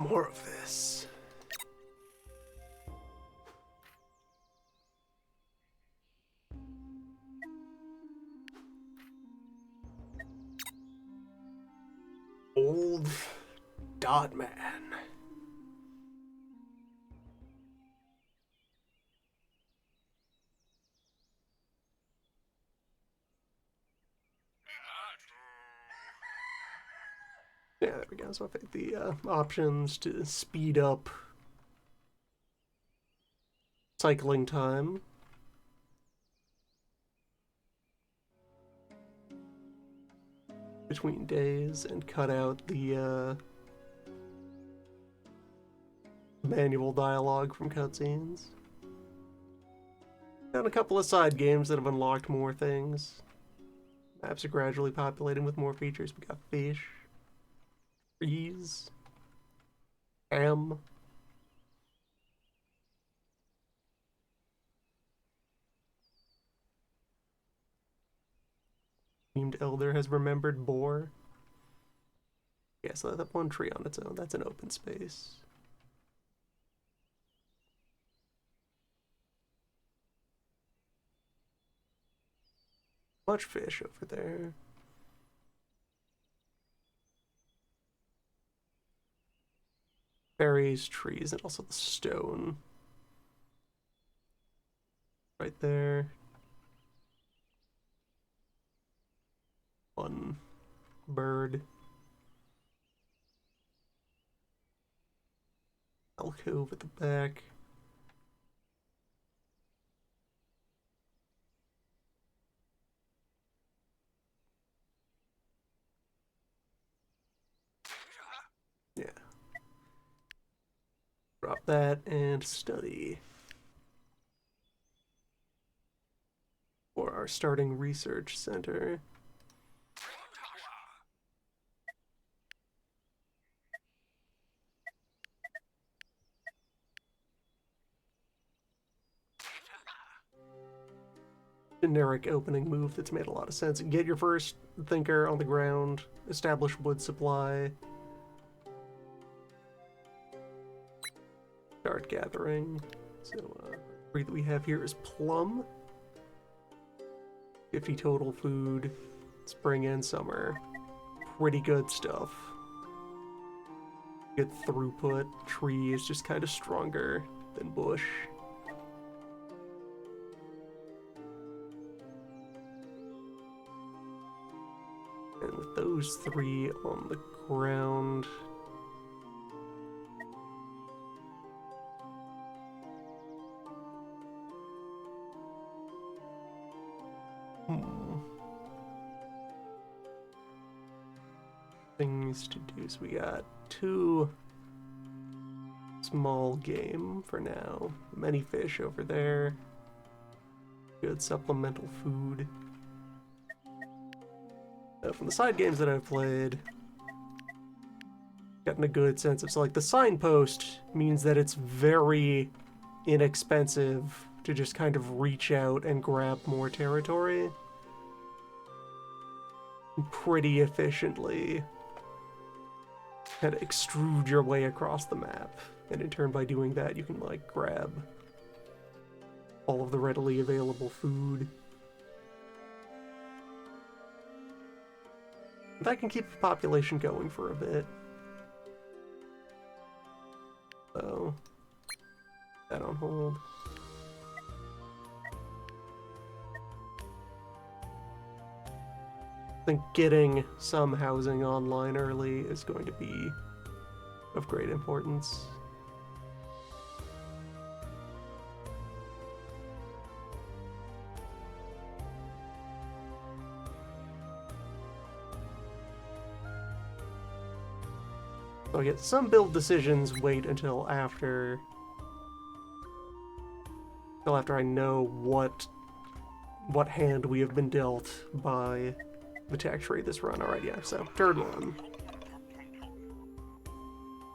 More of this. Old Dot Man. Yeah, there we go. So I think the options to speed up cycling time. Between days and cut out the manual dialogue from cutscenes. And a couple of side games that have unlocked more things. Maps are gradually populating with more features. We got fish, trees, ham. Named Elder has remembered boar. Yeah, so that one tree on its own, that's an open space. Much fish over there. Berries, trees, and also the stone. Right there. One bird. Alcove at the back. Yeah. Drop that and study. For our starting research center. Generic opening move that's made a lot of sense. Get your first thinker on the ground, establish wood supply, start gathering. So, three that we have here is plum, 50 total food, spring and summer. Pretty good stuff. Good throughput. Tree is just kind of stronger than bush. And with those three on the ground, things to do. So we got two small game for now. Many fish over there. Good supplemental food. From the side games that I've played, gotten a good sense of, so like the signpost means that it's very inexpensive to just kind of reach out and grab more territory pretty efficiently. Kind of extrude your way across the map, and in turn by doing that you can like grab all of the readily available food. That can keep the population going for a bit. So, that on hold. I think getting some housing online early is going to be of great importance. So I get some build decisions wait until after I know what hand we have been dealt by the tech tree this run. Alright, yeah, so third one.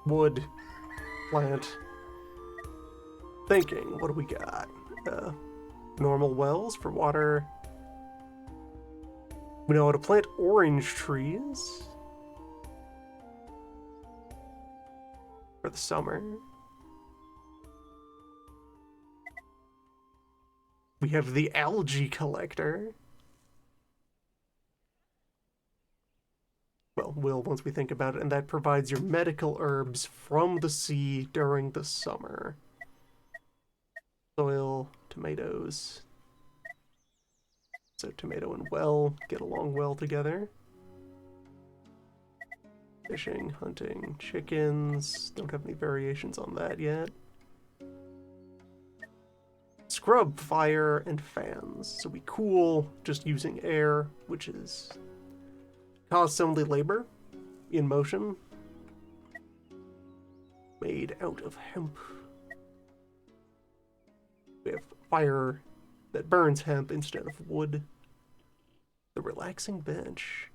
Wood, plant, thinking, what do we got? Normal wells for water. We know how to plant orange trees. for the summer. We have the algae collector. Well, will once we think about it, and that provides your medical herbs from the sea during the summer. Soil, tomatoes. So tomato and well get along well together. Fishing, hunting, chickens. Don't have any variations on that yet. Scrub, fire, and fans. So we cool just using air, which is costs only labor in motion. Made out of hemp. We have fire that burns hemp instead of wood. The relaxing bench.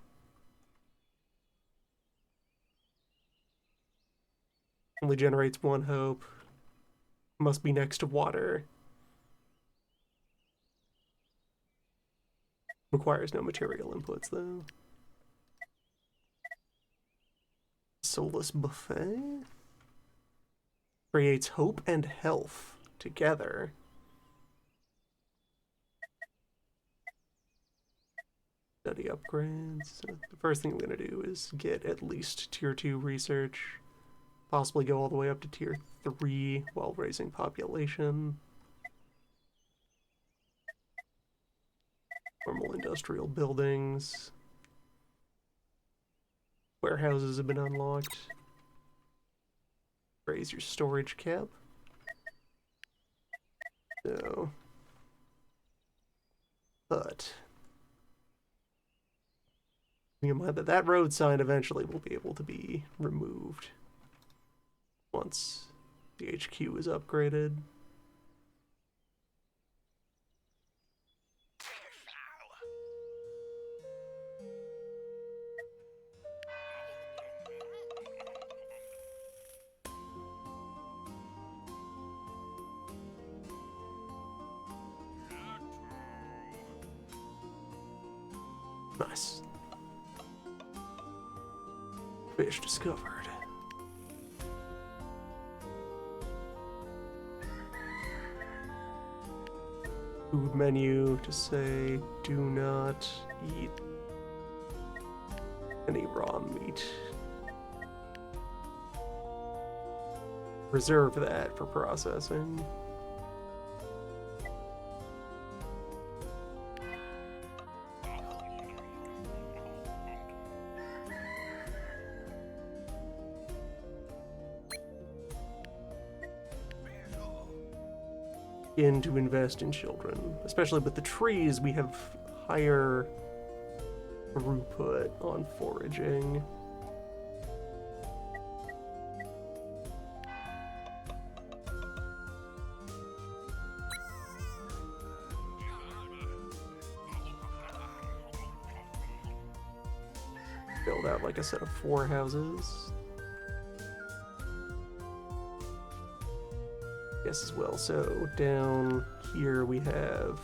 Only generates one hope. Must be next to water. Requires no material inputs, though. Soulless buffet. Creates hope and health together. Study upgrades. So the first thing I'm going to do is get at least tier 2 research. Possibly go all the way up to tier 3 while raising population. Normal industrial buildings. Warehouses have been unlocked. Raise your storage cap. So. But. Keep in mind that that road sign eventually will be able to be removed. Once the HQ is upgraded. Nice. Fish discovered. Food menu to say do not eat any raw meat. Reserve that for processing. To invest in children, especially with the trees, we have higher throughput on foraging. Build out like a set of 4 houses. As well. So down here we have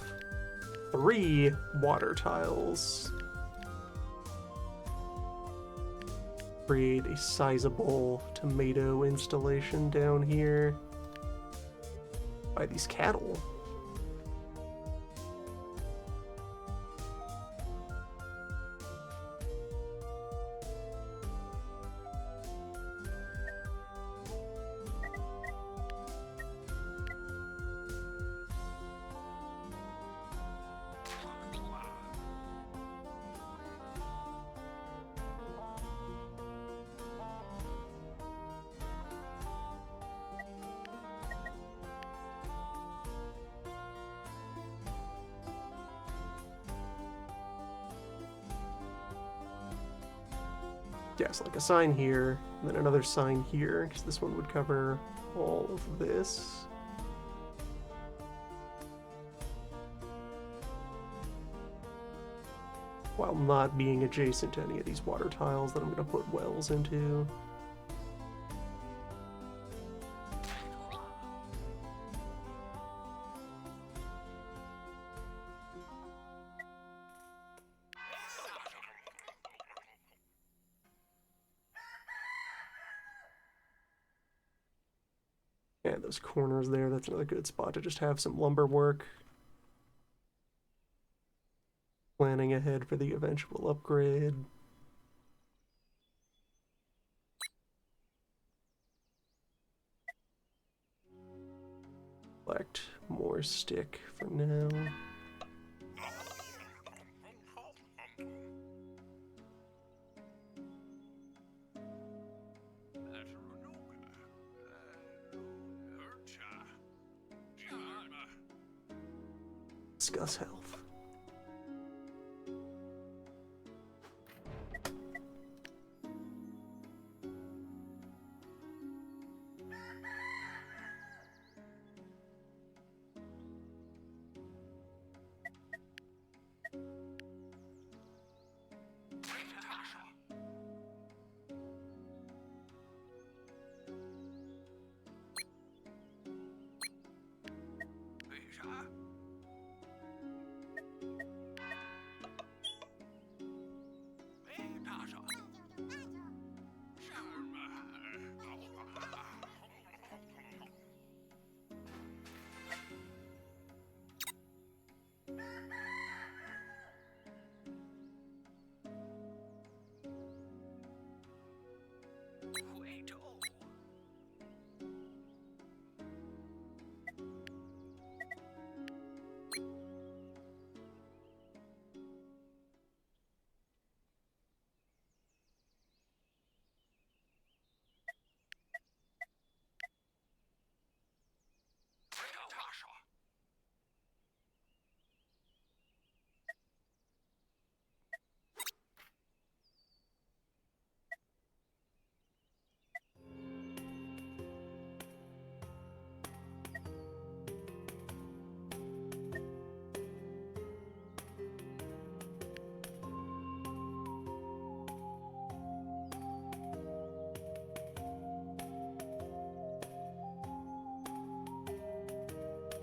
3 water tiles. Create a sizable tomato installation down here. By these cattle. Yes, like a sign here, and then another sign here, because this one would cover all of this. While not being adjacent to any of these water tiles that I'm going to put wells into. those corners there. That's another good spot to just have some lumber work. Planning ahead for the eventual upgrade. Collect more stick for now. Discuss health.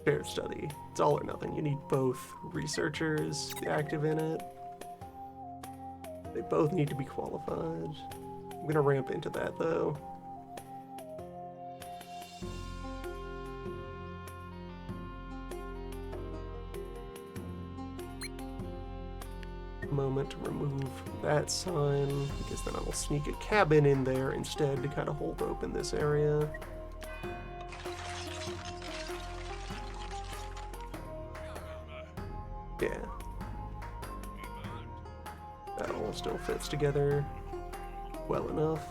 Shared study. It's all or nothing. You need both researchers active in it. They both need to be qualified. I'm gonna ramp into that though. Moment to remove that sign, because then I will sneak a cabin in there instead to kind of hold open this area. Yeah. That all still fits together well enough.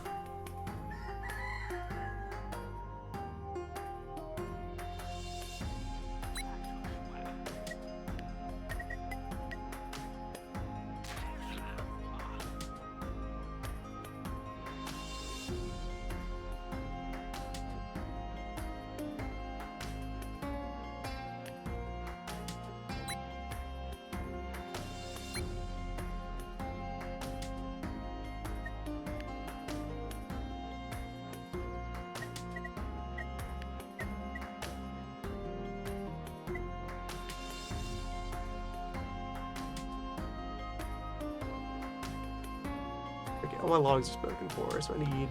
Okay, all my logs are spoken for, so I need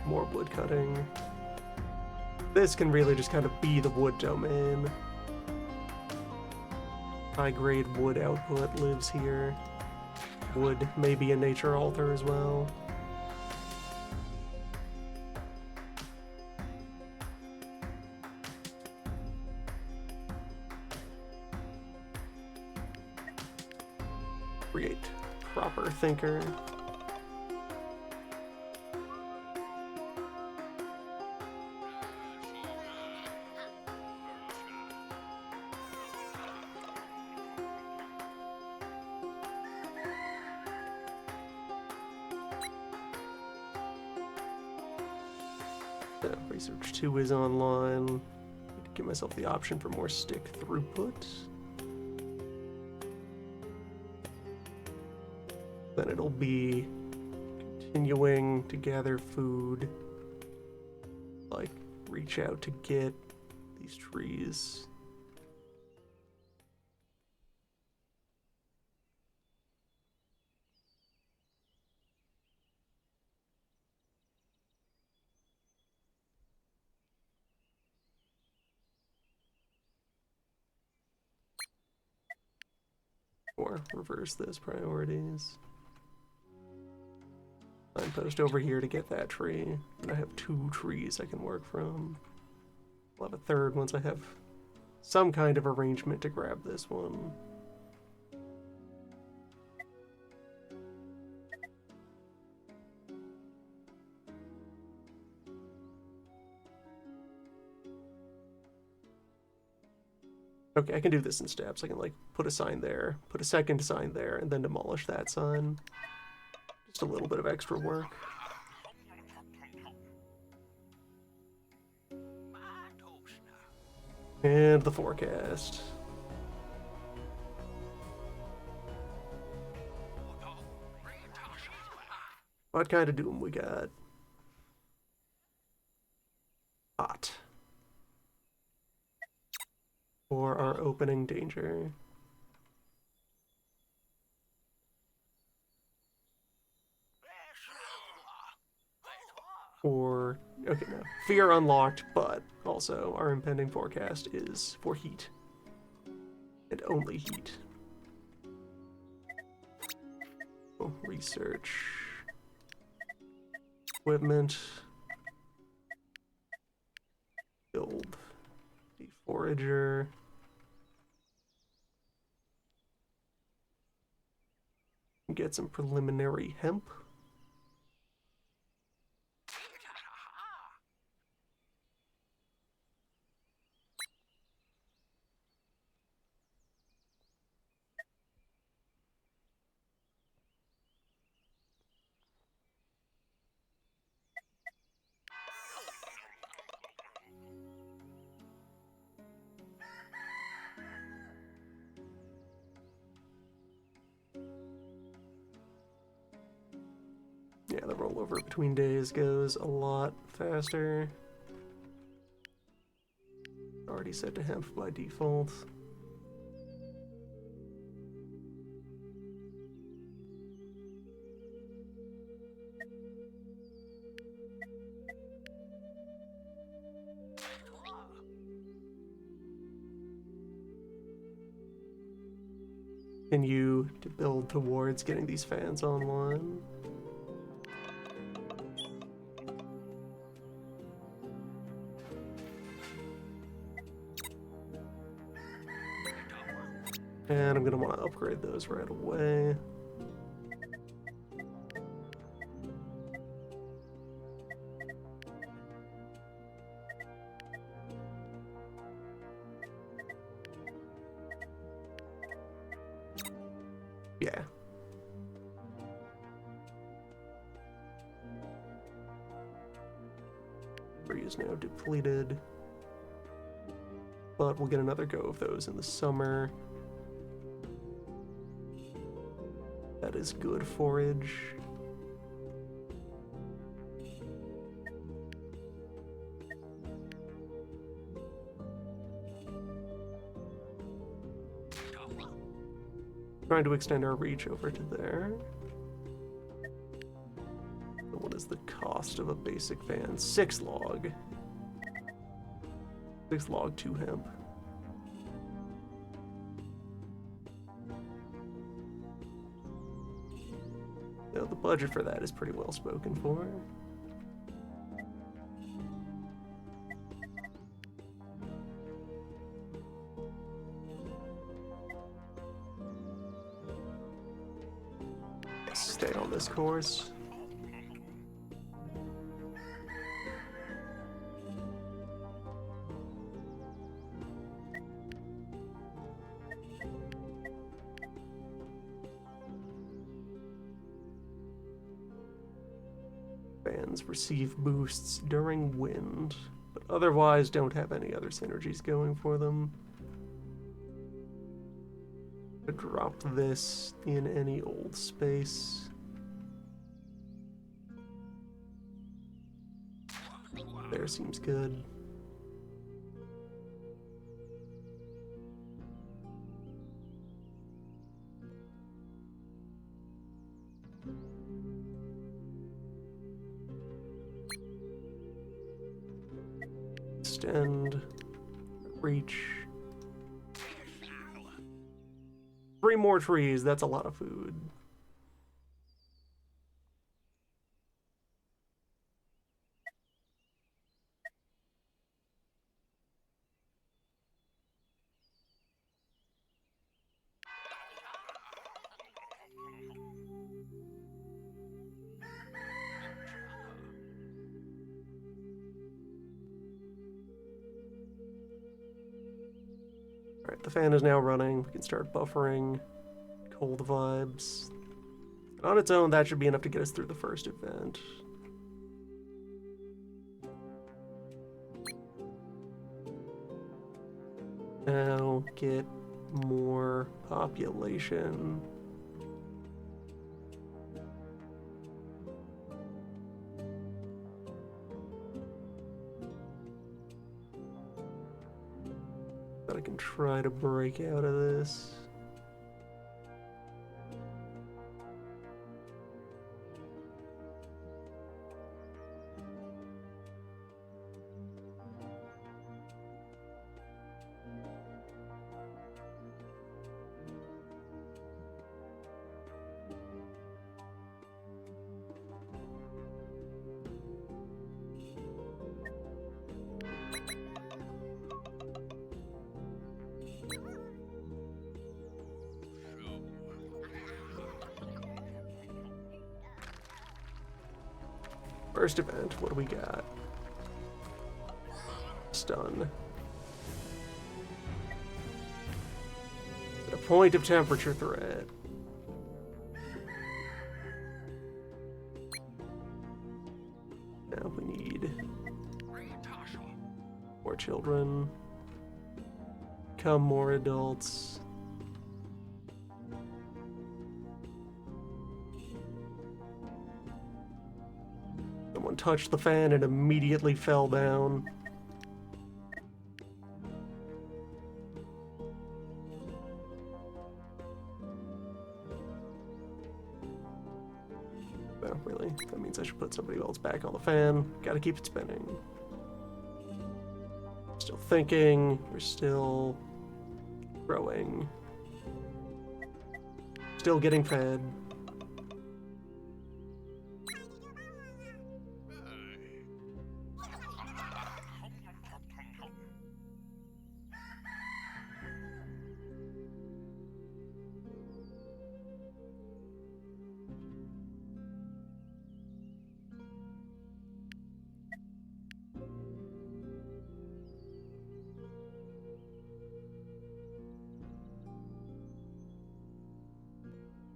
more wood cutting. This can really just kind of be the wood domain. High-grade wood output lives here. Wood may be a nature altar as well. Create proper thinker. Research 2 is online. Need to give myself the option for more stick throughput. Then it'll be continuing to gather food, like reach out to get these trees. Or reverse those priorities. Signpost over here to get that tree. And I have 2 trees I can work from. I'll have a third once I have some kind of arrangement to grab this one. Okay, I can do this in steps. I can, like, put a sign there, put a second sign there, and then demolish that sign. Just a little bit of extra work. And the forecast. What kind of doom we got? Hot. For our opening danger. Or, okay, no. Fear unlocked, but also our impending forecast is for heat. And only heat. Oh, research. Equipment. Build. The forager. Get some preliminary hemp. Yeah, the rollover between days goes a lot faster. Already set to hemp by default. Continue to build towards getting these fans online. And I'm going to want to upgrade those right away. Yeah. Tree is now depleted. But we'll get another go of those in the summer. That is good forage. Trying to extend our reach over to there. So what is the cost of a basic fan? 6 log. 6 log, 2 hemp. So the budget for that is pretty well spoken for. Stay on this course. Fans receive boosts during wind, but otherwise don't have any other synergies going for them. I drop this in any old space. There seems good. Extend, reach, 3 more trees, that's a lot of food. Alright, the fan is now running. We can start buffering cold vibes. And on its own, that should be enough to get us through the first event. Now get more population. But I can try to break out of this. First event, what do we got? Stun. A point of temperature threat. Now we need more children. Become more adults. Someone touched the fan and immediately fell down. Well, really? That means I should put somebody else back on the fan. Gotta keep it spinning. Still thinking. We're still growing. Still getting fed.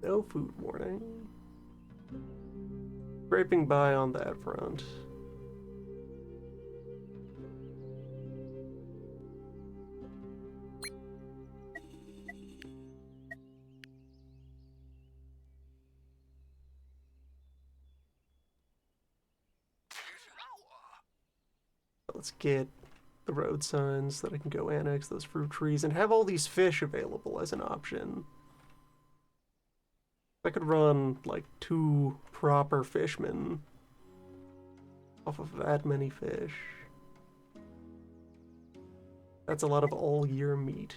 No food warning. Scraping by on that front. Let's get the road signs so that I can go annex those fruit trees and have all these fish available as an option. I could run like 2 proper fishmen off of that many fish. That's a lot of all-year meat.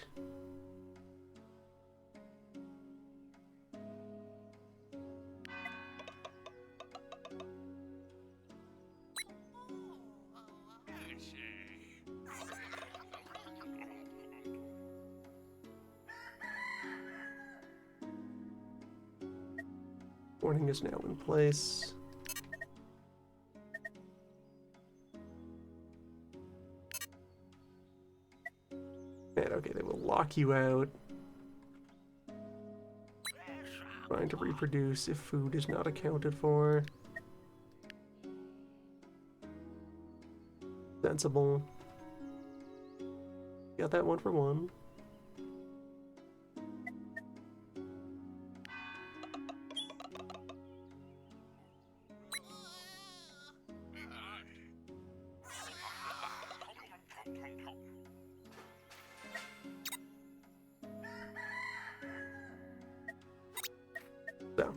Warning is now in place. And okay, they will lock you out. Trying to reproduce if food is not accounted for. Sensible. Got that 1 for 1. So,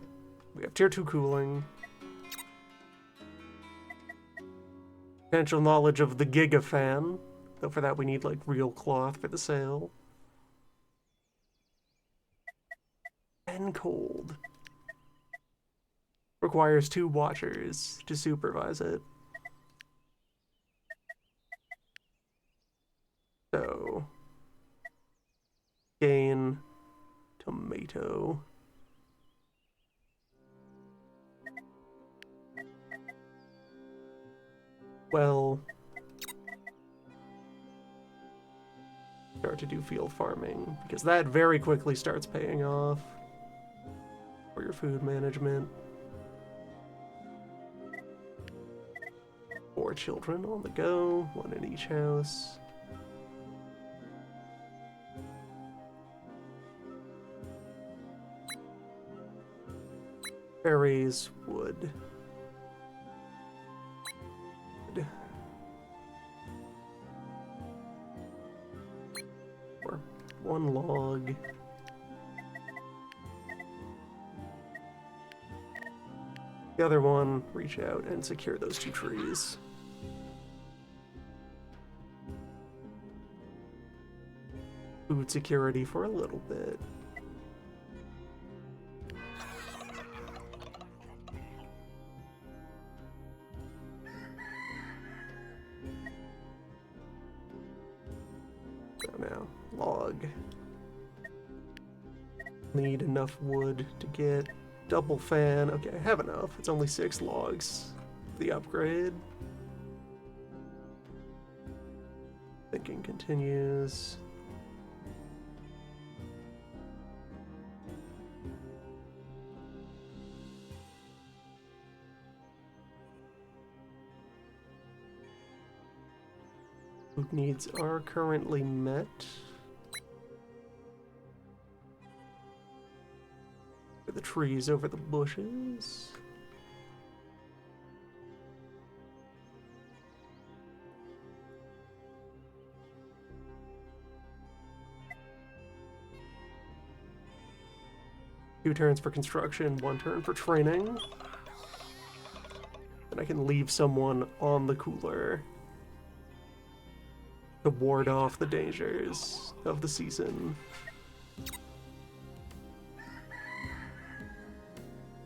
we have tier 2 cooling. Potential knowledge of the Giga Fan. Though for that we need like real cloth for the sail. and cold. Requires 2 watchers to supervise it. So, gain tomato. Well, start to do field farming, because that very quickly starts paying off for your food management. 4 children on the go, 1 in each house. Berries, wood. Or 1 log. The other one, reach out and secure those 2 trees. Food security for a little bit. So now, log. Need enough wood to get double fan. Okay, I have enough. It's only 6 logs. The upgrade. Thinking continues. Food needs are currently met. The trees over the bushes. Two turns for construction, 1 turn for training. And I can leave someone on the cooler to ward off the dangers of the season.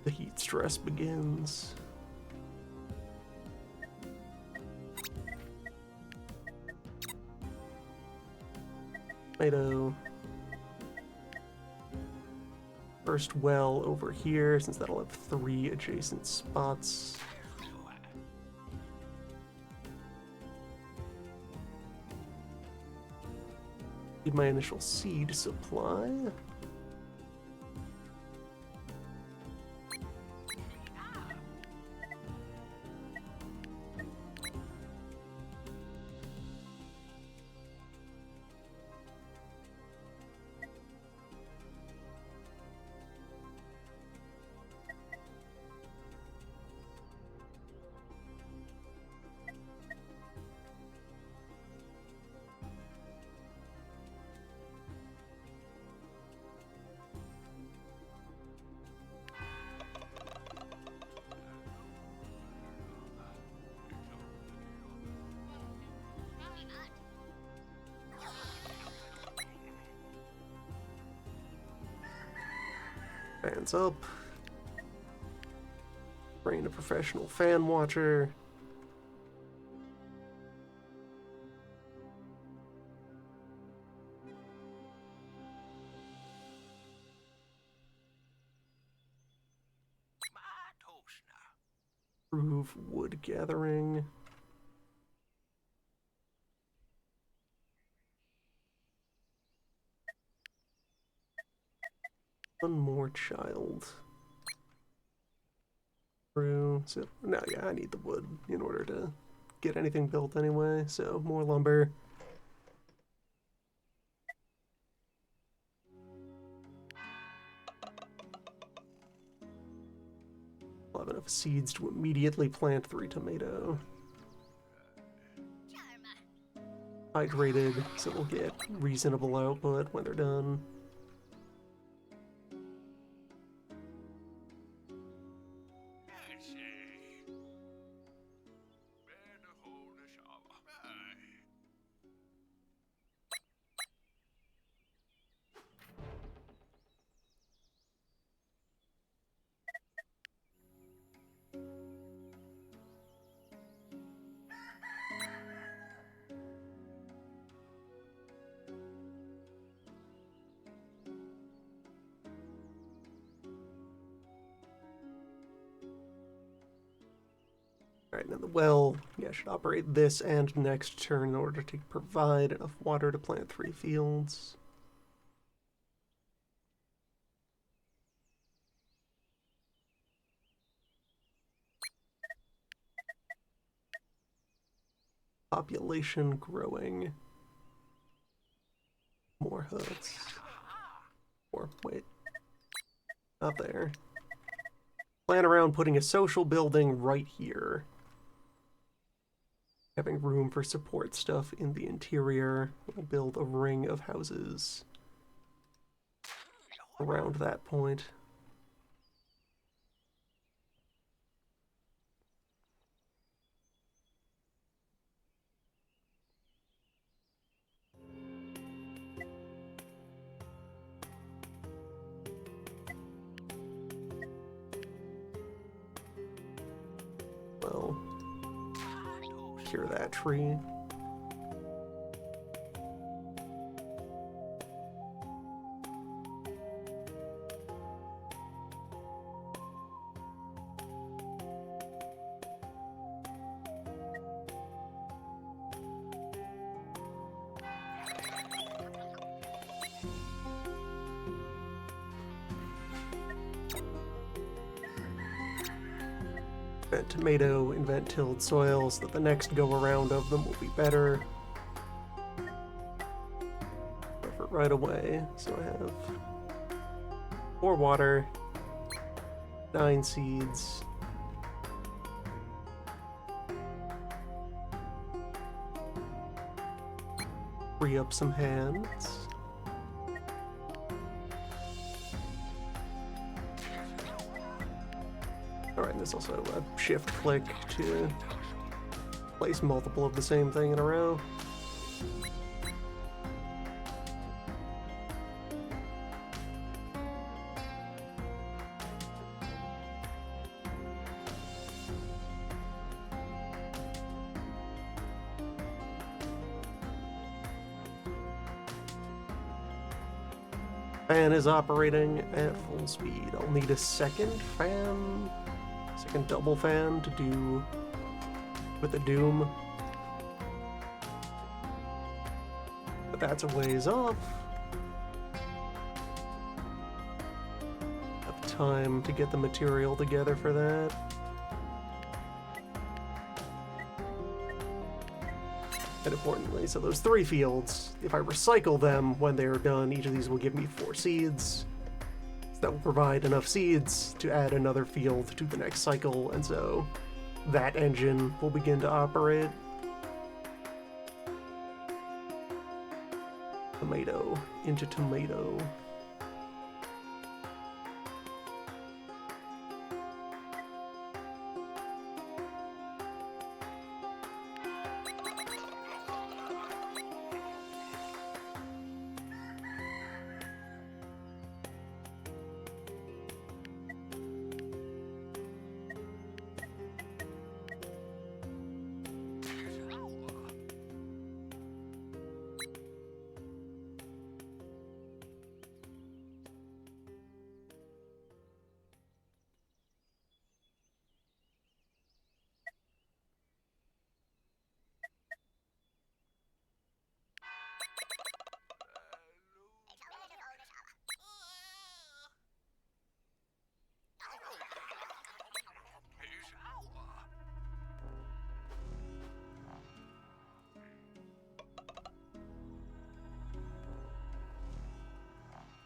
The heat stress begins. Tomato. First well over here, since that'll have 3 adjacent spots. Need my initial seed supply. Fans up. Train a professional fan watcher. Improve wood gathering. One more child. True. So now, yeah, I need the wood in order to get anything built anyway. So more lumber. I'll have enough seeds to immediately plant 3 tomato. Hydrated, so we'll get reasonable output when they're done. Alright, now the well, yeah, should operate this and next turn in order to provide enough water to plant 3 fields. Population growing. More huts. Or, wait. Not there. Plan around putting a social building right here. Having room for support stuff in the interior. We'll build a ring of houses around that point. Well, cure that tree. Invent tomato, invent tilled soil, so that the next go around of them will be better. Effort right away, so I have 4 water, 9 seeds. Free up some hands. Alright, and there's also a shift click to place multiple of the same thing in a row. Fan is operating at full speed. I'll need a second fan, second double fan to do with the Doom. But that's a ways off. Have time to get the material together for that. And importantly, so those 3 fields, if I recycle them when they are done, each of these will give me 4 seeds. So that will provide enough seeds to add another field to the next cycle, and so that engine will begin to operate. Tomato into tomato.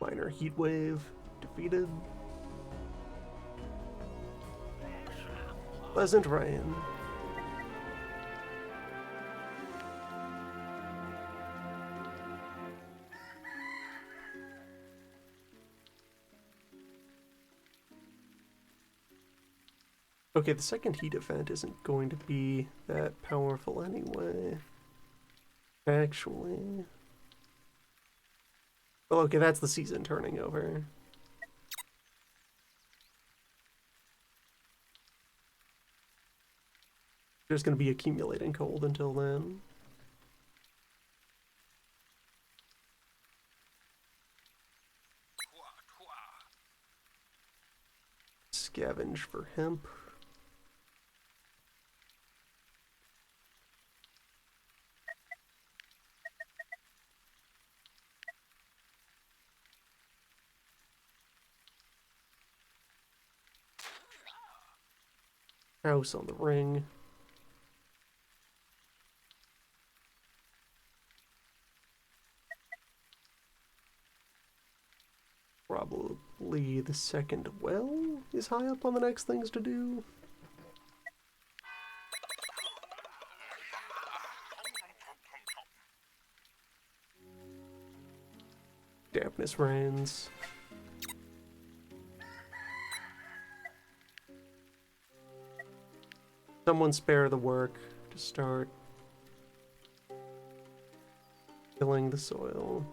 Minor heat wave defeated. Pleasant rain. Okay, the second heat event isn't going to be that powerful anyway. Actually. Well, okay, that's the season turning over. There's going to be accumulating cold until then. Scavenge for hemp. House on the ring. Probably the second well is high up on the next things to do. Dampness reigns. Someone spare the work to start filling the soil.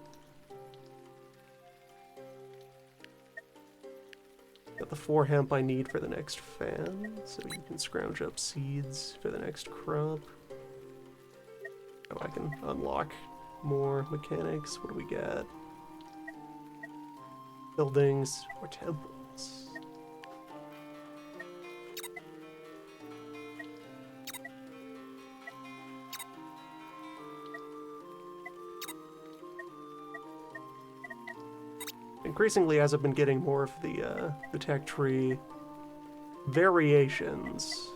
Got the 4 hemp I need for the next fan, so you can scrounge up seeds for the next crop. Oh, I can unlock more mechanics. What do we got? Buildings or temples? Increasingly, as I've been getting more of the tech tree variations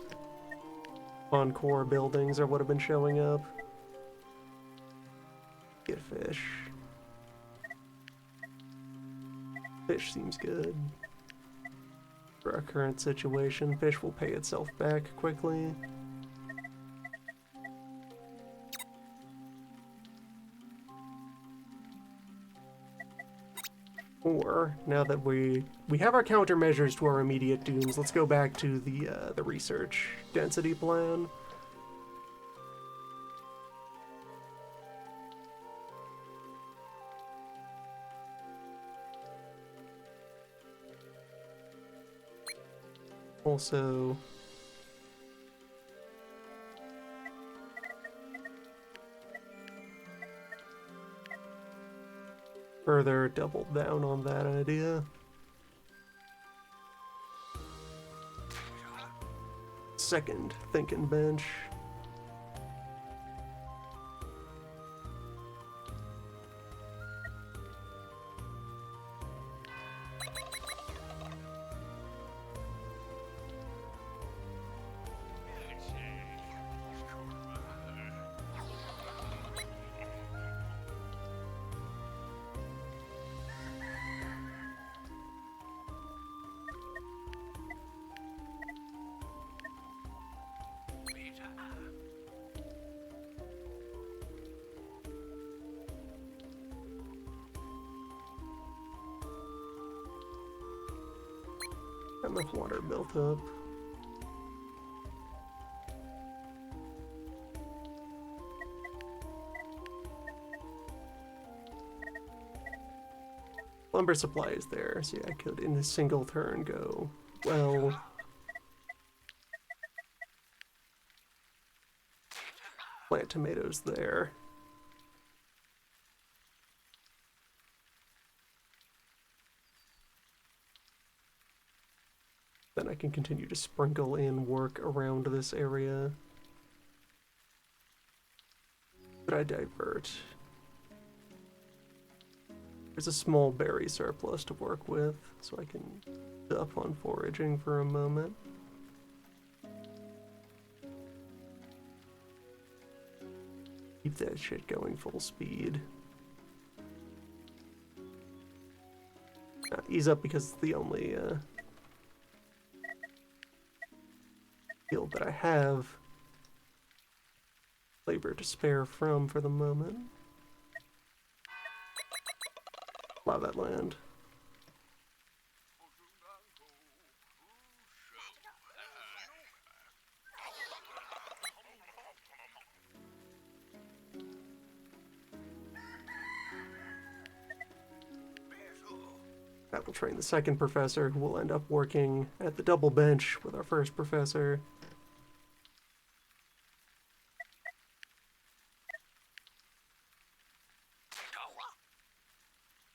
on core buildings are what have been showing up. Get fish. Fish seems good. For our current situation, fish will pay itself back quickly. Or, now that we have our countermeasures to our immediate dooms, let's go back to the research density plan. Also, further double down on that idea. Second thinking bench. Enough water built up. Lumber supply is there, so yeah, I could in a single turn go, well, plant tomatoes there. Then I can continue to sprinkle in work around this area. But I divert. There's a small berry surplus to work with, so I can up on foraging for a moment. Keep that shit going full speed. Ease up because it's the only field that I have labor to spare from for the moment. Love that land. That will train the second professor, who will end up working at the double bench with our first professor.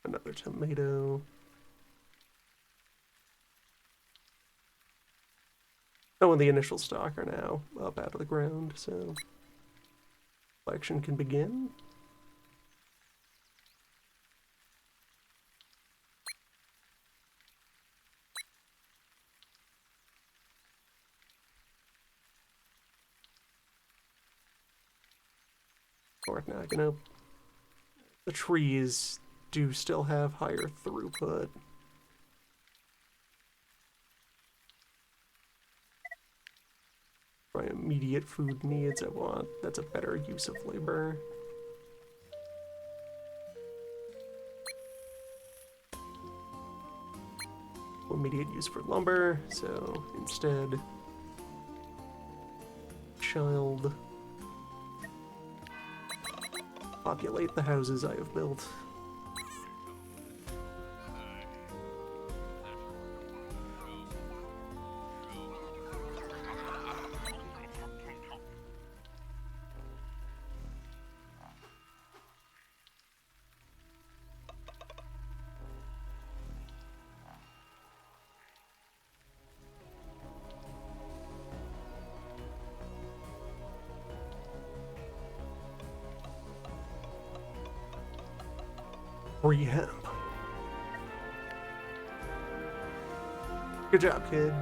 Another tomato. Oh, and the initial stock are now up out of the ground, so collection can begin. Or not gonna. The trees do still have higher throughput. My immediate food needs, that's a better use of labor. Immediate use for lumber, so instead, child, populate the houses I have built. Free hemp. Good job, kid.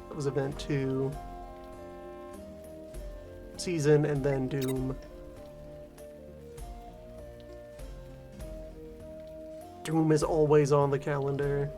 That was event 2. Season and then Doom. Doom is always on the calendar.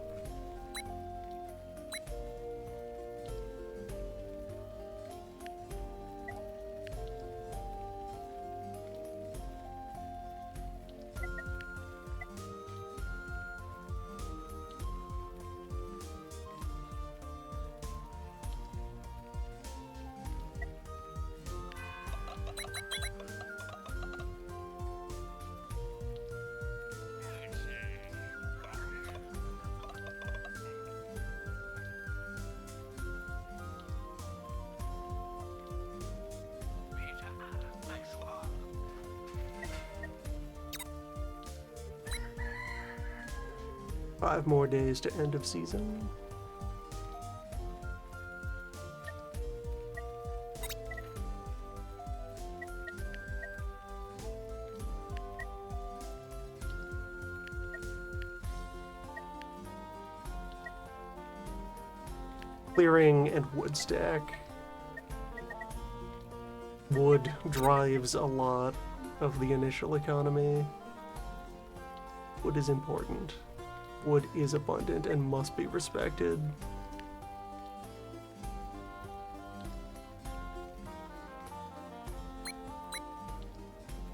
Five more days to end of season. Clearing and wood stack. Wood drives a lot of the initial economy. Wood is important. Wood is abundant and must be respected.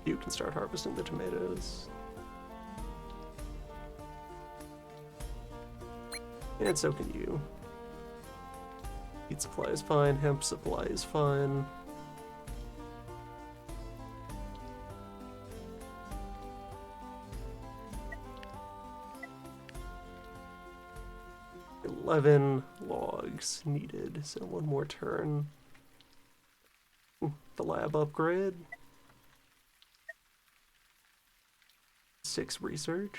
You can start harvesting the tomatoes. And so can you. Seed supply is fine, hemp supply is fine. $11 logs needed, so one more turn. The lab upgrade. 6 research.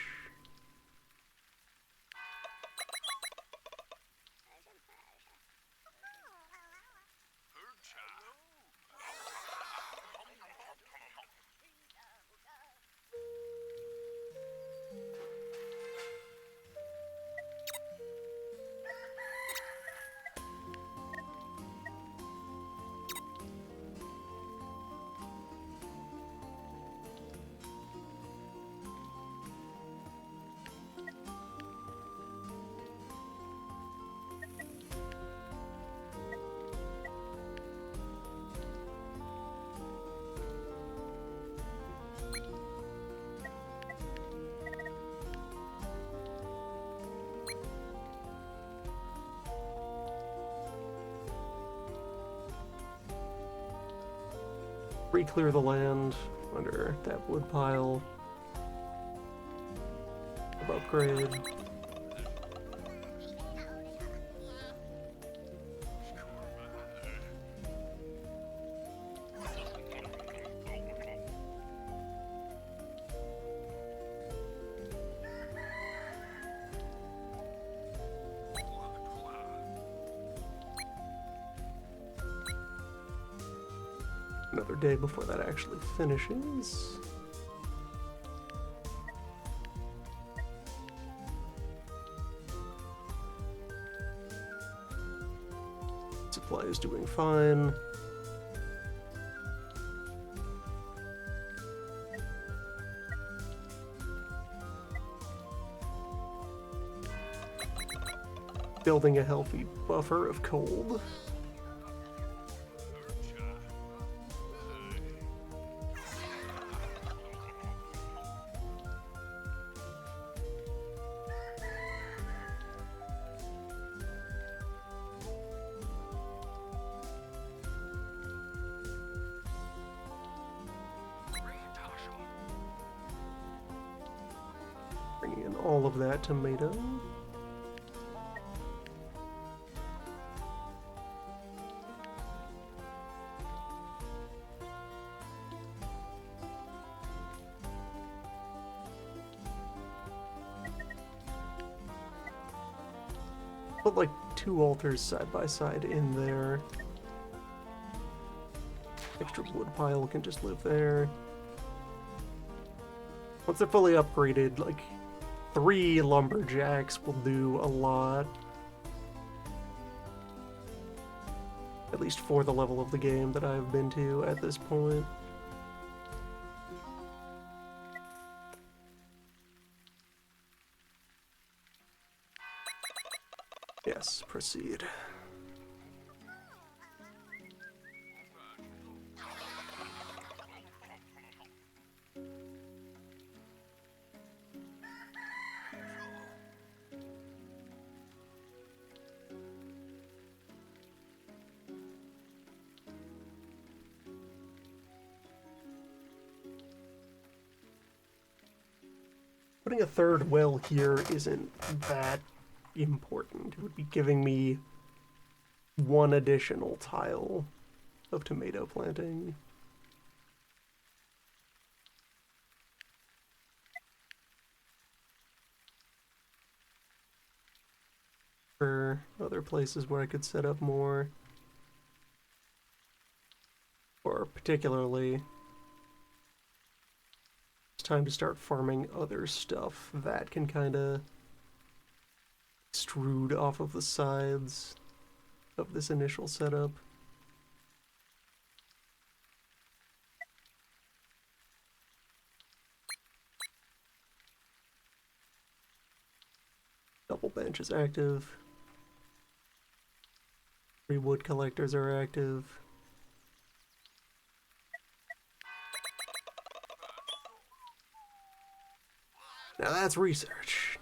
Re-clear the land under that wood pile of upgrade. Another day before that actually finishes. doing fine. Building a healthy buffer of cold. Bringing in all of that tomato. Put like 2 altars side by side in there. Extra wood pile can just live there. Once they're fully upgraded, like 3 lumberjacks will do a lot. At least for the level of the game that I've been to at this point. Yes, proceed. Putting a 3rd well here isn't that important. It would be giving me 1 additional tile of tomato planting. For other places where I could set up more. Or particularly, it's time to start farming other stuff that can kind of extrude off of the sides of this initial setup. Double bench is active. 3 wood collectors are active. Now that's research.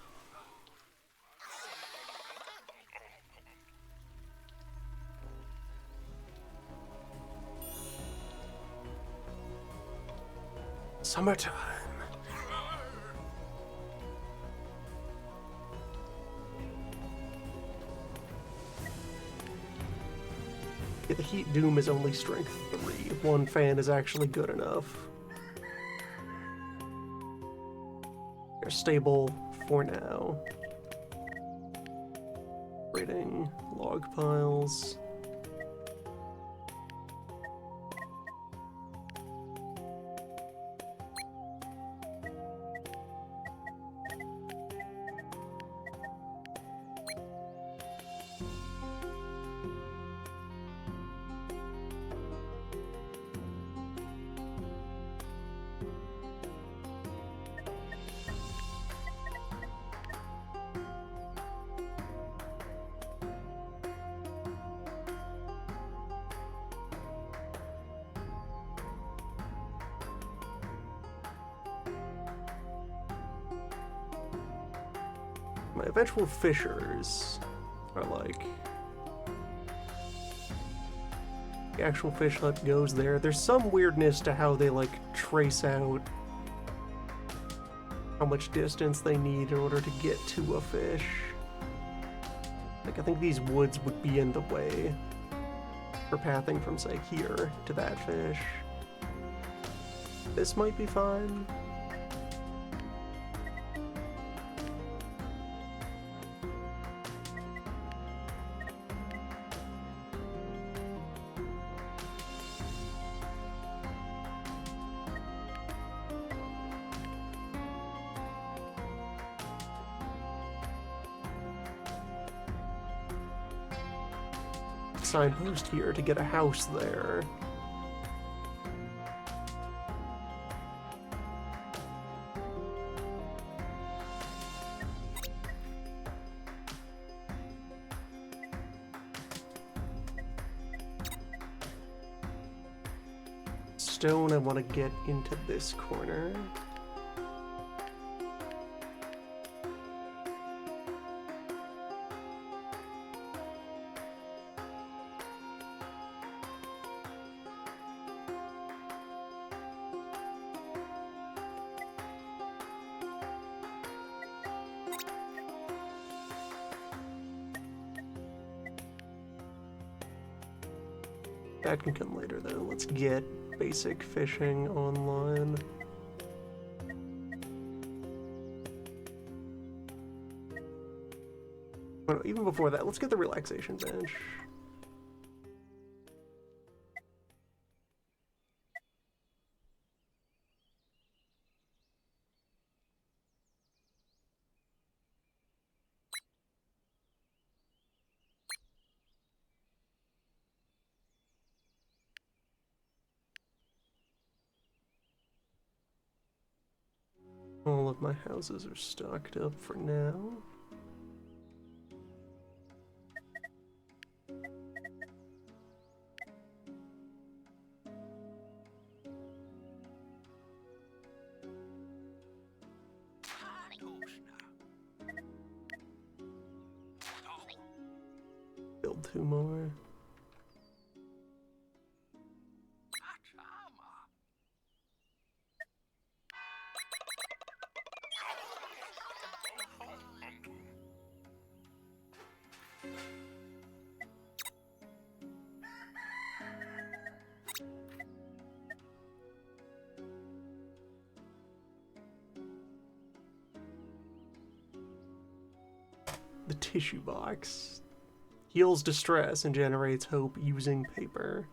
Summertime. Yeah, the heat doom is only strength 3. 1 fan is actually good enough. They're stable for now. Raiding log piles. My eventual fishers are like... The actual fish hut goes there. There's some weirdness to how they like trace out how much distance they need in order to get to a fish. Like, I think these woods would be in the way for pathing from, say, here to that fish. This might be fine. signpost here to get a house there. Stone, I want to get into this corner. That can come later though. Let's get basic fishing online. Oh, no, even before that, let's get the relaxation bench. All of my houses are stocked up for now. Build 2 more. The tissue box heals distress and generates hope using paper.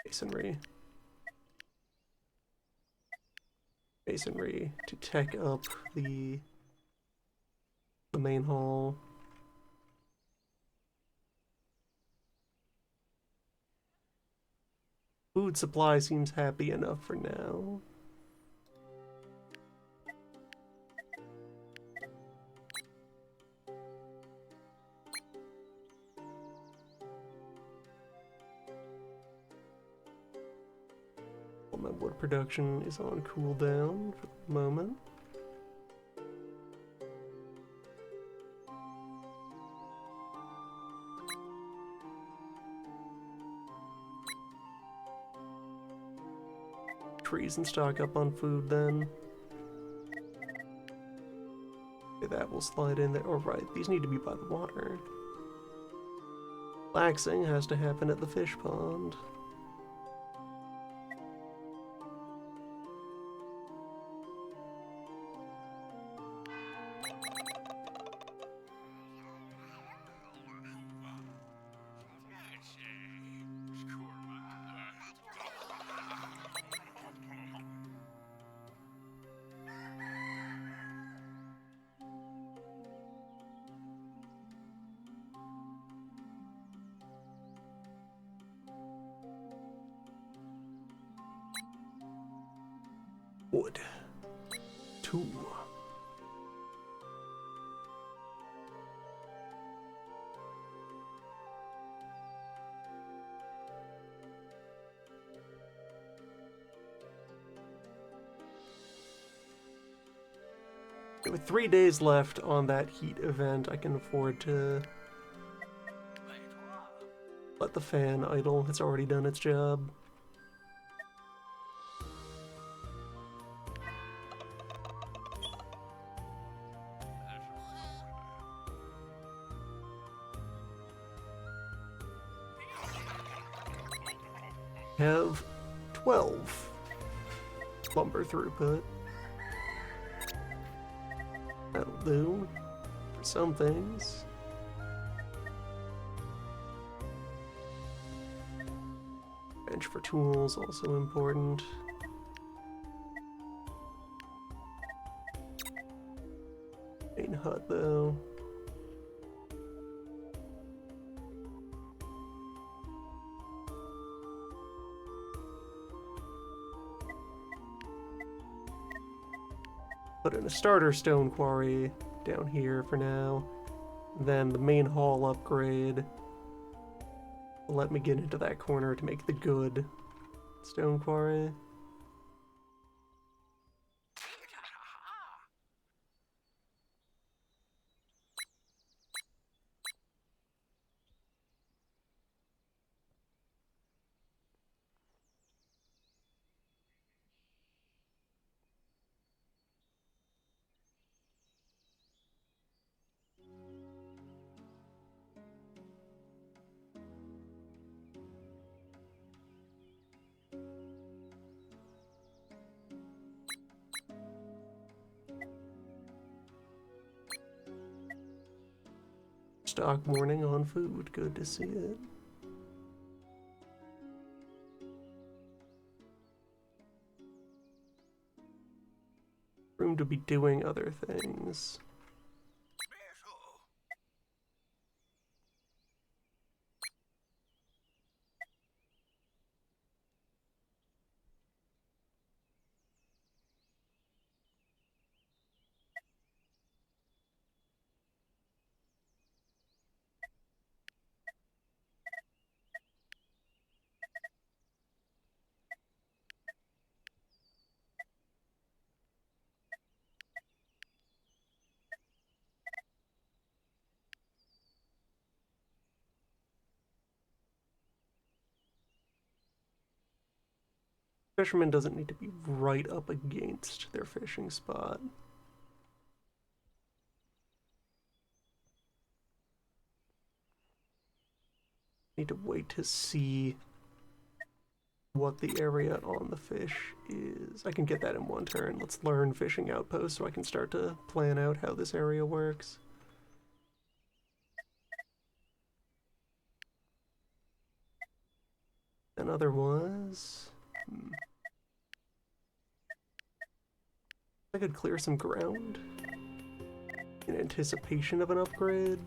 Masonry. Masonry to tech up the main hall. Food supply seems happy enough for now. My wood production is on cooldown for the moment. Trees and stock up on food then. Okay, that will slide in there. Oh, right, these need to be by the water. Relaxing has to happen at the fish pond. Wood. 2. With 3 days left on that heat event, I can afford to let the fan idle. It's already done its job. have 12 lumber throughput. That'll do for some things. Bench for tools, also important. Main hut, though. Put in a starter stone quarry down here for now. Then the main hall upgrade will let me get into that corner to make the good stone quarry. Stock morning on food, good to see it. Room to be doing other things. Fisherman doesn't need to be right up against their fishing spot. Need to wait to see what the area on the fish is. I can get that in one turn. Let's learn fishing outpost so I can start to plan out how this area works. Another was... I could clear some ground in anticipation of an upgrade.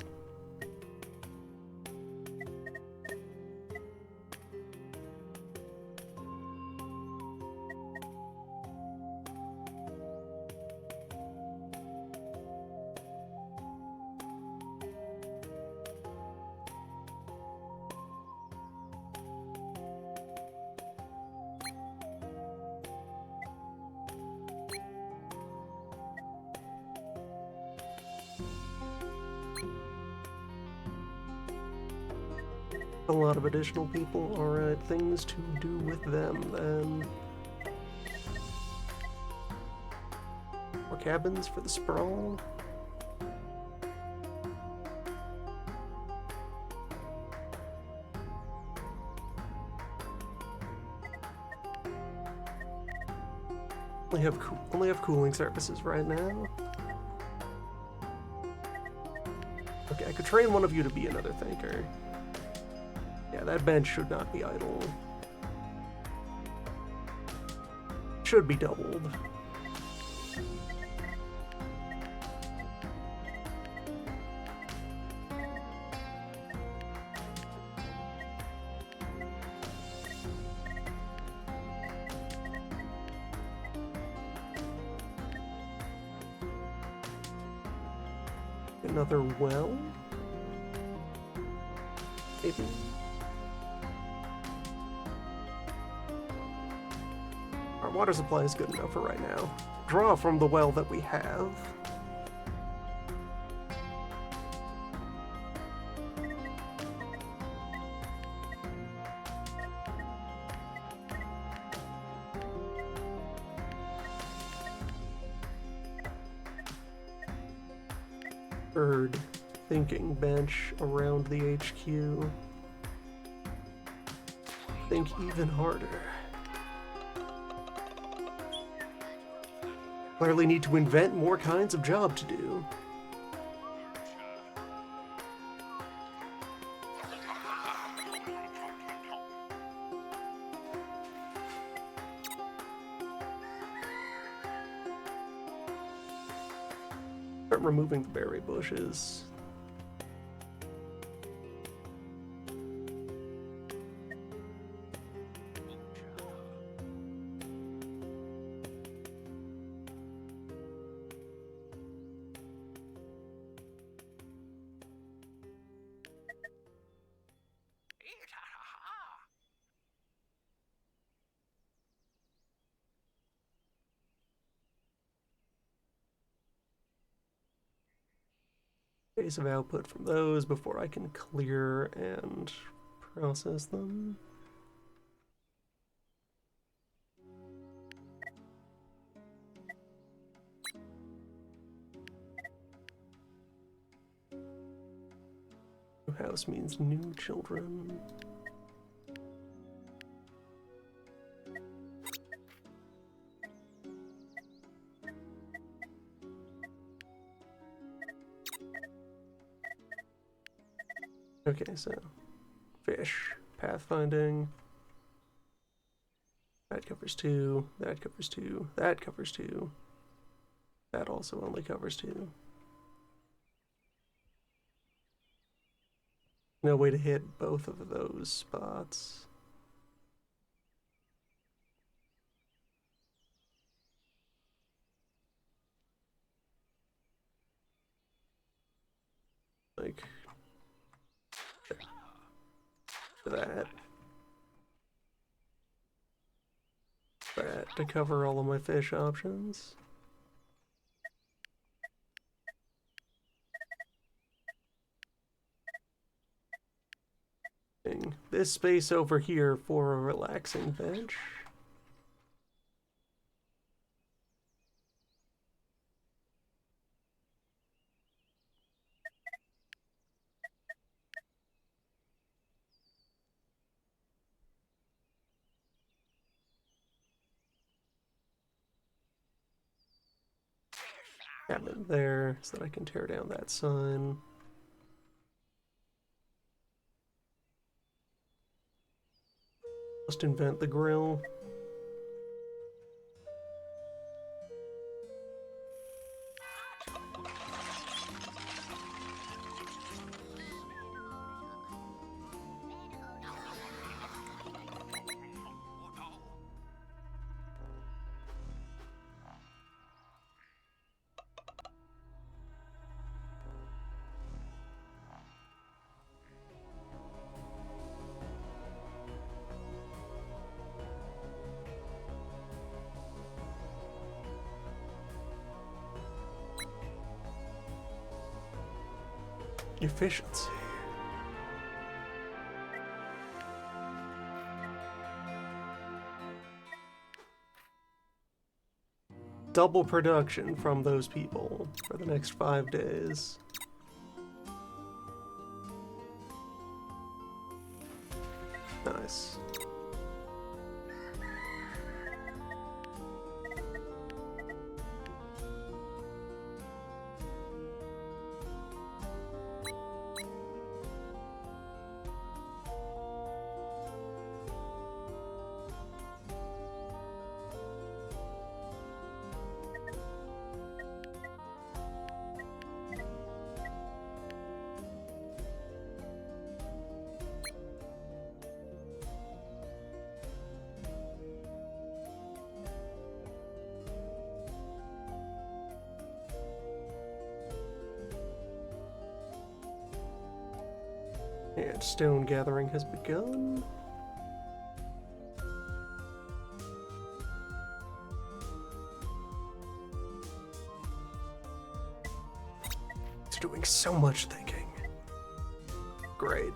A lot of additional people. Alright, things to do with them then. More cabins for the sprawl. Only have cooling services right now. Okay, I could train one of you to be another thinker. Yeah, that bench should not be idle. Should be doubled. Another well? Maybe. Our water supply is good enough for right now. Draw from the well that we have. Bird thinking bench around the HQ. Think even harder. Clearly need to invent more kinds of job to do. Start removing the berry bushes. Base of output from those before I can clear and process them. New house means new children. Okay, so fish, pathfinding. That covers 2, that covers 2, that covers 2. That also only covers 2. No way to hit both of those spots. Like that. That to cover all of my fish options. This space over here for a relaxing bench. Have it there so that I can tear down that sign. Just invent the grill. Efficiency. Double production from those people for the next 5 days. Nice. And stone gathering has begun. It's doing so much thinking. Great.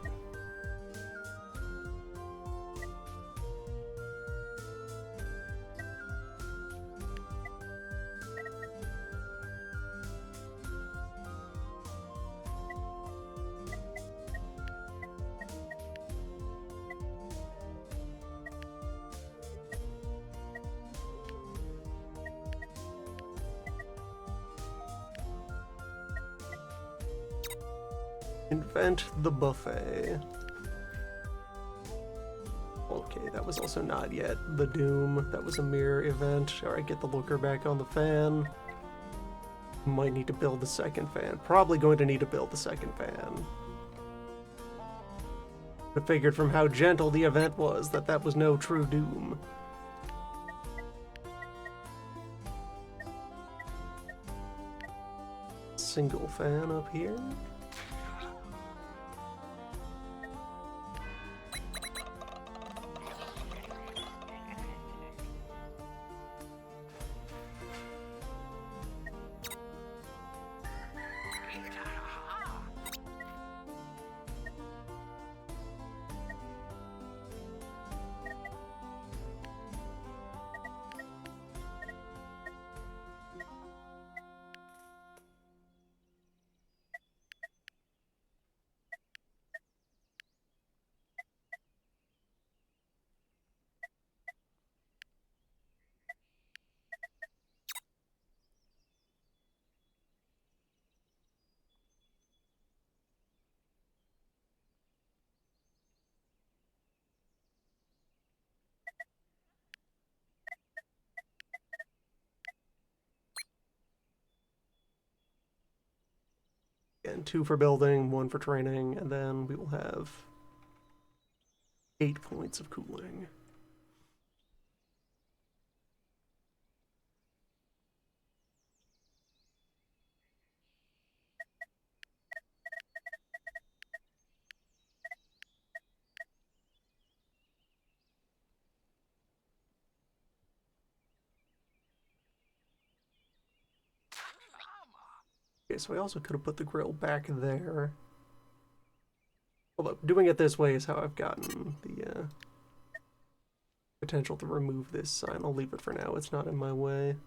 Invent the buffet. Okay, that was also not yet the Doom. That was a mirror event. Alright, get the looker back on the fan. Might need to build the second fan. Probably going to need to build the second fan. I figured from how gentle the event was that that was no true Doom. Single fan up here. Again, 2 for building, 1 for training, and then we will have 8 points of cooling. Okay, so I also could have put the grill back there. Although, doing it this way is how I've gotten the potential to remove this sign. I'll leave it for now, it's not in my way.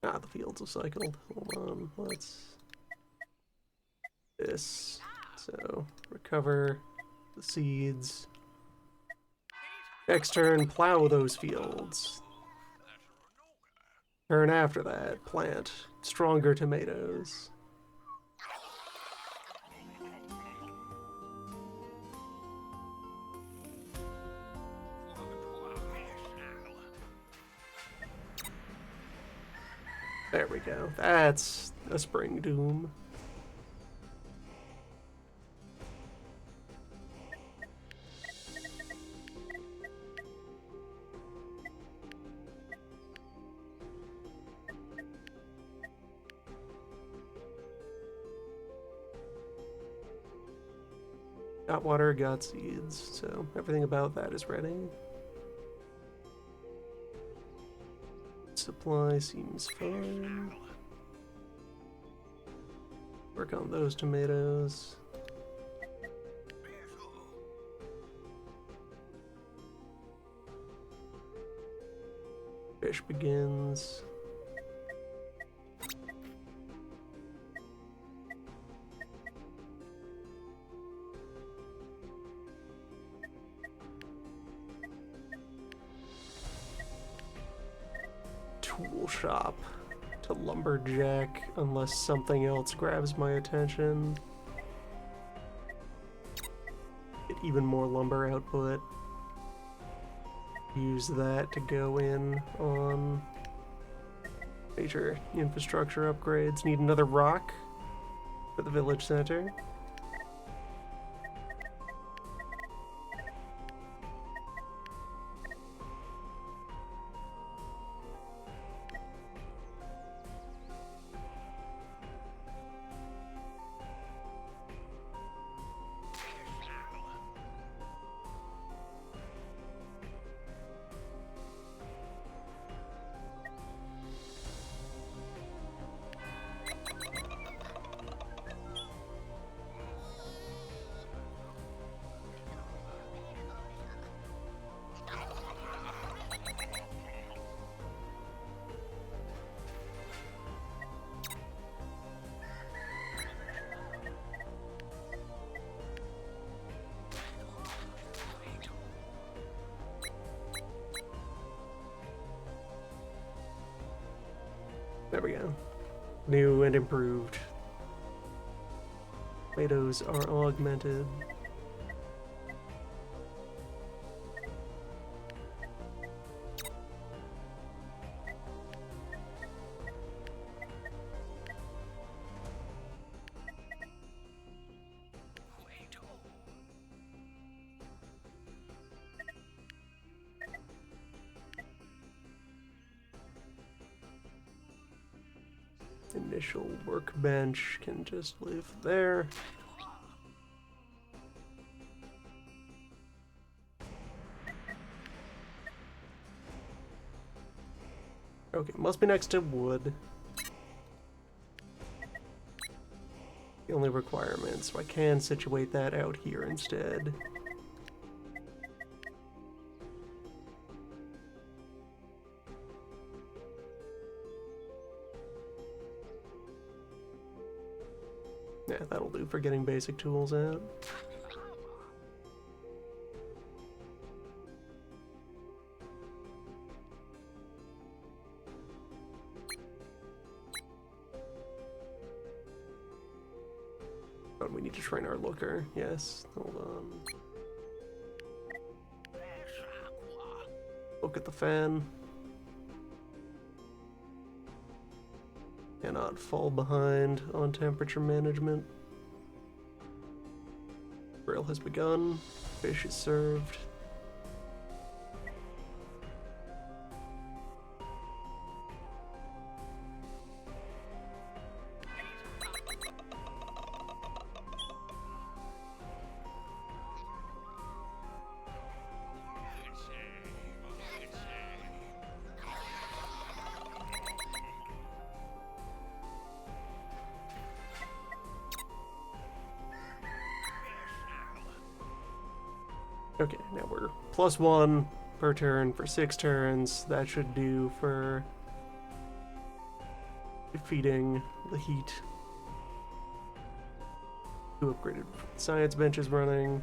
Ah, the fields have cycled. Hold on, let's... This. So, recover the seeds. Next turn, plow those fields. Turn after that, plant stronger tomatoes. There we go. That's a spring doom. Got water, got seeds, so everything about that is ready. Supply seems fine. Work on those tomatoes. Fish begins. Tool shop to lumberjack unless something else grabs my attention. Get even more lumber output. Use that to go in on major infrastructure upgrades. Need another rock for the village center. There we go. New and improved. Tomatoes are augmented. Initial workbench can just live there. Okay, must be next to wood. The only requirement, so I can situate that out here instead. Yeah, that'll do for getting basic tools out. Oh, we need to train our looker. Yes, hold on. Look at the fan. Cannot fall behind on temperature management. Grill has begun. Fish is served. Okay, now we're +1 per turn for 6 turns. That should do for defeating the heat. 2 upgraded science benches running.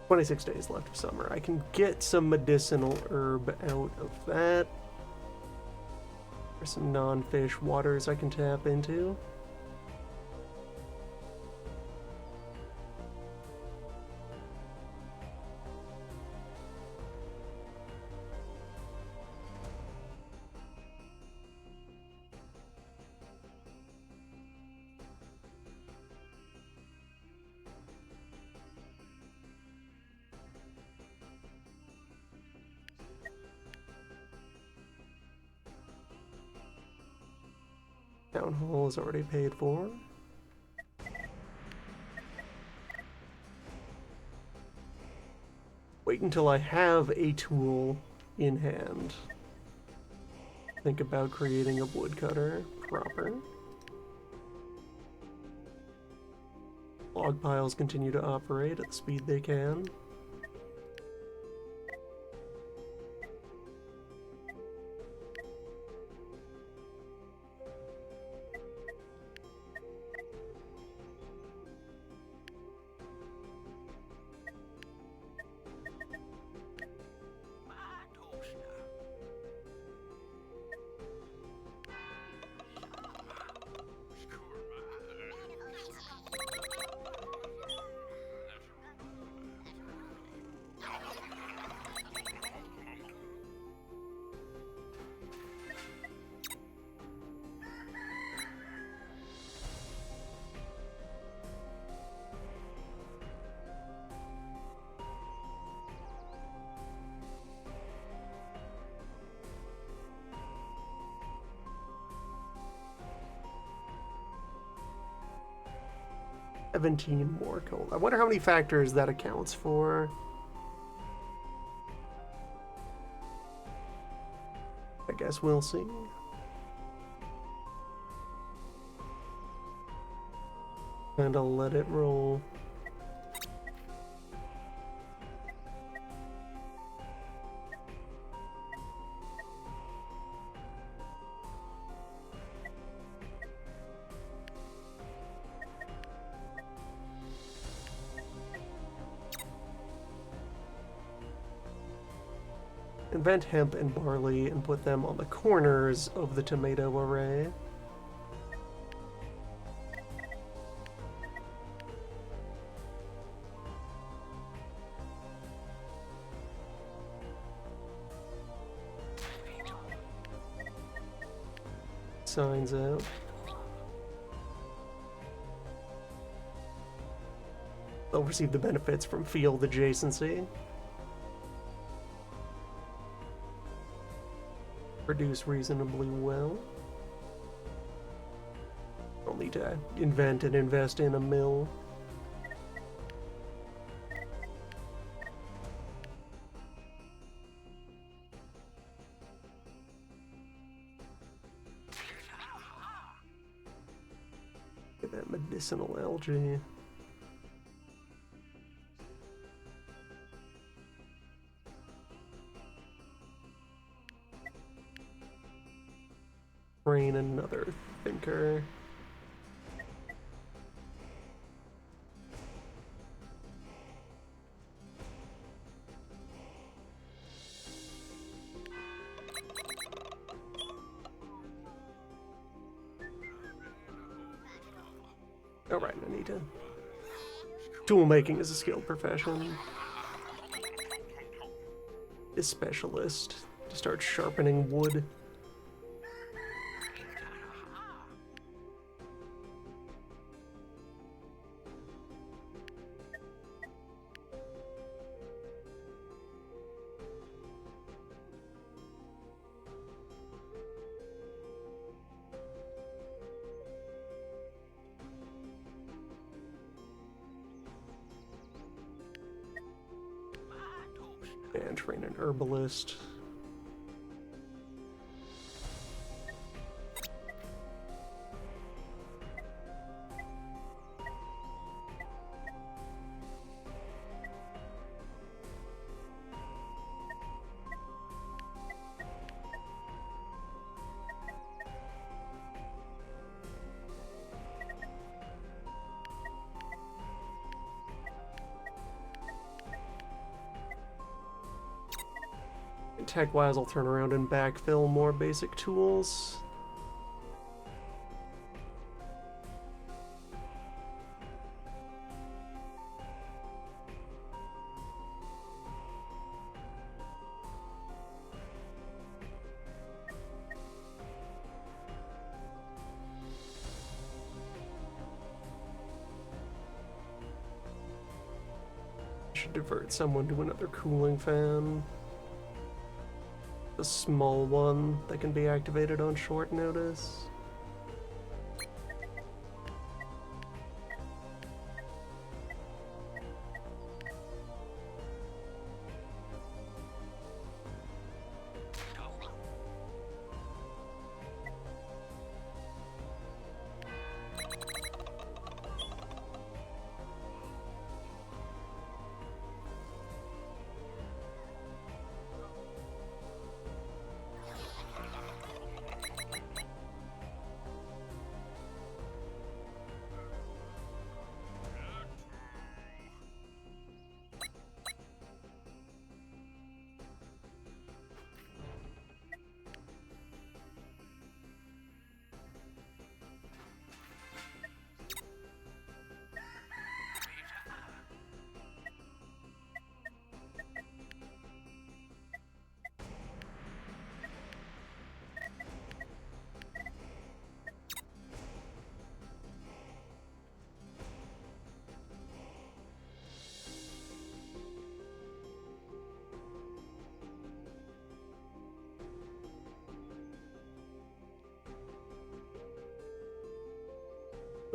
"26 days left of summer. I can get some medicinal herb out of that. There's some non-fish waters I can tap into. Town hall is already paid for. Wait until I have a tool in hand. Think about creating a woodcutter proper. Log piles continue to operate at the speed they can. "17 more coal." I wonder how many factors that accounts for. I guess we'll see. And I'll let it roll. Invent hemp and barley and put them on the corners of the tomato array. Signs out. They'll receive the benefits from field adjacency. Produce reasonably well. I'll need to invent and invest in a mill. Get that medicinal algae. Train another thinker. Alright, I need to... Tool making is a skilled profession. A specialist to start sharpening wood. And train an herbalist. Tech-wise, I'll turn around and backfill more basic tools. Should divert someone to another cooling fan. A small one that can be activated on short notice.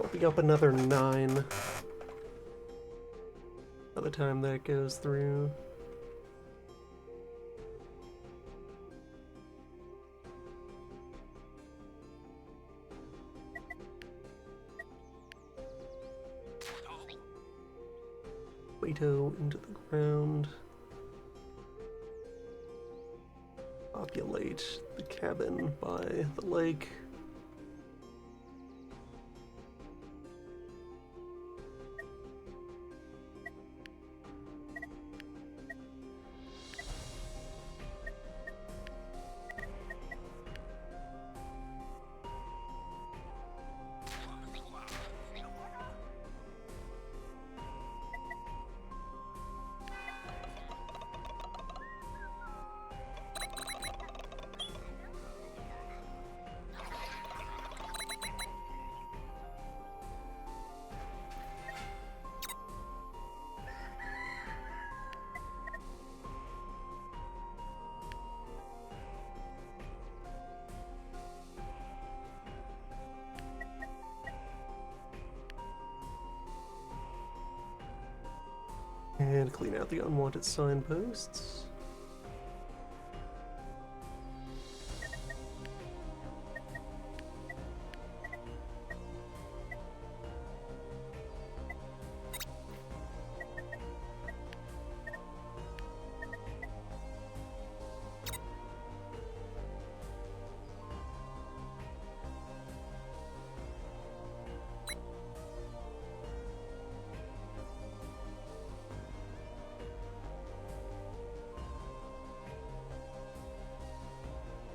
I'll be up another 9 by the time that goes through. Plato into the ground. Populate the cabin by the lake. And clean out the unwanted signposts.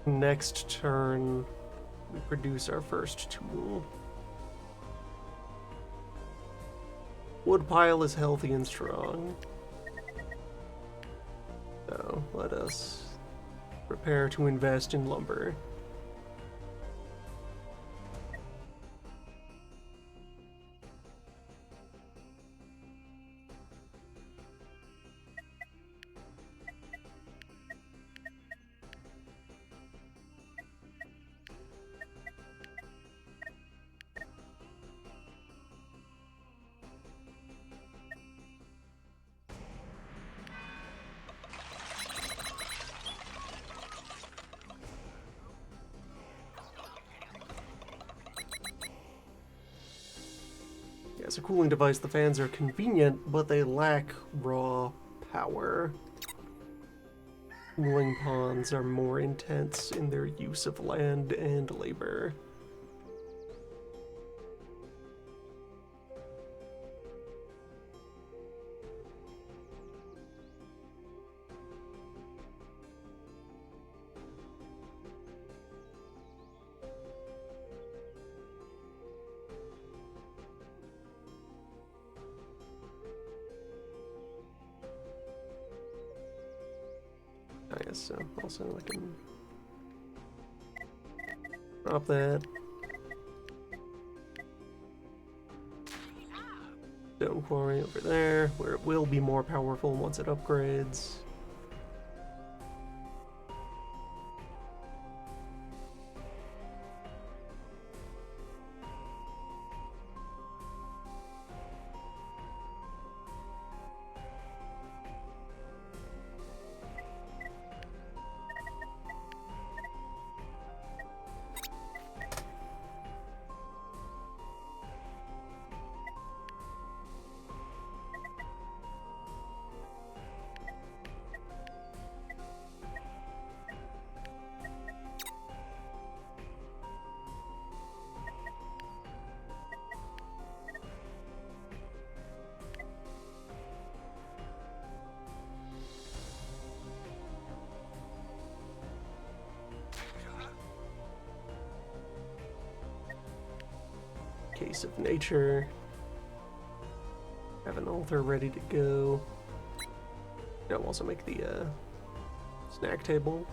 Next turn, we produce our first tool. Woodpile is healthy and strong. So let us prepare to invest in lumber. As a cooling device, the fans are convenient, but they lack raw power. Cooling ponds are more intense in their use of land and labor. I guess so. Also, I can drop that. Stone quarry over there, where it will be more powerful once it upgrades. Case of nature. Have an altar ready to go. I'll also make the snack table.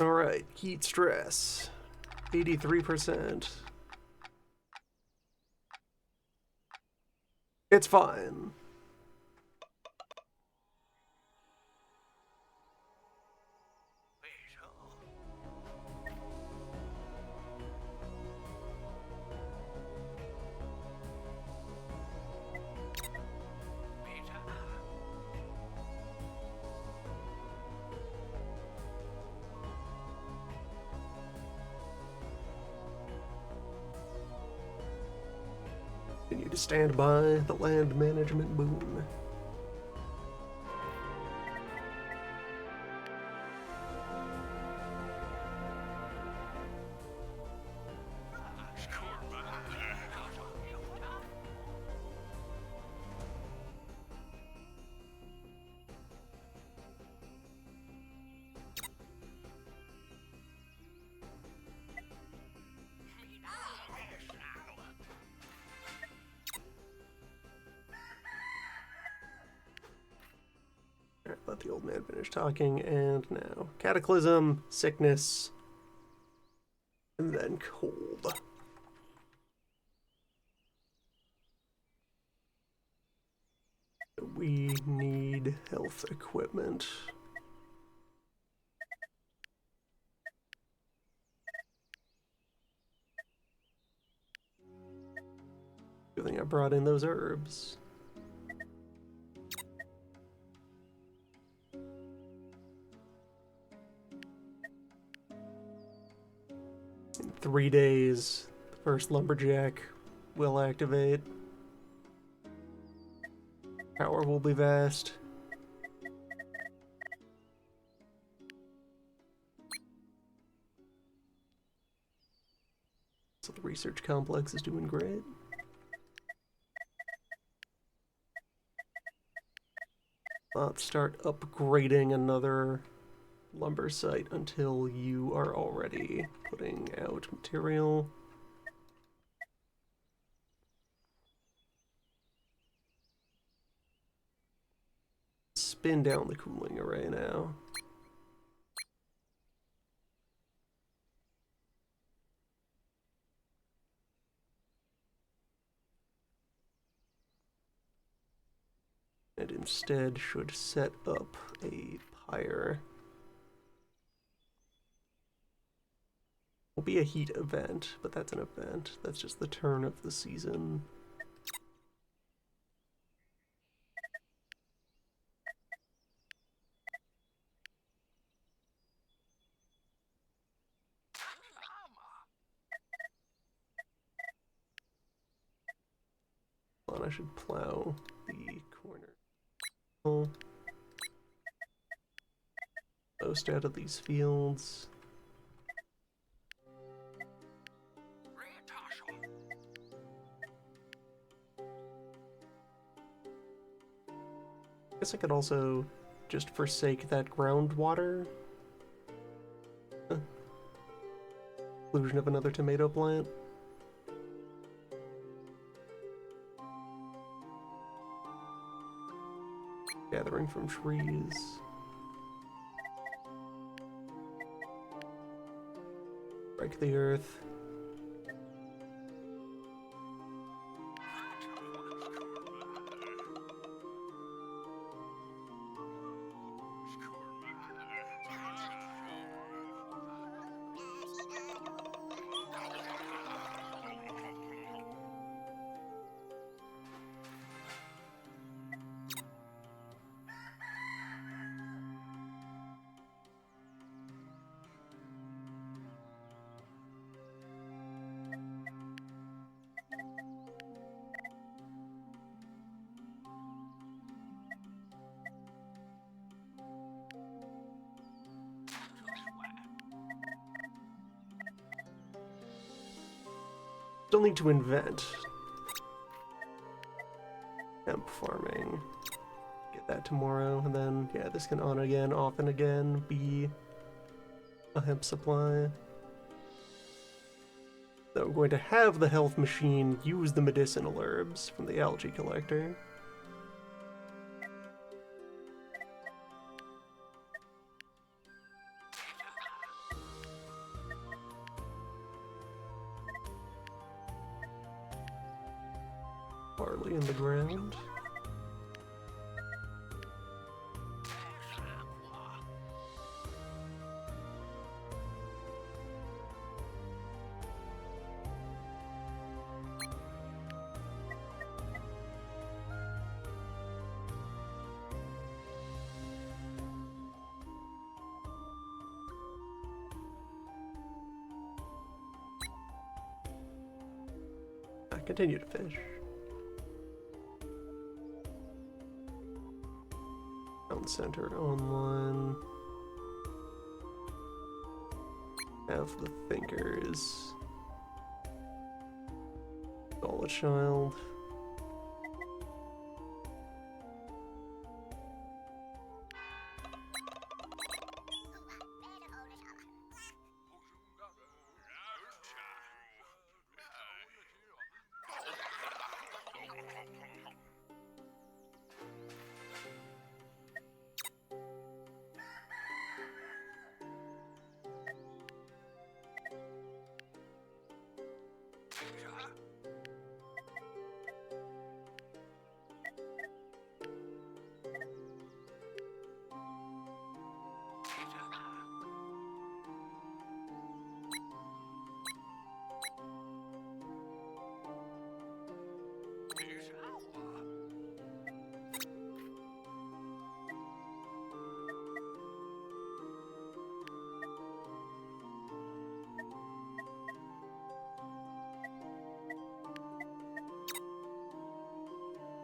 Alright, heat stress. 83%. It's fine. Need to stand by the land management boom. Alright, let the old man finish talking, and now cataclysm, sickness, and then cold. We need health equipment. Good thing I brought in those herbs. In 3 days, the first lumberjack will activate. Power will be vast. So the research complex is doing great. Not start upgrading another lumber site until you are already putting out material. Spin down the cooling array now. And instead should set up a pyre. Will be a heat event, but that's an event. That's just the turn of the season. Hold on, I should plow the corner. Most out of these fields. I guess I could also just forsake that groundwater. Inclusion of another tomato plant. Gathering from trees. Break the earth. Still need to invent hemp farming. Get that tomorrow, and then, yeah, this can on again, off and again, be a hemp supply. So I'm going to have the health machine use the medicinal herbs from the algae collector. Barley in the ground. I continue to fish. center online. Have the thinkers. Call a child.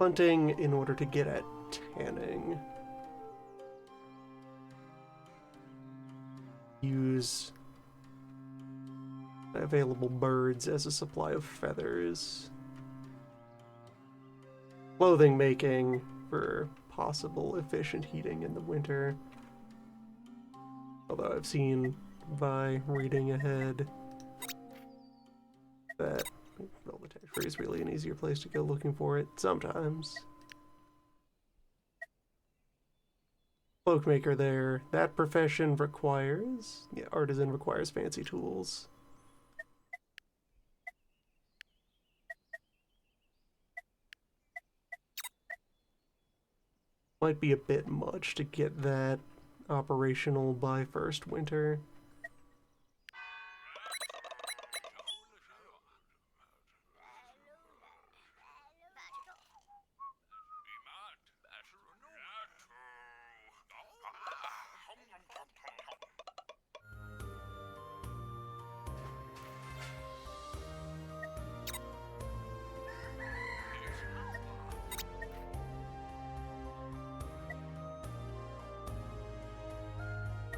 Hunting in order to get at tanning. Use available birds as a supply of feathers. Clothing making for possible efficient heating in the winter. Although I've seen by reading ahead that Velvet Tree is really an easier place to go looking for it sometimes. Cloakmaker there. That profession requires... Yeah, artisan requires fancy tools. Might be a bit much to get that operational by first winter.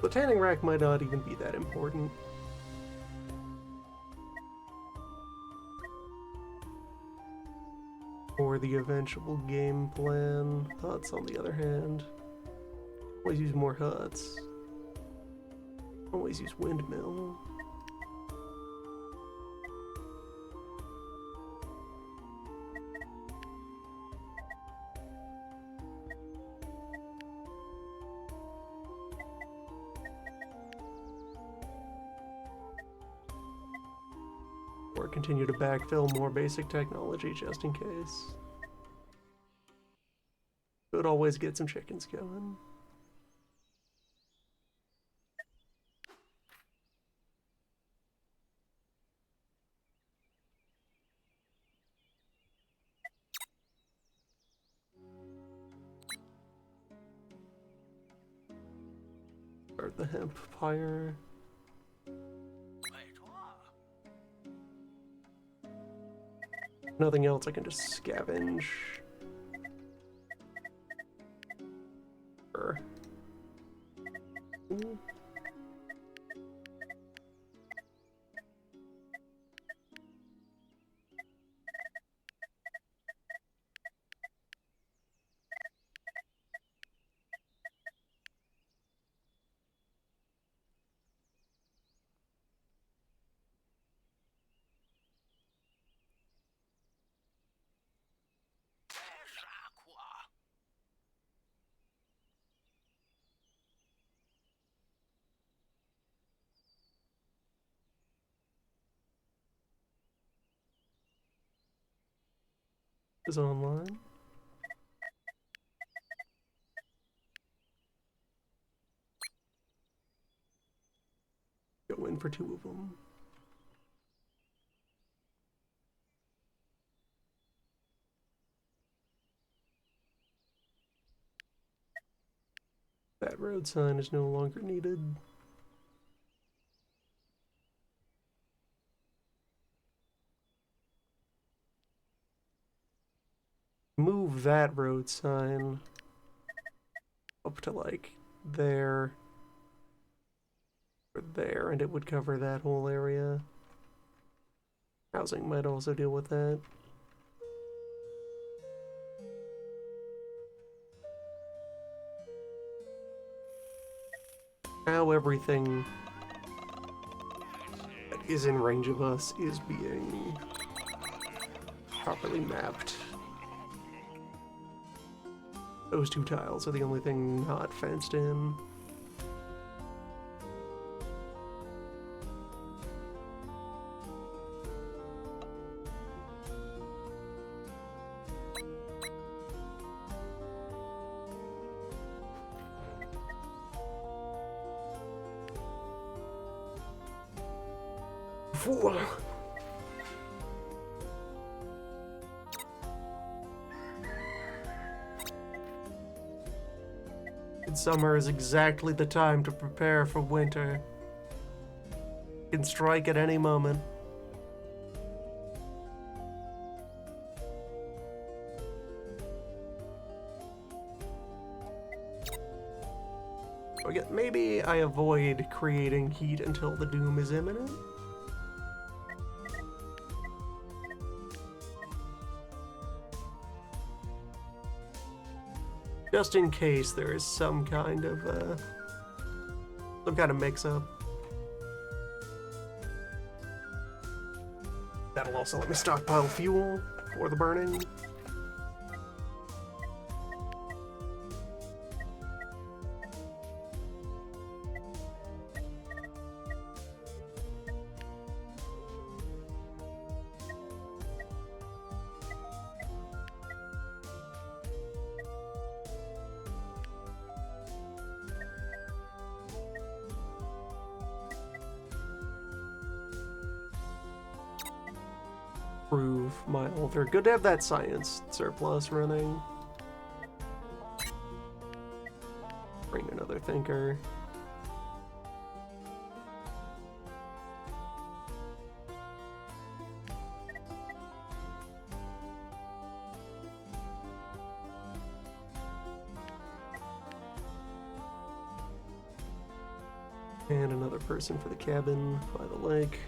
The tanning rack might not even be that important. Or the eventual game plan. Huts, on the other hand. Always use more huts. Always use windmill. Or continue to backfill more basic technology just in case. Could always get some chickens going. Start the hemp pyre. Nothing else, I can just scavenge. Ooh. Is online. Go in for 2 of them. That road sign is no longer needed. Move that road sign up to like there or there, and it would cover that whole area. Housing might also deal with that. Now everything that is in range of us is being properly mapped. Those two tiles are the only thing not fenced in. Fool. Summer is exactly the time to prepare for winter. It can strike at any moment. Maybe I avoid creating heat until the doom is imminent. Just in case there is some kind of mix-up. That'll also let me stockpile fuel for the burning. Improve my altar. Good to have that science surplus running. Bring another thinker. And another person for the cabin by the lake.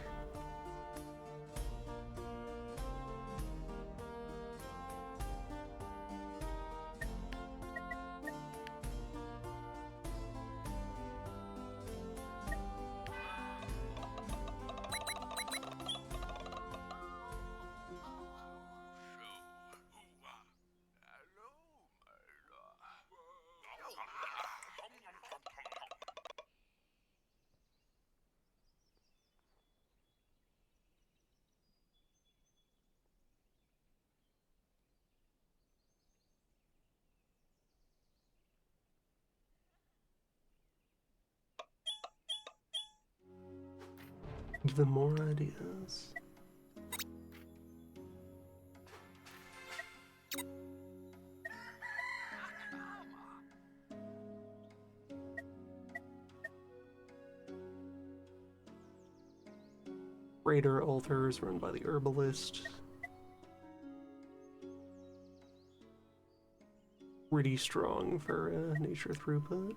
Give them more ideas. Raider altars run by the herbalist. Pretty strong for nature throughput.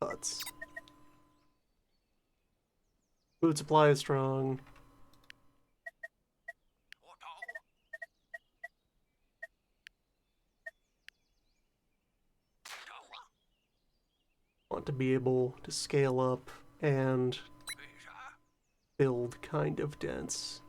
Huts. Food supply is strong. Want to be able to scale up and build kind of dense.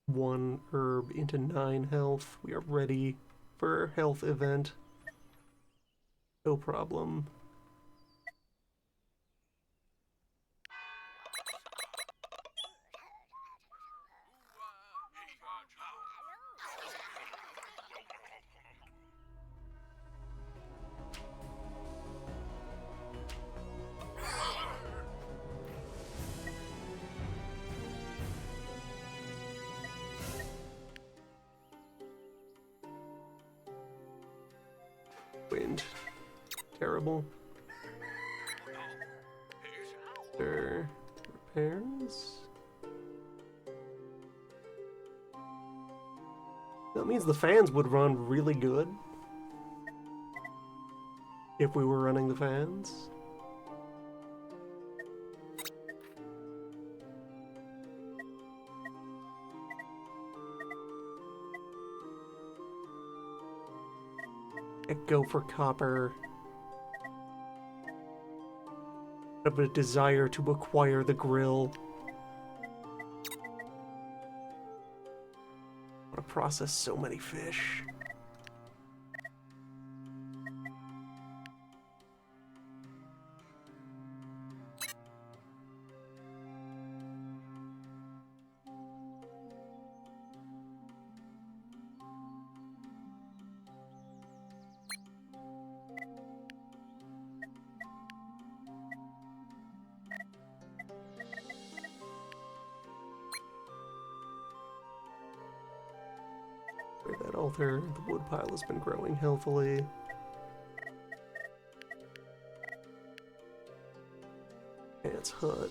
One herb into 9 health. We are ready for health event. No problem. seemed terrible. Sure. Repairs? That means the fans would run really good if we were running the fans. Go for copper. Of a desire to acquire the grill. I want to process so many fish. That altar, the wood pile has been growing healthily. Ants hut.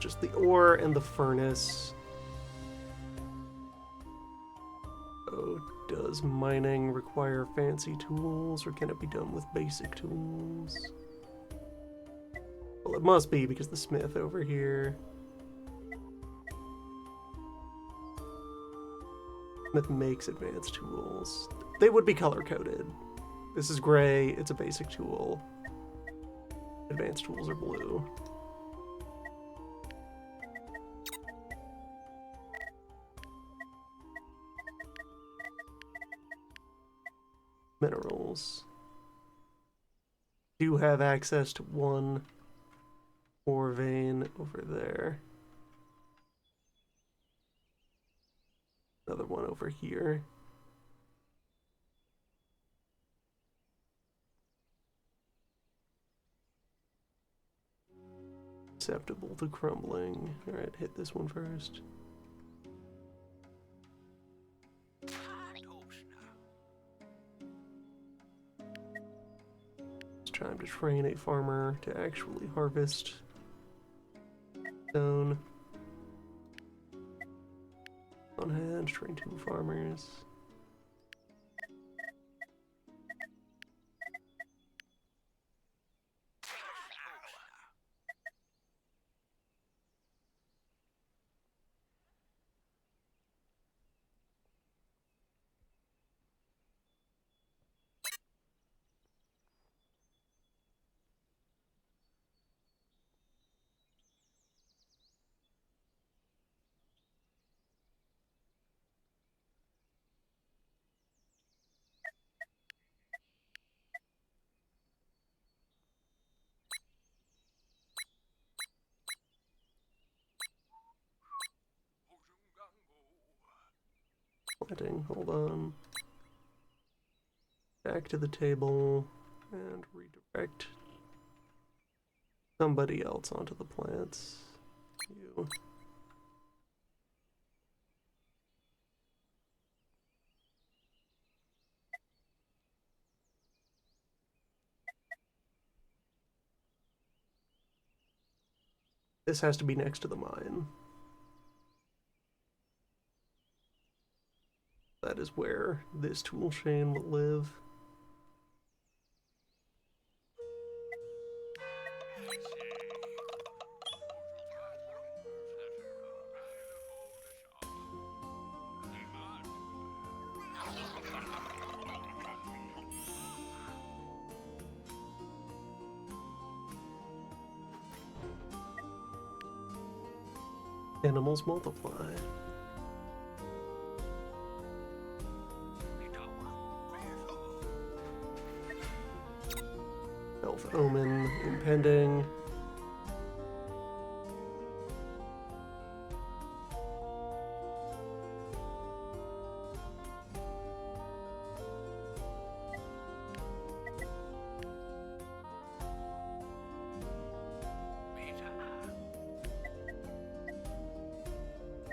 Just the ore and the furnace. Oh, does mining require fancy tools, or can it be done with basic tools? Well, it must be, because the smith over here. Smith makes advanced tools. They would be color-coded. This is gray, it's a basic tool. Advanced tools are blue. Minerals. Do have access to one ore vein over there. Another one over here. Susceptible to crumbling. Alright, hit this one first. Time to train a farmer to actually harvest stone. On hand, train 2 farmers. Planting, hold on. Back to the table and redirect somebody else onto the plants. You. This has to be next to the mine. That is where this tool chain will live. Animals multiply. Death Omen impending.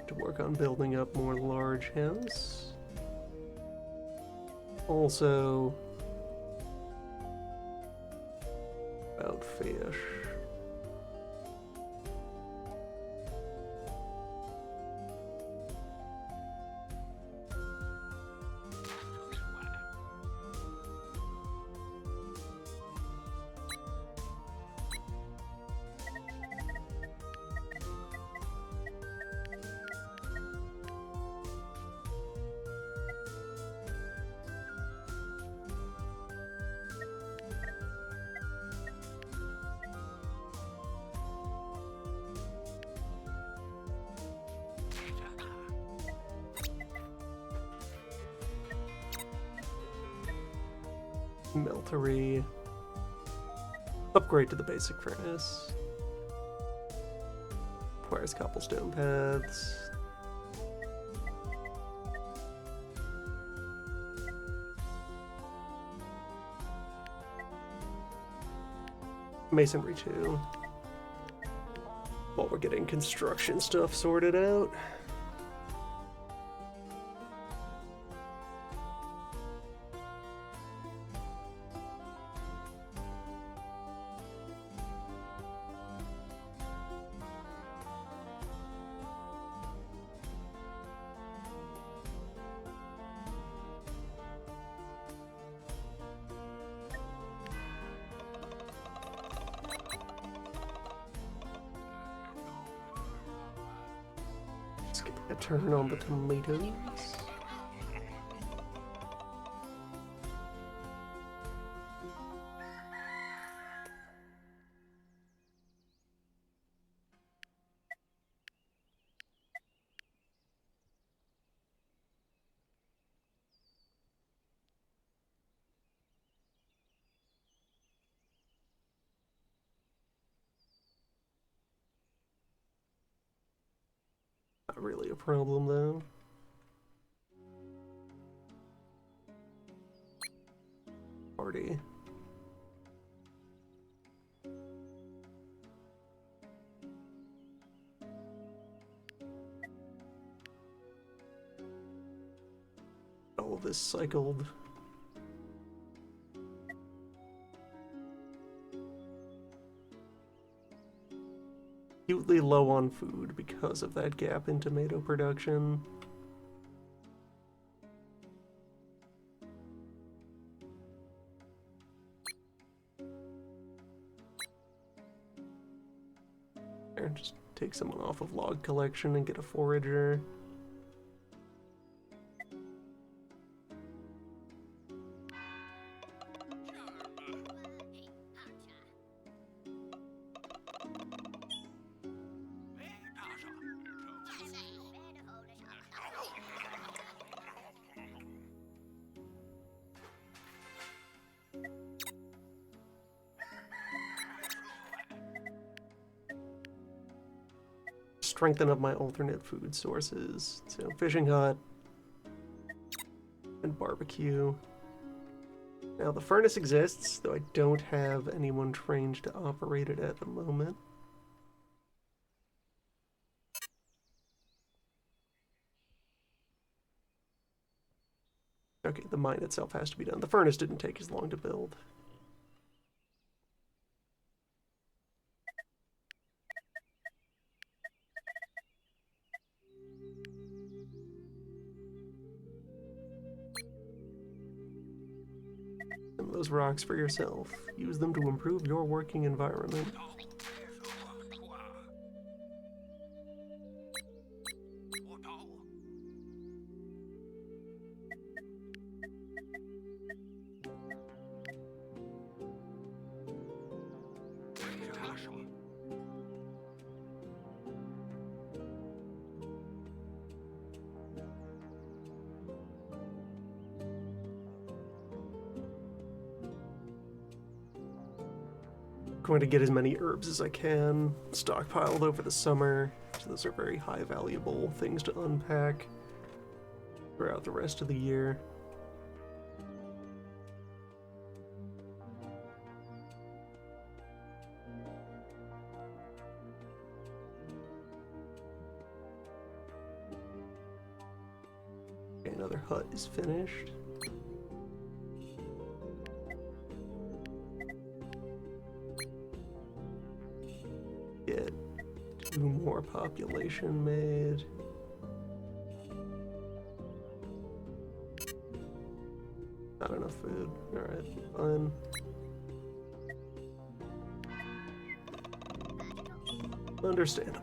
To work on building up more large house. Also, about fish. Meltery. Upgrade to the basic furnace. Requires cobblestone paths. Masonry too. While we're getting construction stuff sorted out. Let's get a turn on the tomatoes. Not really a problem though. Party. All of this cycled. Acutely low on food because of that gap in tomato production. There, just take someone off of log collection and get a forager. Strengthen up my alternate food sources. So fishing hut and barbecue. Now the furnace exists, though I don't have anyone trained to operate it at the moment. Okay, the mine itself has to be done. The furnace didn't take as long to build. And those rocks for yourself. Use them to improve your working environment. Going to get as many herbs as I can stockpiled over the summer. So those are very high valuable things to unpack throughout the rest of the year. Okay, another hut is finished. Get 2 more population made. Not enough food. Alright, fine. Understandable.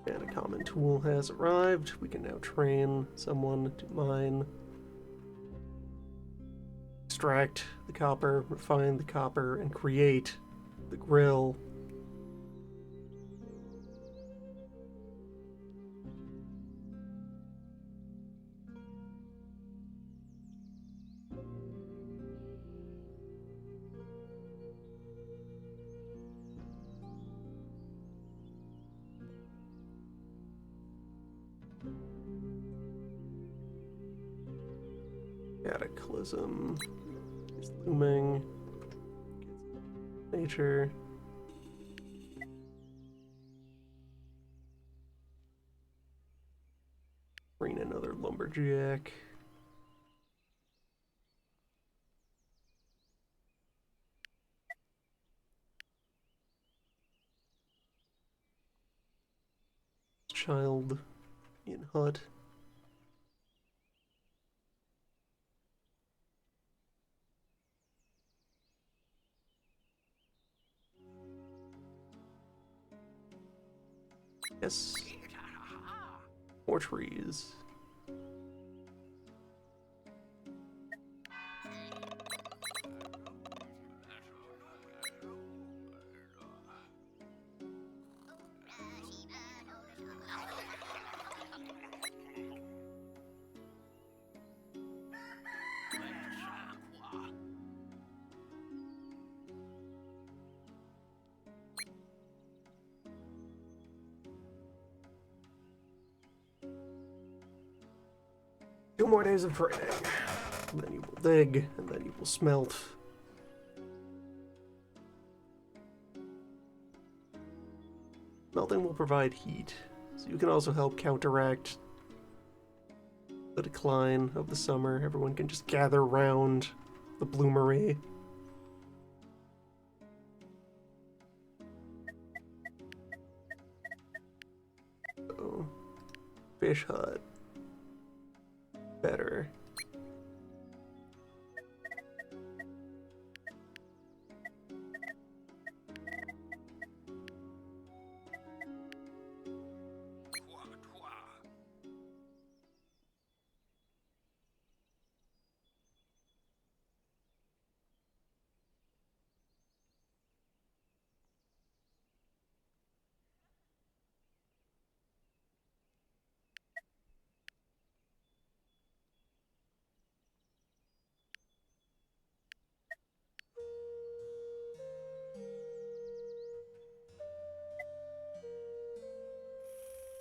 And a common tool has arrived. We can now train someone to mine, extract the copper, refine the copper, and create the grill. Cataclysm is looming. Nature. Bring another lumberjack. Child in hut. Yes. More trees. Two more days of training. And then you will dig, and then you will smelt. Smelting will provide heat, so you can also help counteract the decline of the summer. Everyone can just gather round the bloomery. So, fish hut. Better.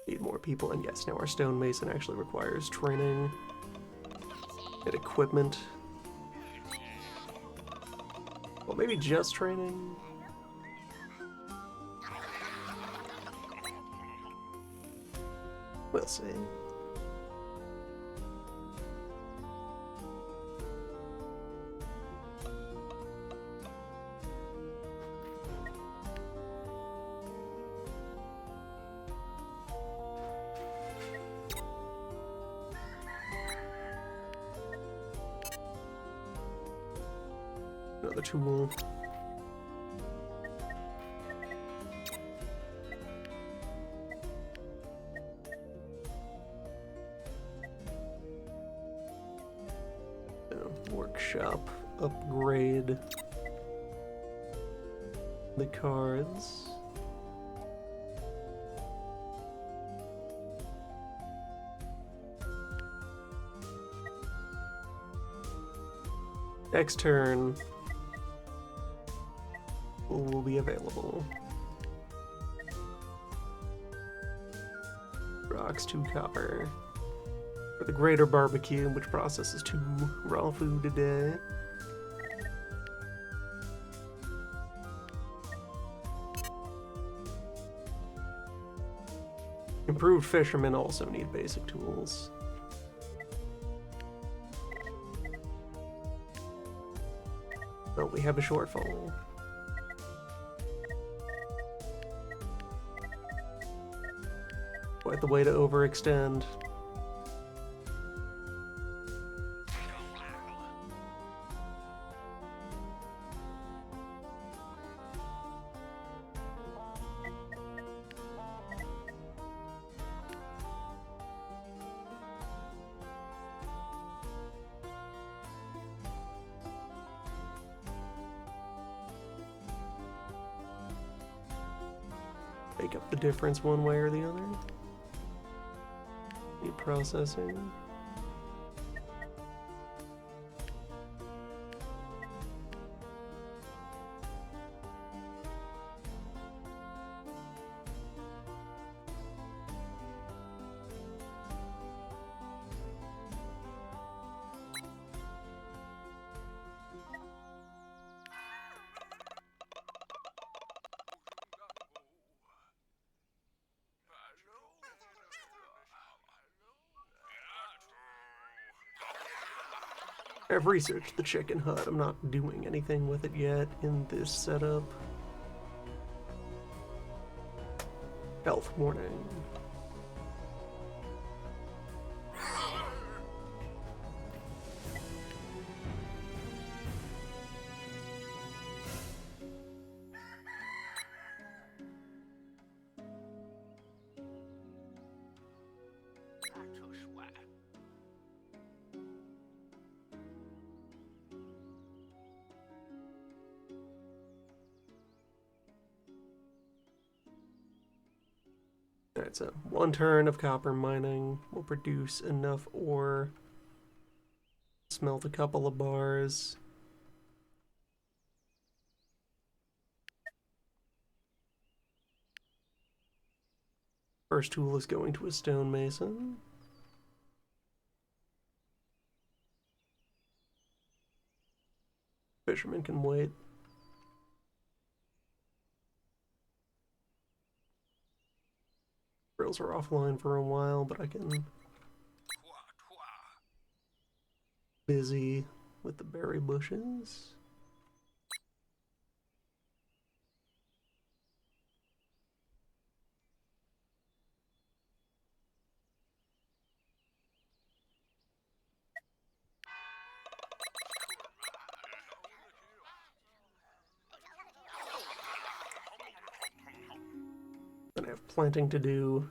Need more people, and yes, now our stonemason actually requires training and equipment. Well, maybe just training? We'll see. Another tool. Workshop upgrade the cards. Next turn will be available. Rocks 2 copper. For the greater barbecue, which processes 2 raw food a day. Improved fishermen also need basic tools. But we have a shortfall. Quite the way to overextend. Make up the difference one way or the other. Need processing. I've researched the chicken hut. I'm not doing anything with it yet in this setup. Health warning. Alright, so 1 turn of copper mining will produce enough ore. Smelt a couple of bars. First tool is going to a stonemason. Fisherman can wait. Drills are offline for a while, but I can busy with the berry bushes. Then I have planting to do.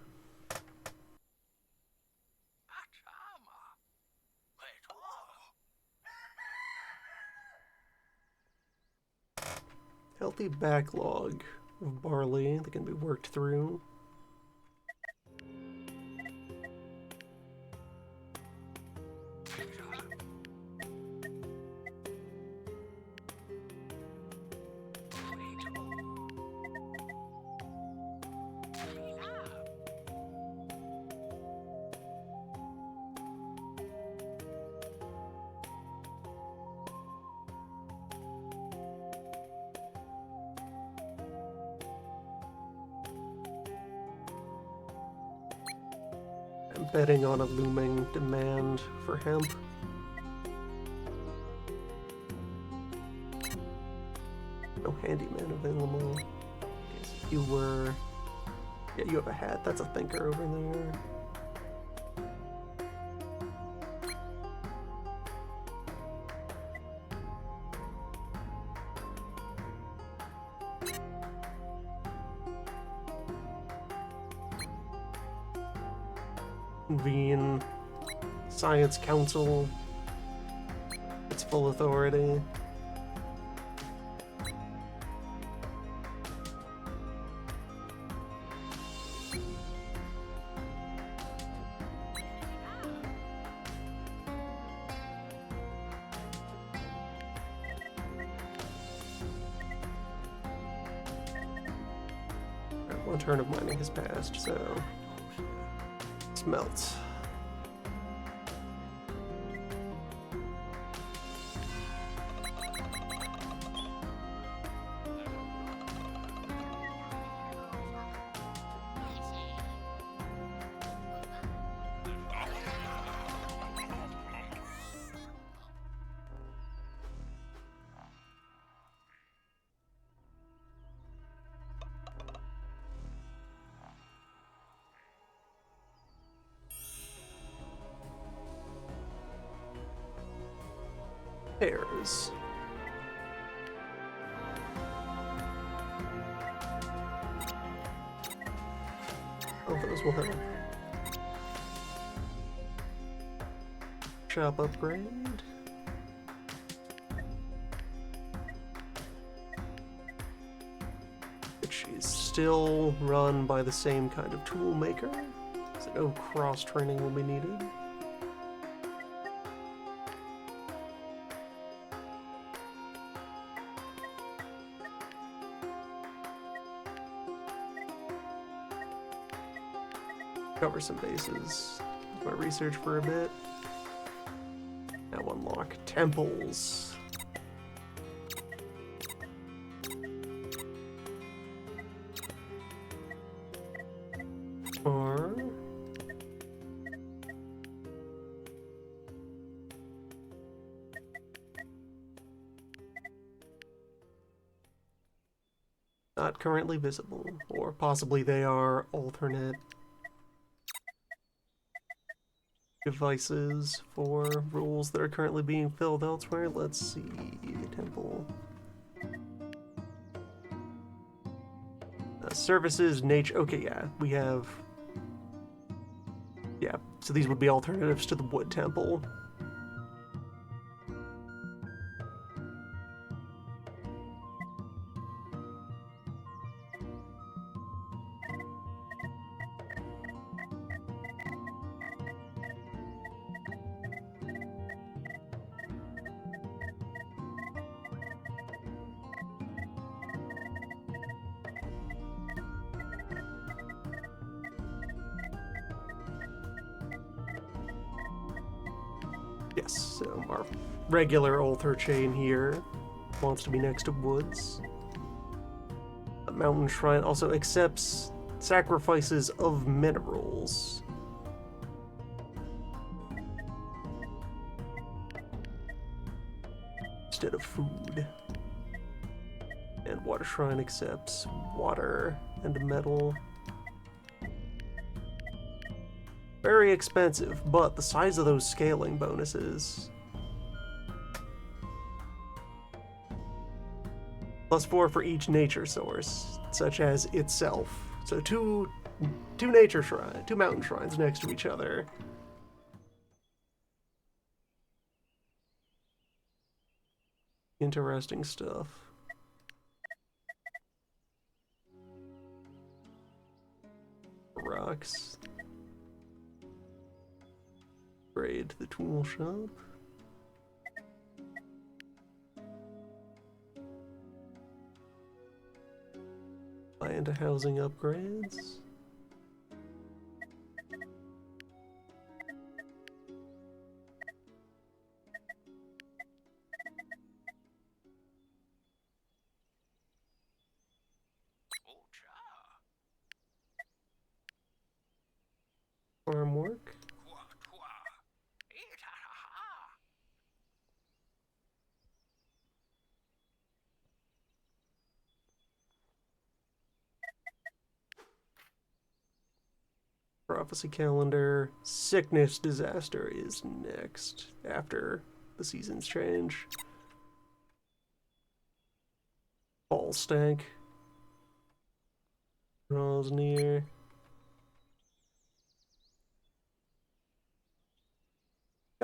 Healthy backlog of barley that can be worked through. I'm betting on a looming demand for hemp. No handyman available. Guess if you were... Yeah, you have a hat. That's a thinker over there. convene Science Council. Its full authority. One turn of mining has passed, so smelt. Pairs. Oh, those will help. Shop upgrade. But she's still run by the same kind of tool maker, so no cross-training will be needed. Cover some bases. My research for a bit. Now unlock temples. Or not currently visible, or possibly they are alternate devices for rules that are currently being filled elsewhere. Let's see. Temple. Services, nature. Okay, yeah, we have. Yeah, so these would be alternatives to the wood temple. Yes, so our regular altar chain here wants to be next to woods. A mountain shrine also accepts sacrifices of minerals. Instead of food. And water shrine accepts water and metal. Very expensive, but the size of those scaling bonuses. +4 for each nature source, such as itself. So two nature shrines, two mountain shrines next to each other. Interesting stuff. Rocks. Upgrade the tool shop. Buy into housing upgrades. Farm work. Prophecy calendar. Sickness disaster is next after the seasons change. Fall stank draws near.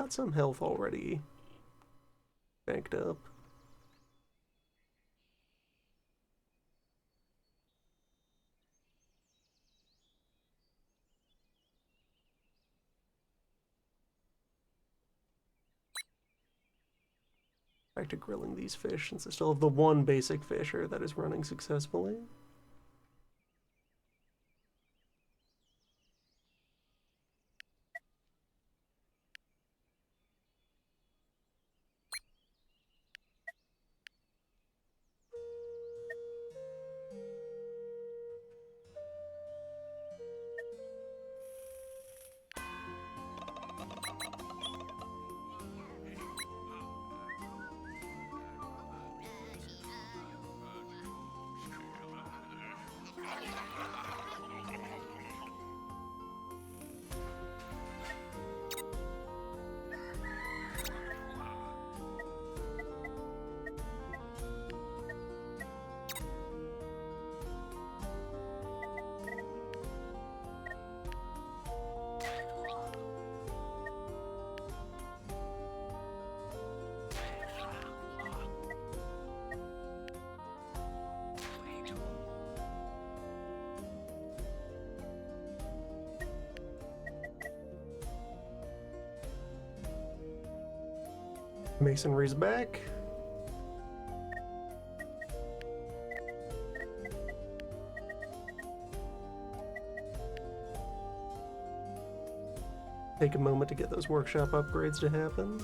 Got some health already banked up. Back to grilling these fish since I still have the one basic fisher that is running successfully. Masonry's back. Take a moment to get those workshop upgrades to happen.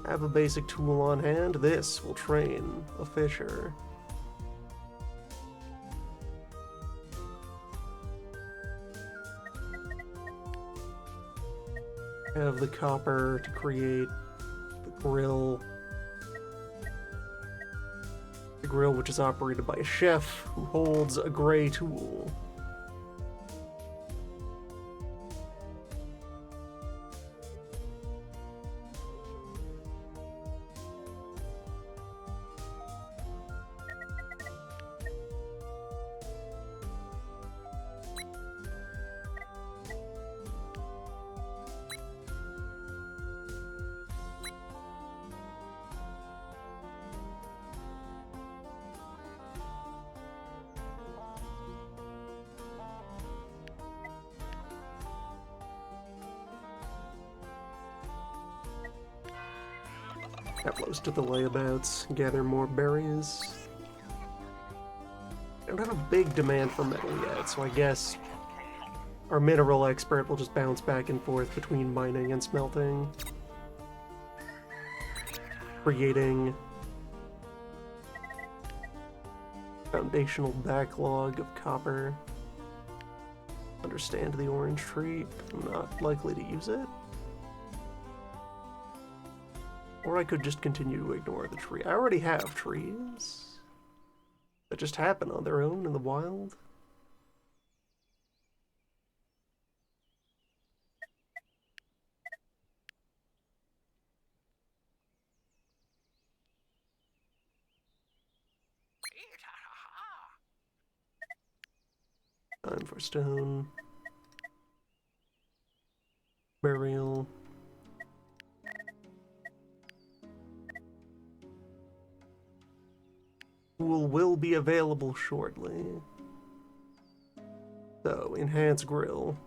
Have a basic tool on hand. This will train a fisher. Have the copper to create the grill. The grill, which is operated by a chef who holds a gray tool. Get close to the layabouts, gather more berries. I don't have a big demand for metal yet, so I guess our mineral expert will just bounce back and forth between mining and smelting, creating foundational backlog of copper. Understand the orange tree. I'm not likely to use it. Or I could just continue to ignore the tree. I already have trees that just happen on their own in the wild. Time for stone. Burial. Tool will be available shortly. So, enhance grill.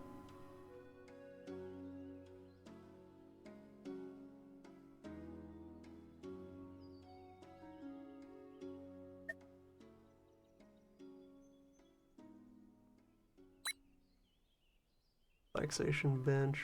Relaxation bench.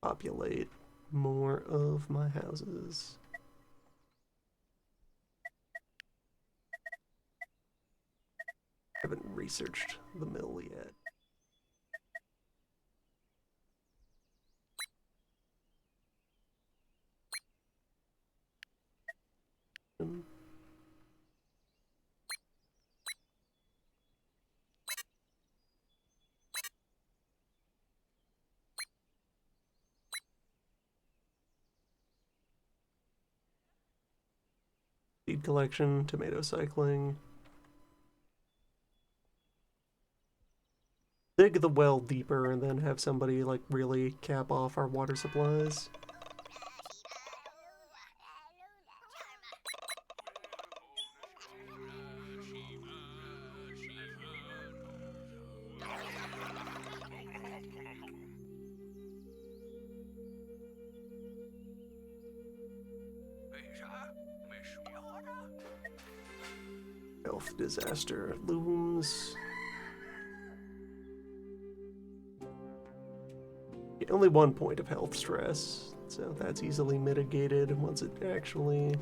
Populate more of my houses. Haven't researched the mill yet. seed collection, tomato cycling. Dig the well deeper and then have somebody like really cap off our water supplies. Health disaster looms. Only 1 point of health stress, so that's easily mitigated once it actually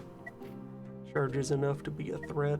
charges enough to be a threat.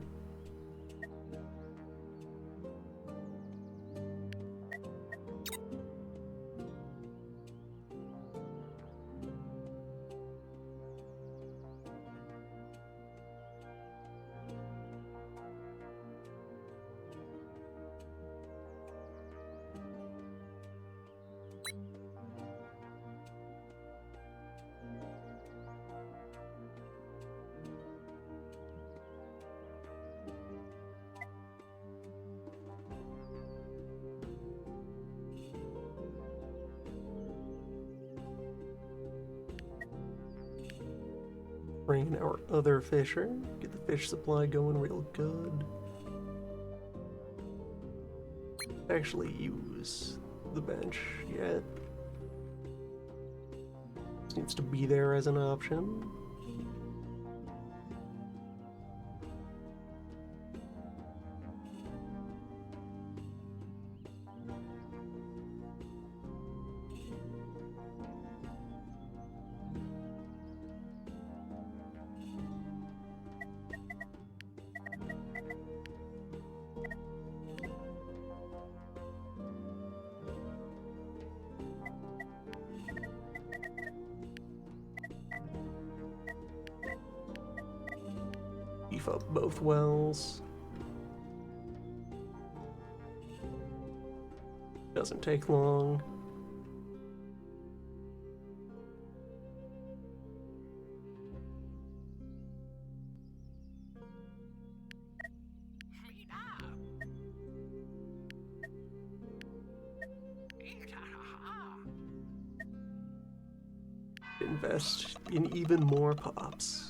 Bring in our other fisher, get the fish supply going real good. Actually use the bench yet. Needs to be there as an option. Beef up both wells. Doesn't take long. Invest in even more pops.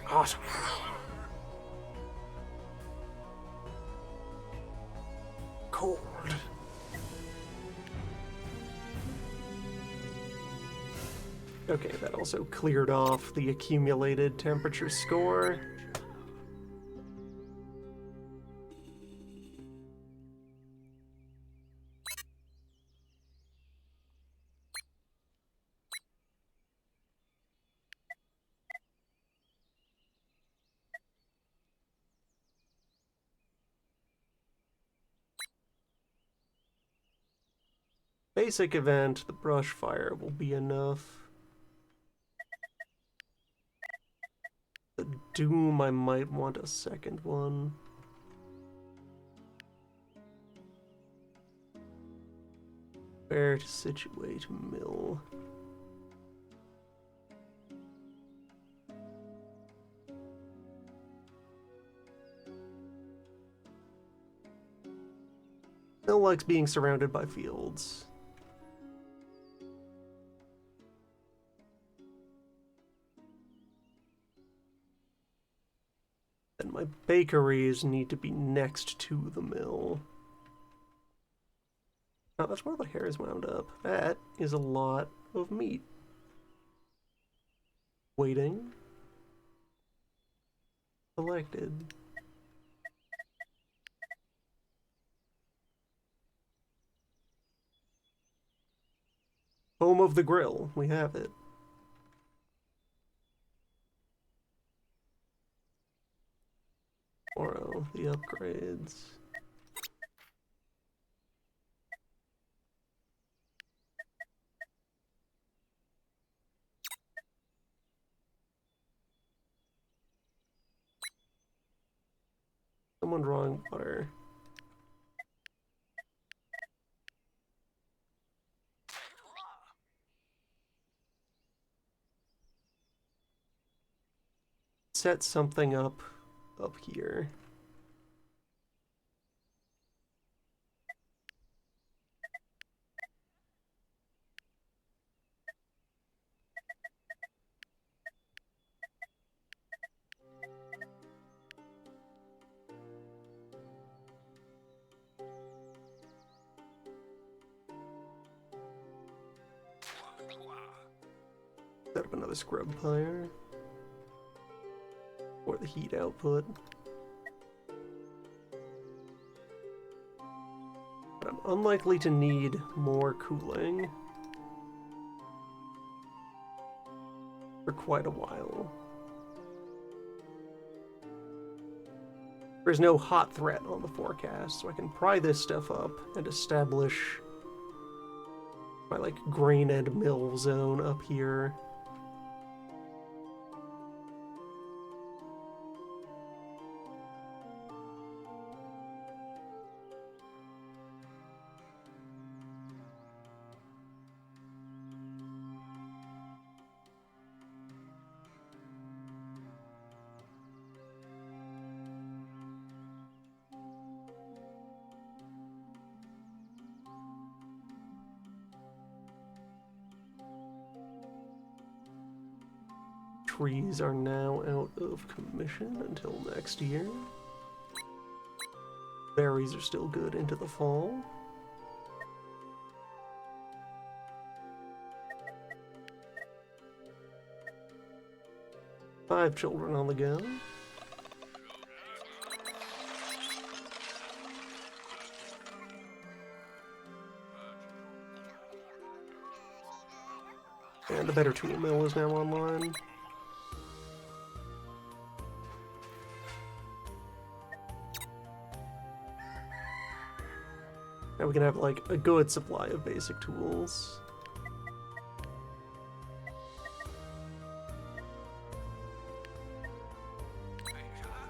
Awesome. Cold. Okay, that also cleared off the accumulated temperature score. Basic event, the brush fire will be enough. The doom, I might want a second one. Where to situate mill? Mill likes being surrounded by fields. And my bakeries need to be next to the mill. Oh, that's where the hair is wound up. That is a lot of meat. Waiting. Selected. Home of the grill. We have it. Tomorrow, the upgrades. Someone drawing water. Set something up here. Set up another scrub fire for the heat output. But I'm unlikely to need more cooling for quite a while. There's no hot threat on the forecast, so I can pry this stuff up and establish my, like, grain and mill zone up here. Trees are now out of commission until next year. Berries are still good into the fall. Five children on the go. And a better tool mill is now online. Now we can have, like, a good supply of basic tools.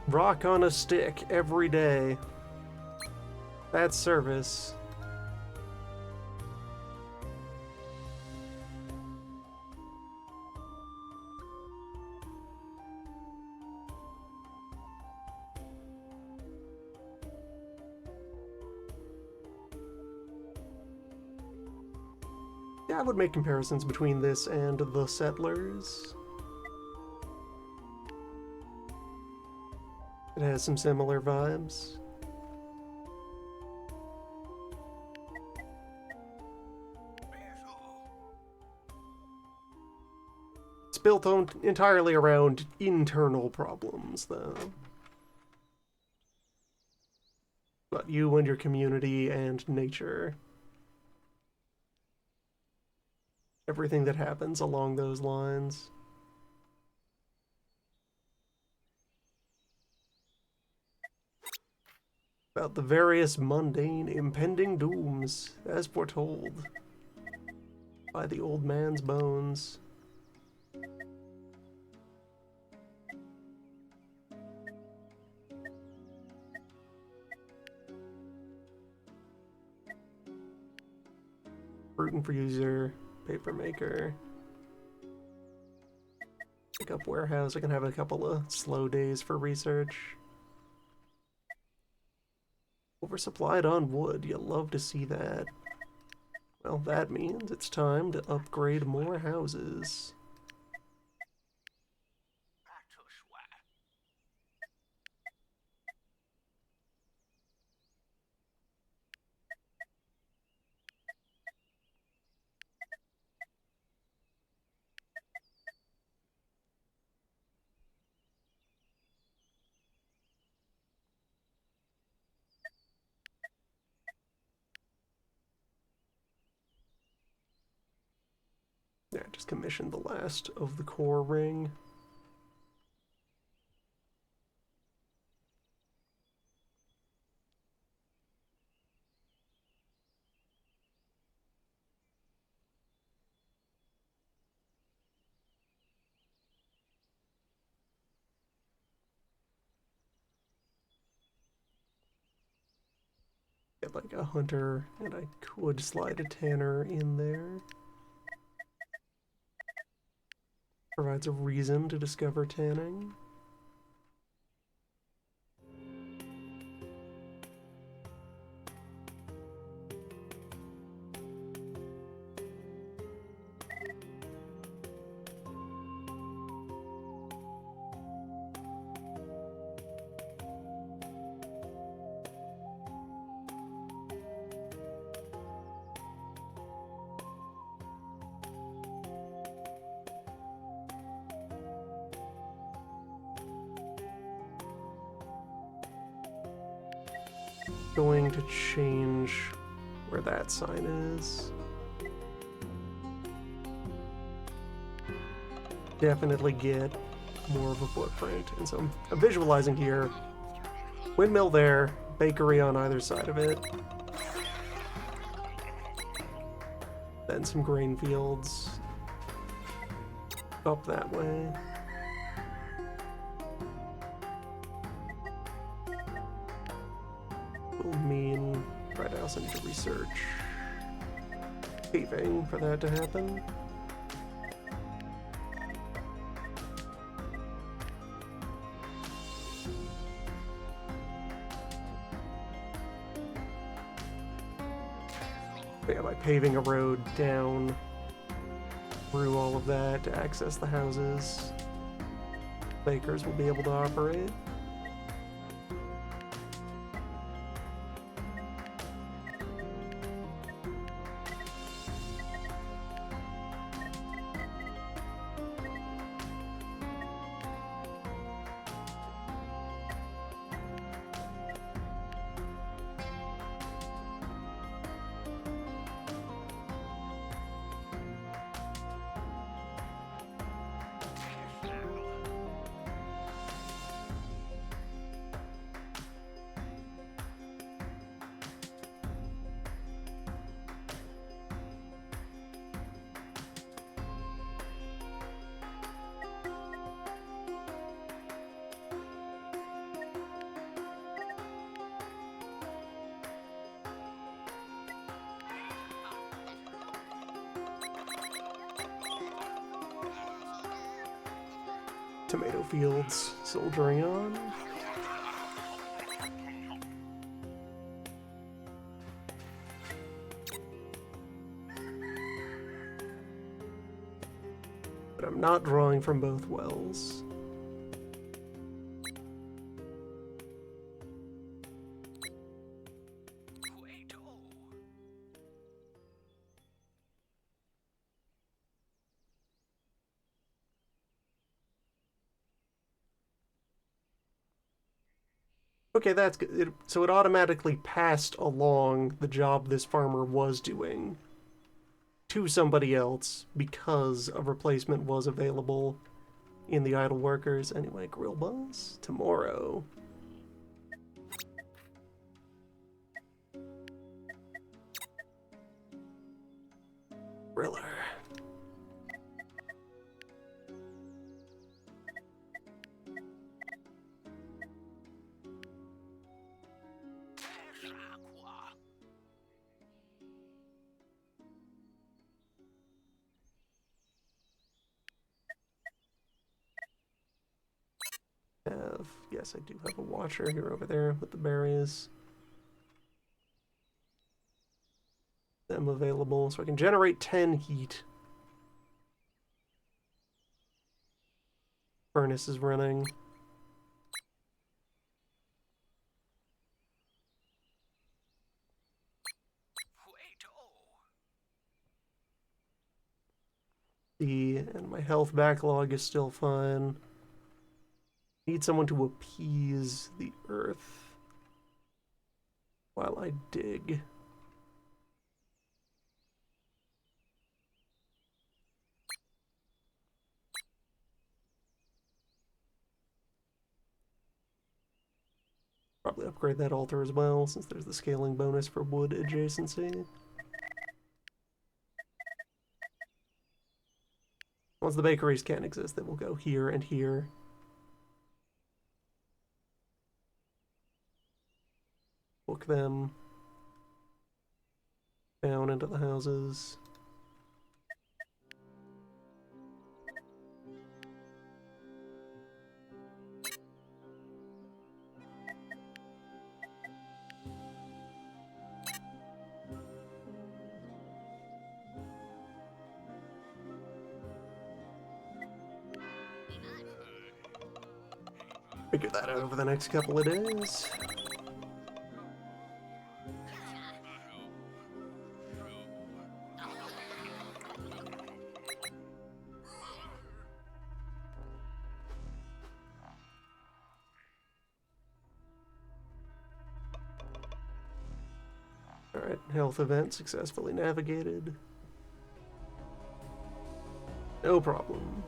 Rock on a stick every day. That's service. Yeah, I would make comparisons between this and The Settlers. It has some similar vibes. It's built entirely around internal problems, though. But you and your community and nature. Everything that happens along those lines. About the various mundane impending dooms, as foretold by the old man's bones. Rooting for user, paper maker. Pick up warehouse, I can have a couple of slow days for research. Oversupplied on wood, you'll love to see that. Well, that means it's time to upgrade more houses. Yeah, just commissioned the last of the core ring. Get like a hunter, and I could slide a tanner in there. Provides a reason to discover tanning. Going to change where that sign is. Definitely get more of a footprint. And so I'm visualizing here. Windmill there, bakery on either side of it. Then some grain fields up that way. Will mean, right, I also need to research paving for that to happen. But yeah, by paving a road down through all of that to access the houses, bakers will be able to operate. Tomato fields soldiering on. But I'm not drawing from both wells. Okay, that's good. So it automatically passed along the job this farmer was doing to somebody else because a replacement was available in the idle workers. Anyway, grill buzz tomorrow. Griller. Yes, I do have a watcher here over there with the berries. Them available, so I can generate 10 heat. Furnace is running. And my health backlog is still fine. Need someone to appease the earth while I dig. Probably upgrade that altar as well, since there's the scaling bonus for wood adjacency. Once the bakeries can't exist, they will go here and here. Book them. down into the houses. Figure that out over the next couple of days. Alright, health event successfully navigated. No problem.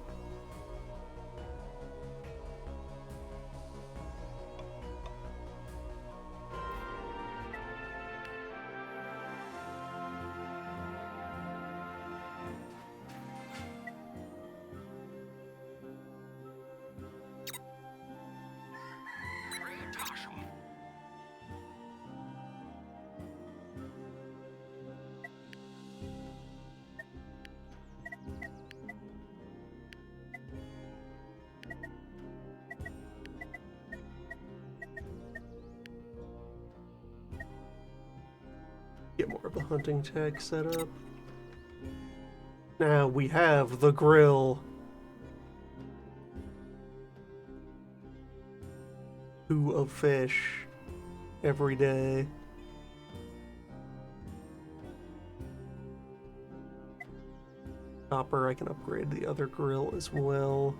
Get more of the hunting tech set up. Now we have the grill. 2 of fish every day. Copper, I can upgrade the other grill as well.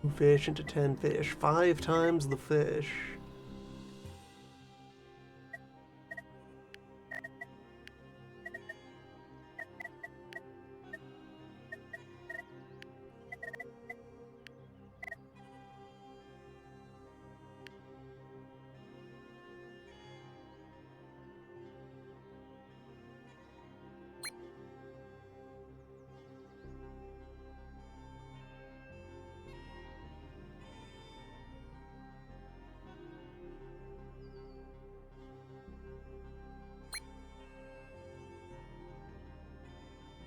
2 fish into 10 fish. 5 times the fish.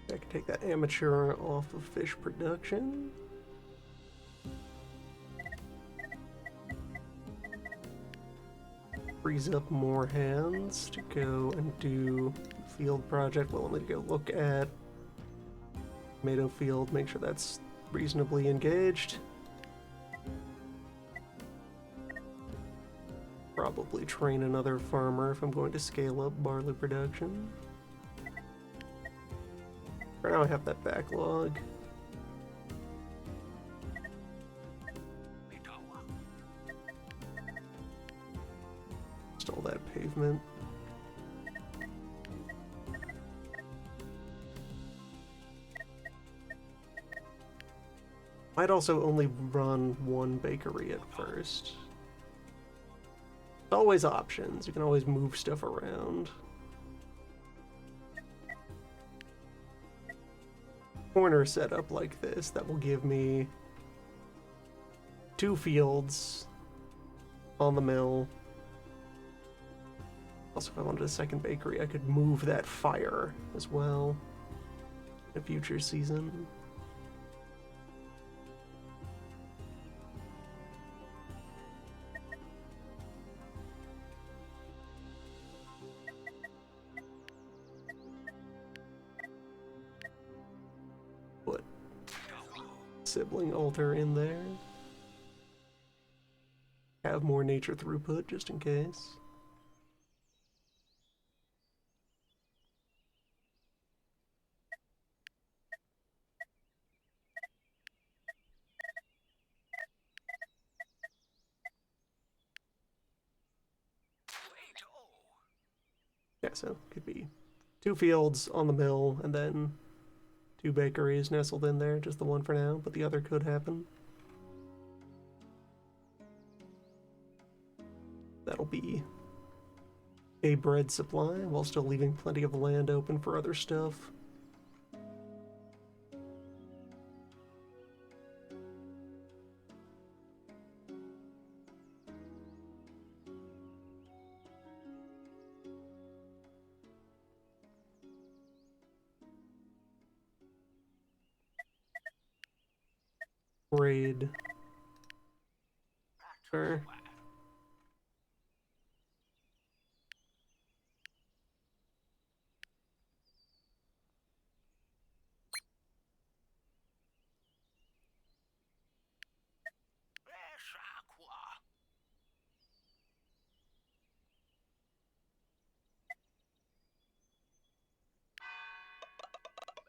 I can take that amateur off of fish production. Frees up more hands to go and do field project. We'll need to go look at tomato field, make sure that's reasonably engaged. Probably train another farmer if I'm going to scale up barley production. For now I have that backlog. Install that pavement. Might also only run 1 bakery at first. Always options, you can always move stuff around. Corner setup like this that will give me 2 fields on the mill. Also, if I wanted a second bakery, I could move that fire as well in a future season. Put sibling altar in there. Have more nature throughput just in case. Yeah, so it could be 2 fields on the mill and then 2 bakeries nestled in there, just the one for now, but the other could happen. That'll be a bread supply while still leaving plenty of land open for other stuff. upgrade. Sure.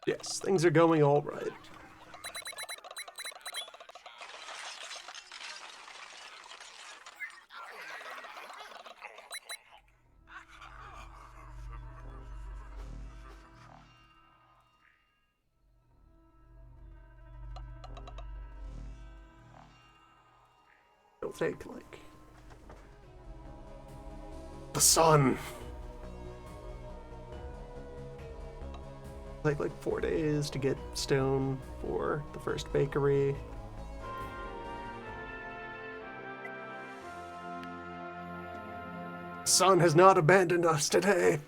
Yes, things are going all right. It'll take, like... the sun! Take, like, 4 days to get stone for the first bakery. The sun has not abandoned us today!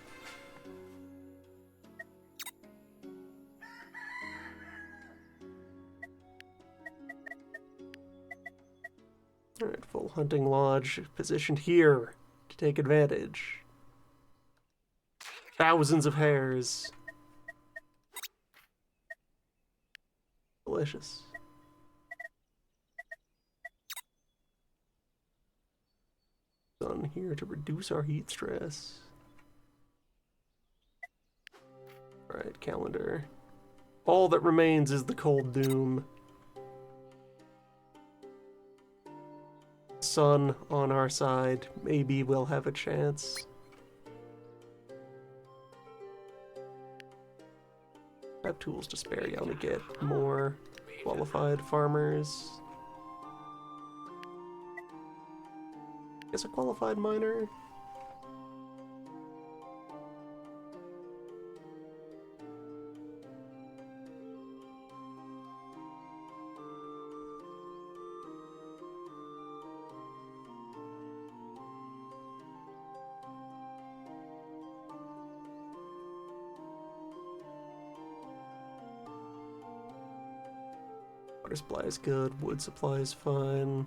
Alright, full hunting lodge positioned here to take advantage. Thousands of hares. Delicious. Sun here to reduce our heat stress. Alright, calendar. All that remains is the cold doom. Sun on our side. Maybe we'll have a chance. I have tools to spare you to get more qualified farmers. Is a qualified miner? Water supply is good, wood supply is fine.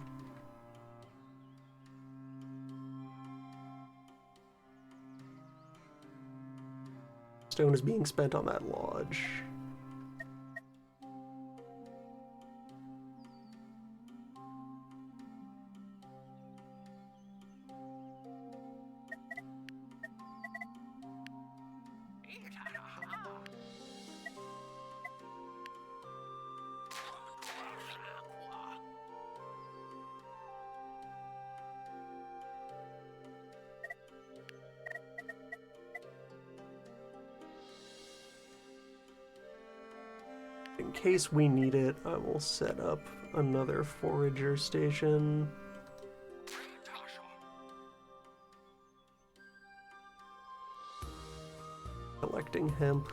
Stone is being spent on that lodge. In case we need it, I will set up another forager station. Collecting hemp.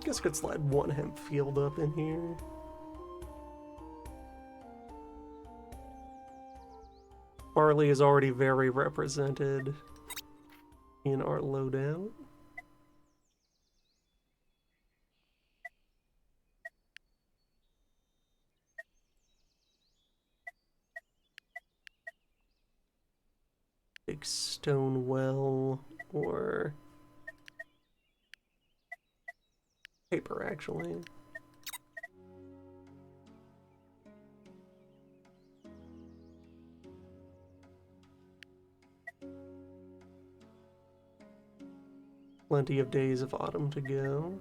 Guess I could slide one hemp field up in here. Barley is already very represented in our loadout. Big stone well or paper, actually. Plenty of days of autumn to go.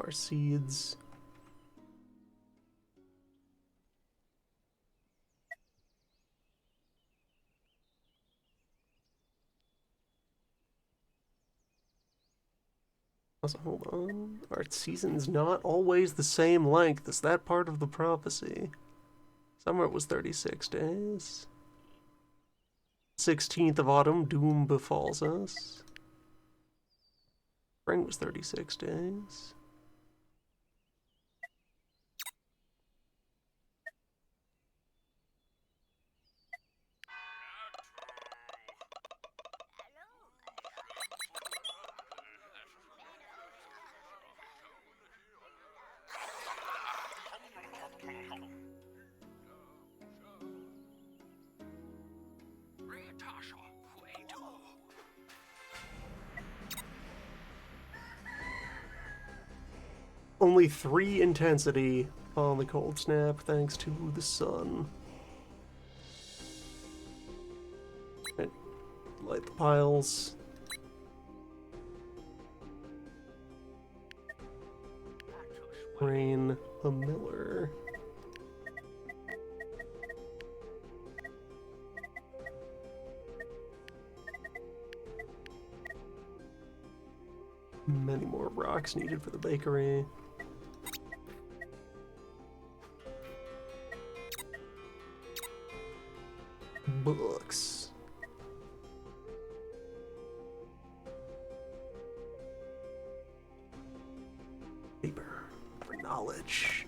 our seeds. Also, hold on. Our season's not always the same length as that part of the prophecy. Somewhere it was 36 days. 16th of autumn, doom befalls us. Spring was 36 days. Only 3 intensity on the cold snap, thanks to the sun. Right. Light the piles. Rain a miller. Many more rocks needed for the bakery. Books. Paper for knowledge.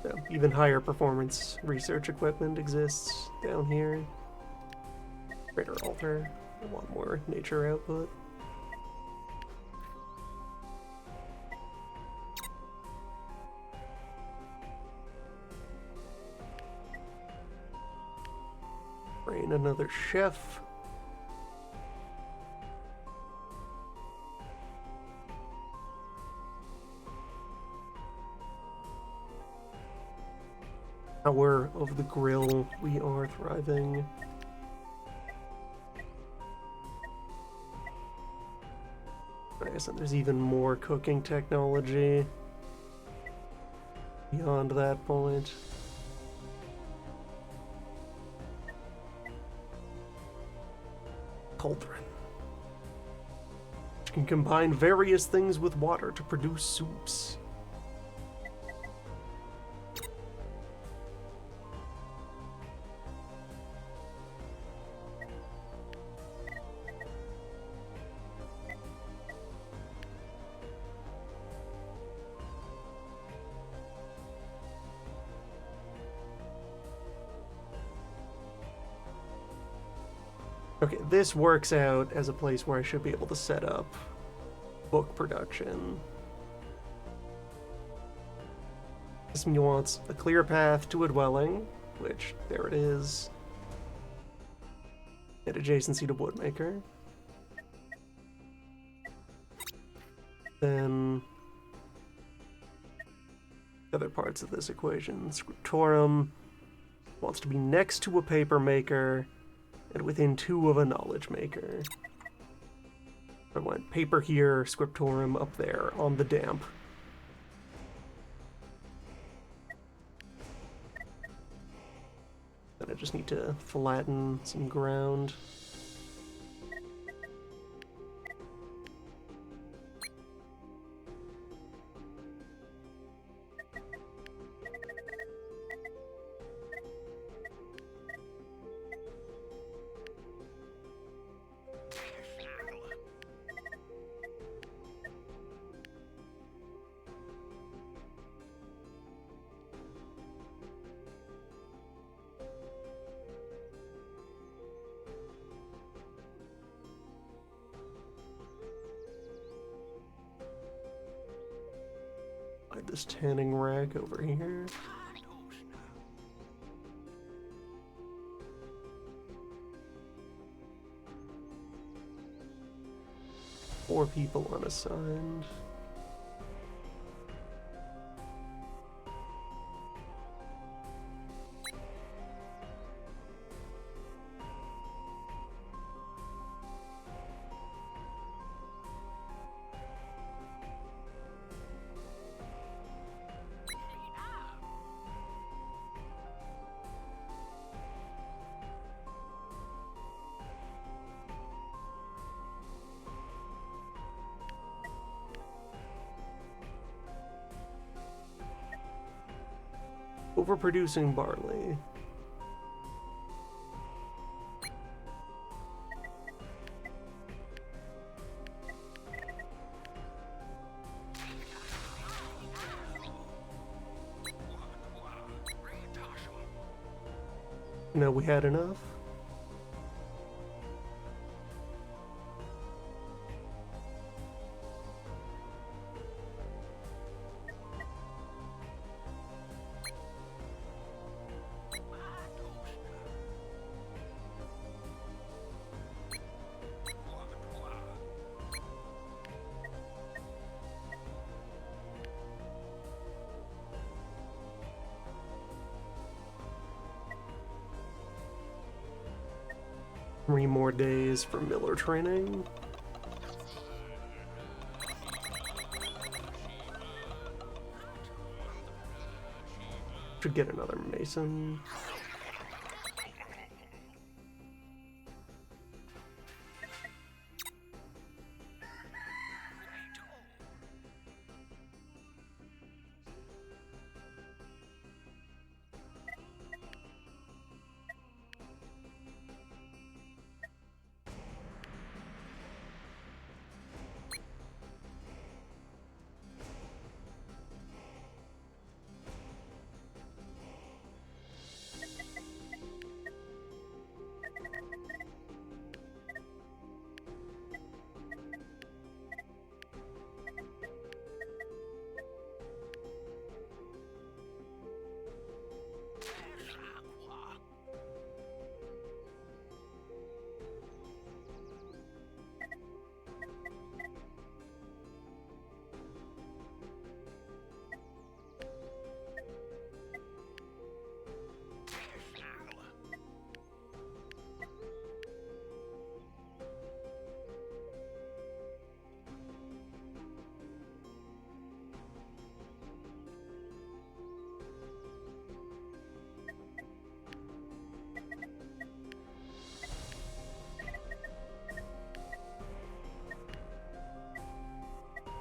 So, even higher performance research equipment exists down here. Greater altar, a lot more nature output. Train another chef. Power of the grill, we are thriving. I guess there's even more cooking technology beyond that point. Cauldron, which can combine various things with water to produce soups. Okay, this works out as a place where I should be able to set up book production. This wants a clear path to a dwelling, which, there it is. And adjacency to Woodmaker. Then other parts of this equation. Scriptorum wants to be next to a paper maker and within 2 of a knowledge maker. I want paper here, scriptorum up there on the damp. Then I just need to flatten some ground. This tanning rack over here. Four people unassigned. Overproducing barley. No, we had enough. 3 more days for miller training. Should get another mason.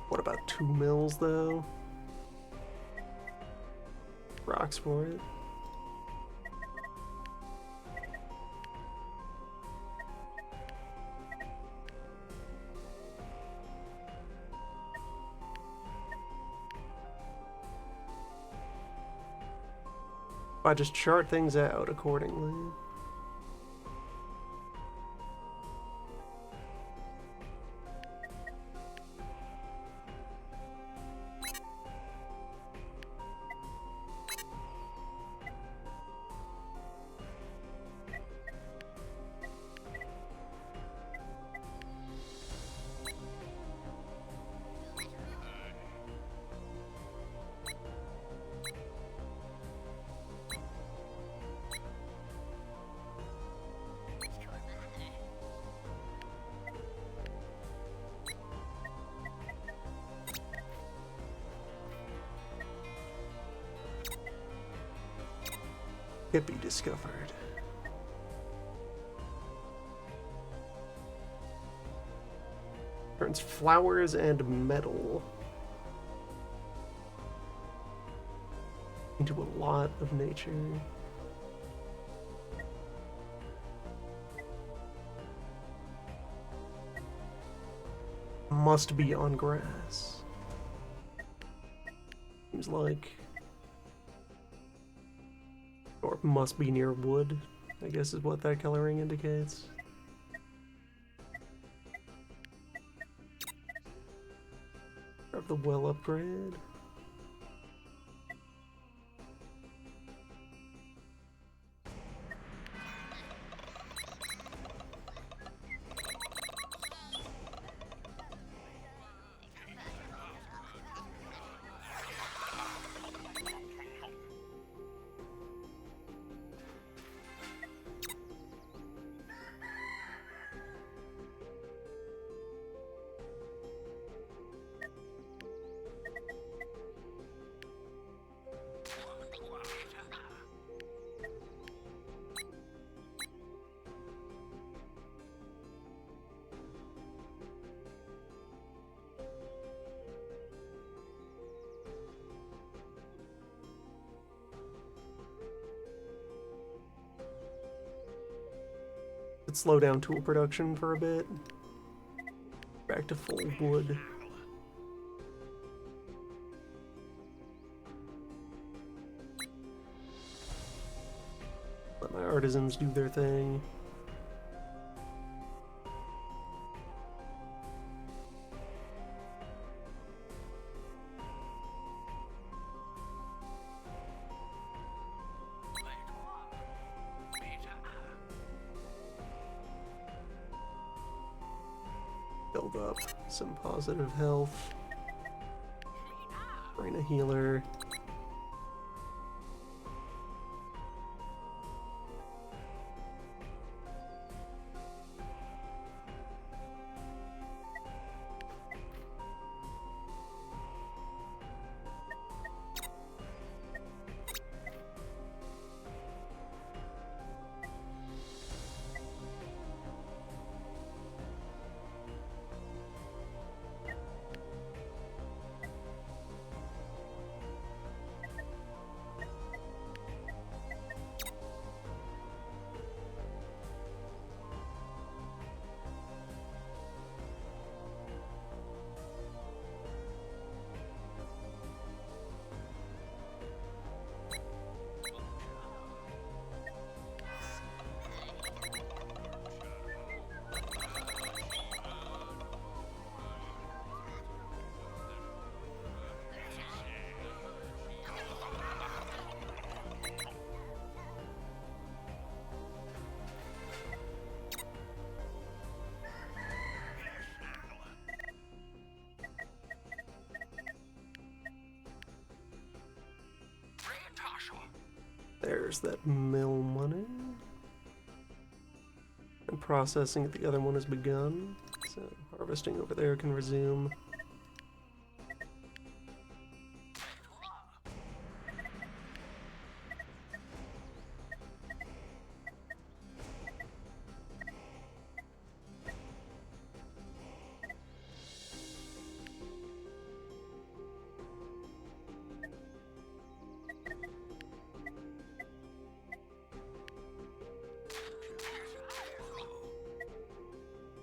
What about 2 mills, though? Rocks for it. I just chart things out accordingly. Hippie discovered. Turns flowers and metal into a lot of nature. Must be on grass. Seems like. Or must be near wood, I guess is what that coloring indicates. Of the well upgrade. Let's slow down tool production for a bit. Back to full wood. Let my artisans do their thing. Build up some positive health. Bring a healer. There's that mill money. And processing at the other one has begun. So harvesting over there can resume.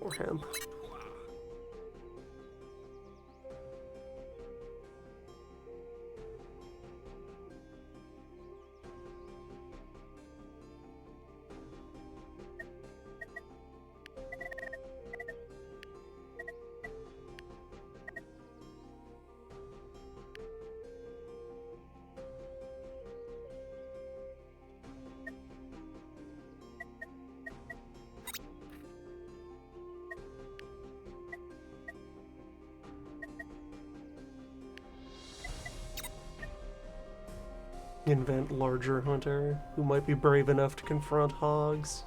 Or hemp. Invent larger hunter who might be brave enough to confront hogs.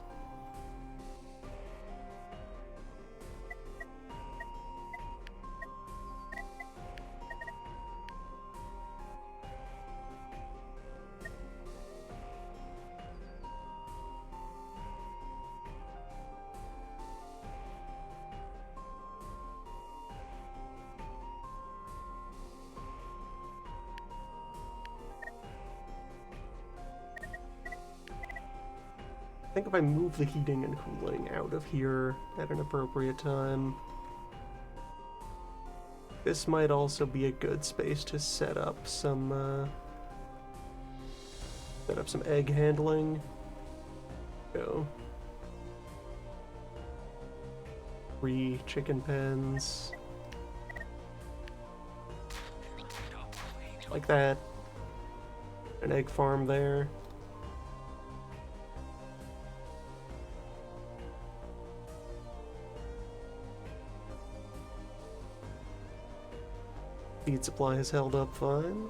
I think if I move the heating and cooling out of here at an appropriate time, this might also be a good space to set up some egg handling. Go. 3 chicken pens. Like that. An egg farm there. Feed supply has held up fine.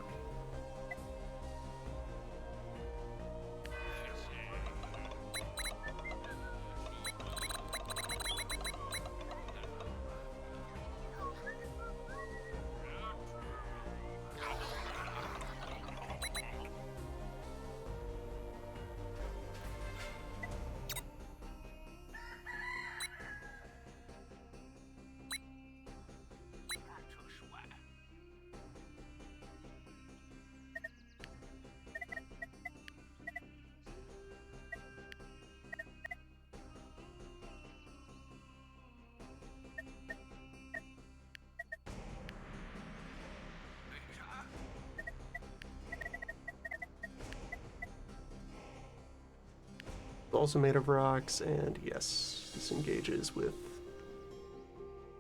also made of rocks, and yes, this engages with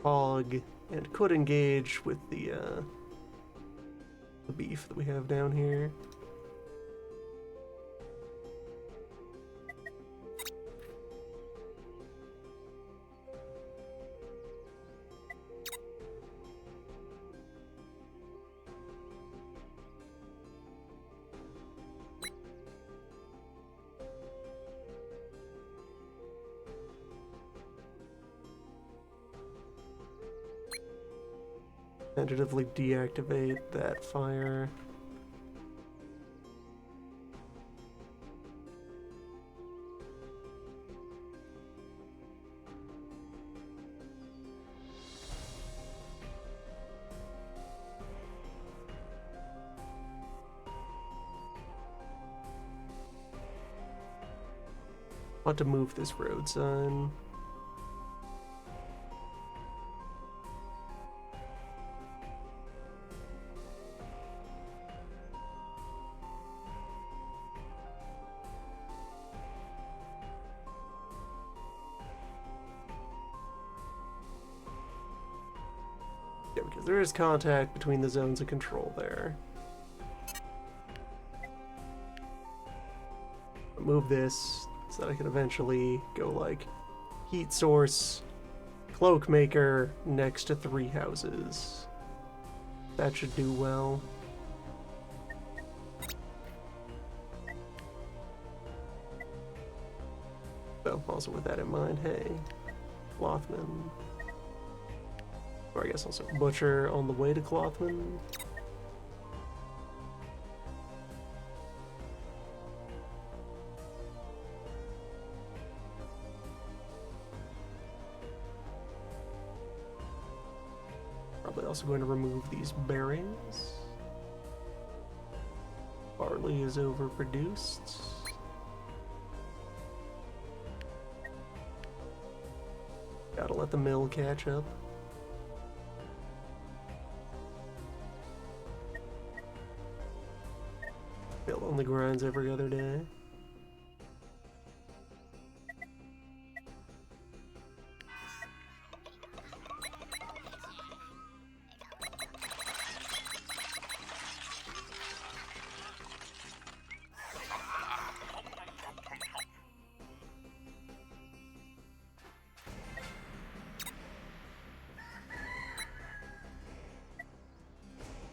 fog, and could engage with the beef that we have down here. Tentatively deactivate that fire. Want to move this road sign. Yeah, because there is contact between the zones of control there. Move this so that I can eventually go like heat source, cloak maker next to 3 houses. That should do well. So, also with that in mind, hey, Clothman. Or I guess also Butcher on the way to Clothman. Probably also going to remove these bearings. Barley is overproduced. Gotta let the mill catch up. Mill only grinds every other day.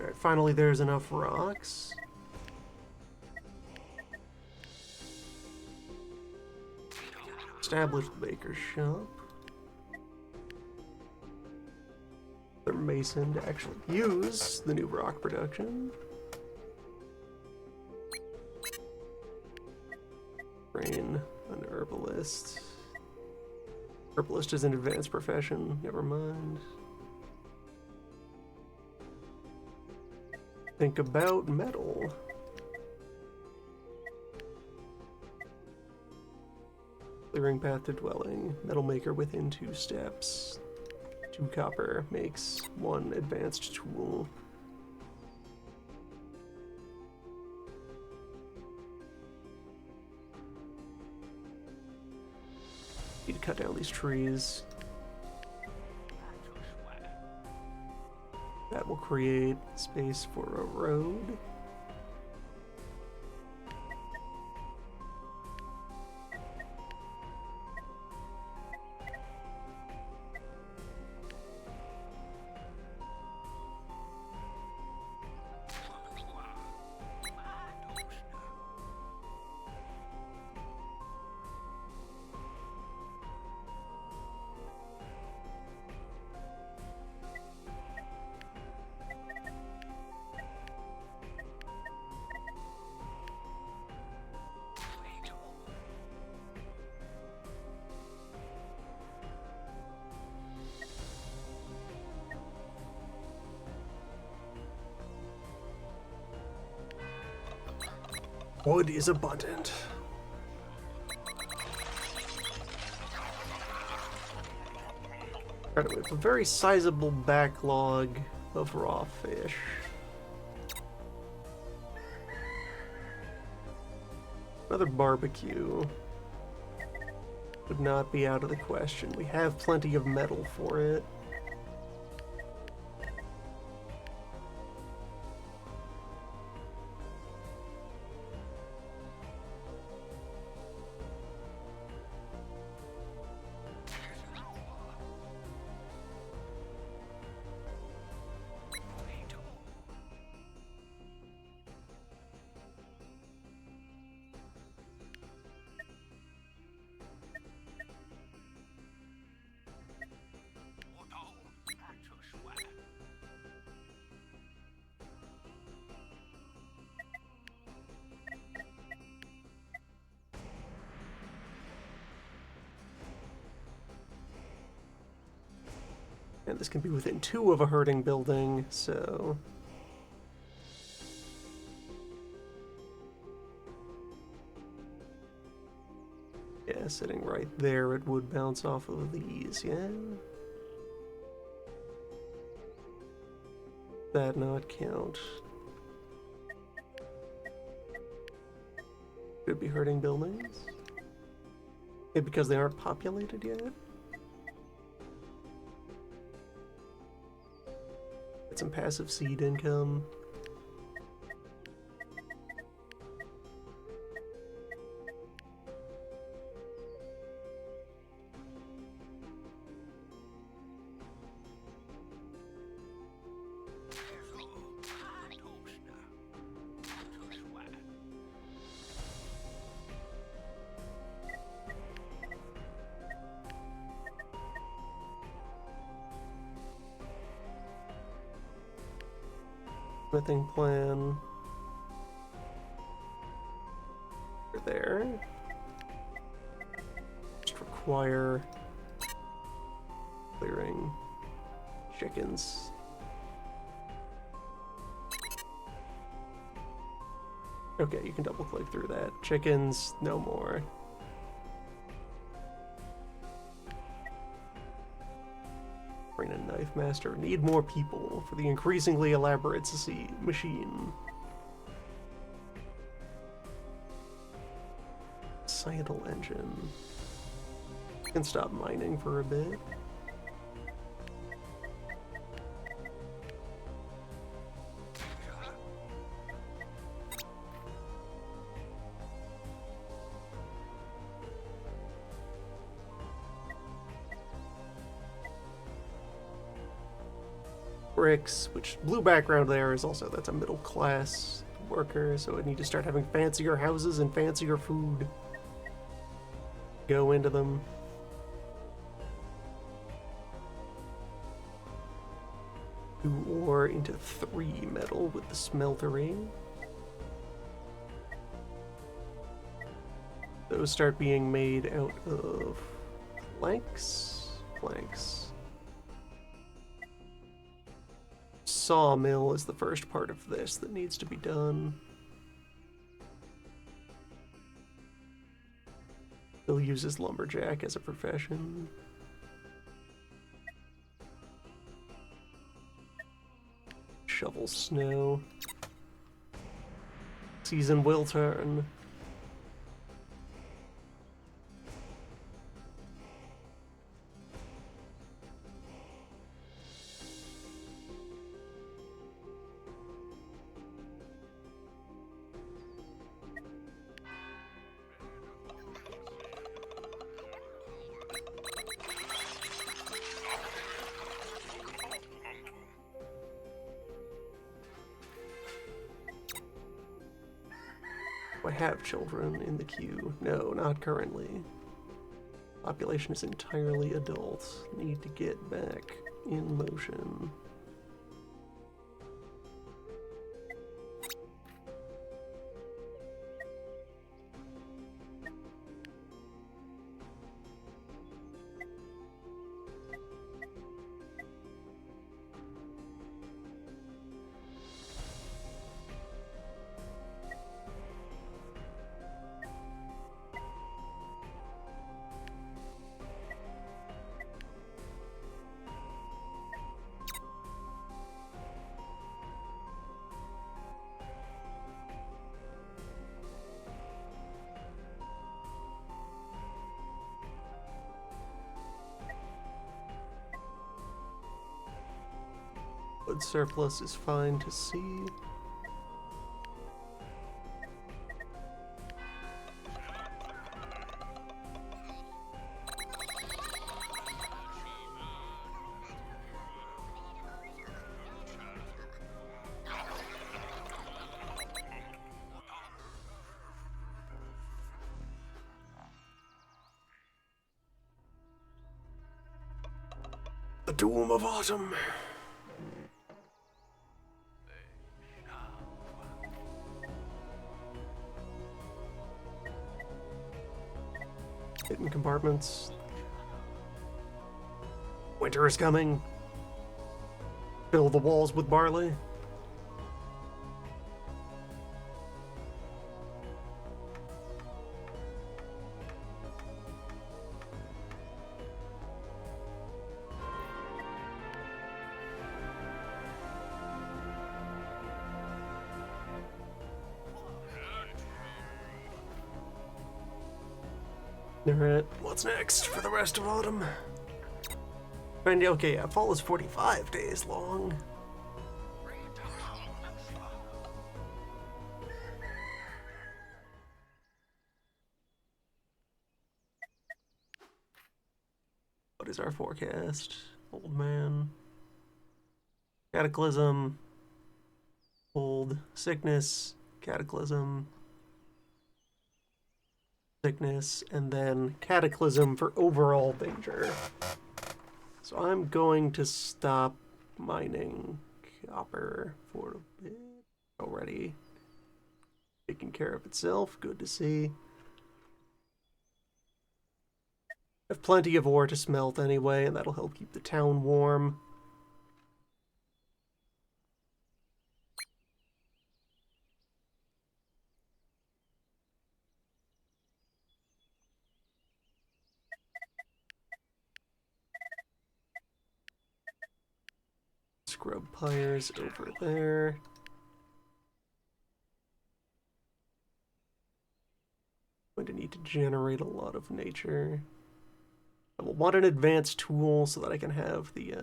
Alright, finally there's enough rocks. Establish the baker's shop. The mason to actually use the new rock production. Train an herbalist. Herbalist is an advanced profession, never mind. Think about metal. Clearing path to dwelling. Metal maker within 2 steps. 2 copper makes 1 advanced tool. Need to cut down these trees. That will create space for a road. Wood is abundant. Right, we have a very sizable backlog of raw fish. Another barbecue. Would not be out of the question. We have plenty of metal for it. And this can be within 2 of a herding building, so... yeah, sitting right there, it would bounce off of these, yeah? That not count. Could be herding buildings. Maybe because they aren't populated yet? Get some passive seed income. Smithing plan. There. Just require clearing chickens. Okay, you can double click through that. Chickens, no more. Bring a knife master. Need more people for the increasingly elaborate machine. Societal engine. Can stop mining for a bit. Bricks, which blue background there is also, that's a middle class worker, so I need to start having fancier houses and fancier food go into them. 2 ore into 3 metal with the smeltering. Those start being made out of planks. Sawmill is the first part of this that needs to be done. Still uses lumberjack as a profession. Shovel snow. Season will turn. I have children in the queue. No, not currently. Population is entirely adult. Need to get back in motion. wood surplus is fine to see. The Doom of Autumn. Hidden compartments. Winter is coming. Fill the walls with barley. Alright, what's next for the rest of autumn? And okay, yeah, fall is 45 days long. What is our forecast? Old man. Cataclysm. Old. Sickness. Cataclysm. Sickness. And then cataclysm for overall danger. So I'm going to stop mining copper for a bit already. Taking care of itself. Good to see. I have plenty of ore to smelt anyway, and that'll help keep the town warm. Scrub pyres over there. Going to need to generate a lot of nature. I will want an advanced tool so that I can have the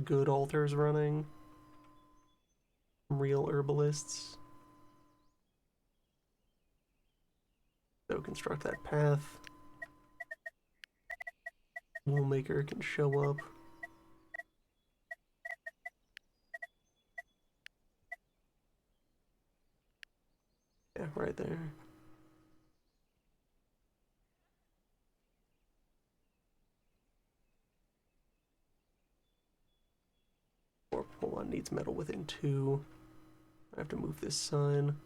good altars running. Real herbalists. So construct that path. Woolmaker can show up. Yeah, right there. Or hold on, needs metal within 2. I have to move this sign.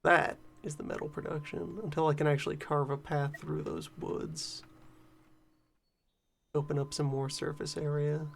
That is the metal production, until I can actually carve a path through those woods. Open up some more surface area.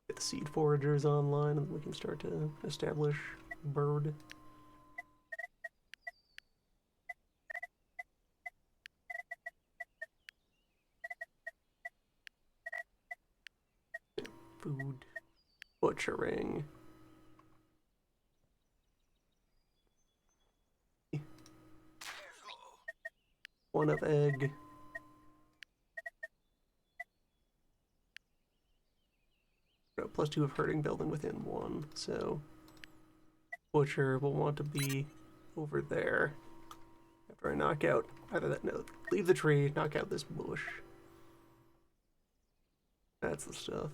Get the seed foragers online, and we can start to establish bird. Food. Butchering. One of egg. +2 of herding building within 1, so butcher will want to be over there after I knock out either that. No, leave the tree, knock out this bush. That's the stuff.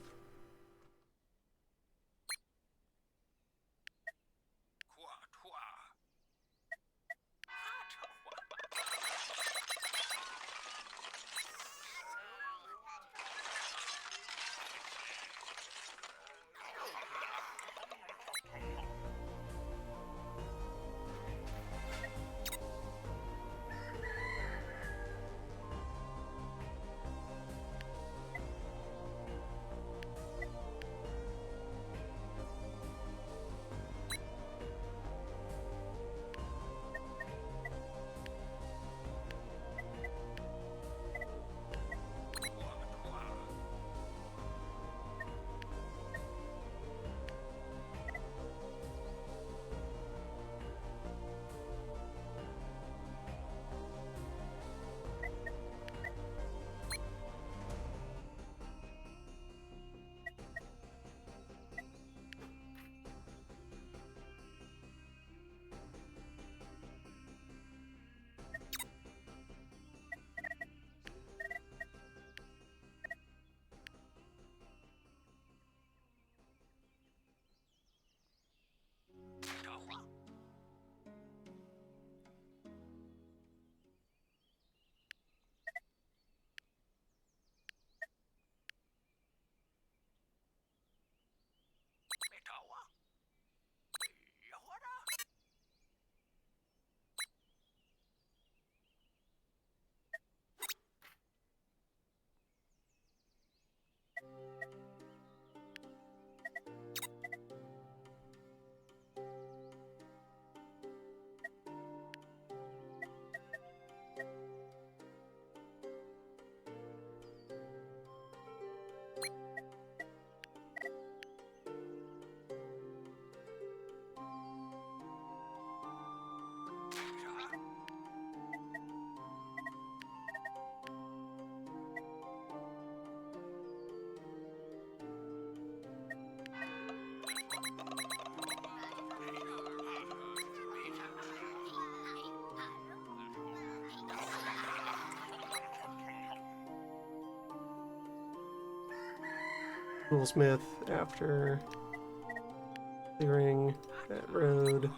Toolsmith after clearing that road.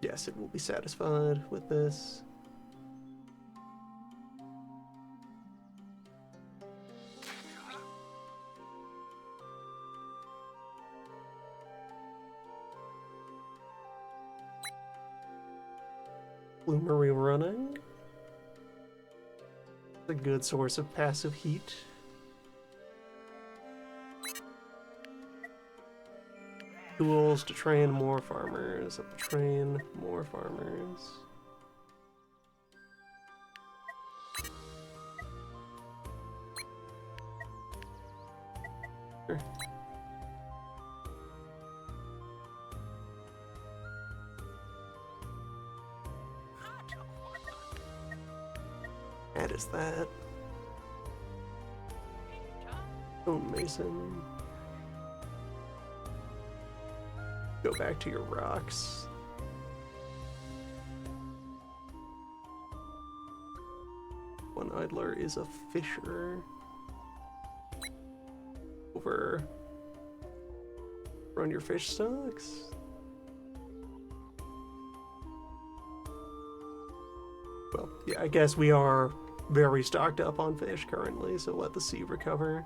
Yes, it will be satisfied with this. Bloomery running. A good source of passive heat. Tools to train more farmers. Train more farmers. Sure. That is that. Stone Mason. Go back to your rocks. One idler is a fisher. Over. Run your fish stocks. Well, yeah, I guess we are very stocked up on fish currently, so let the sea recover.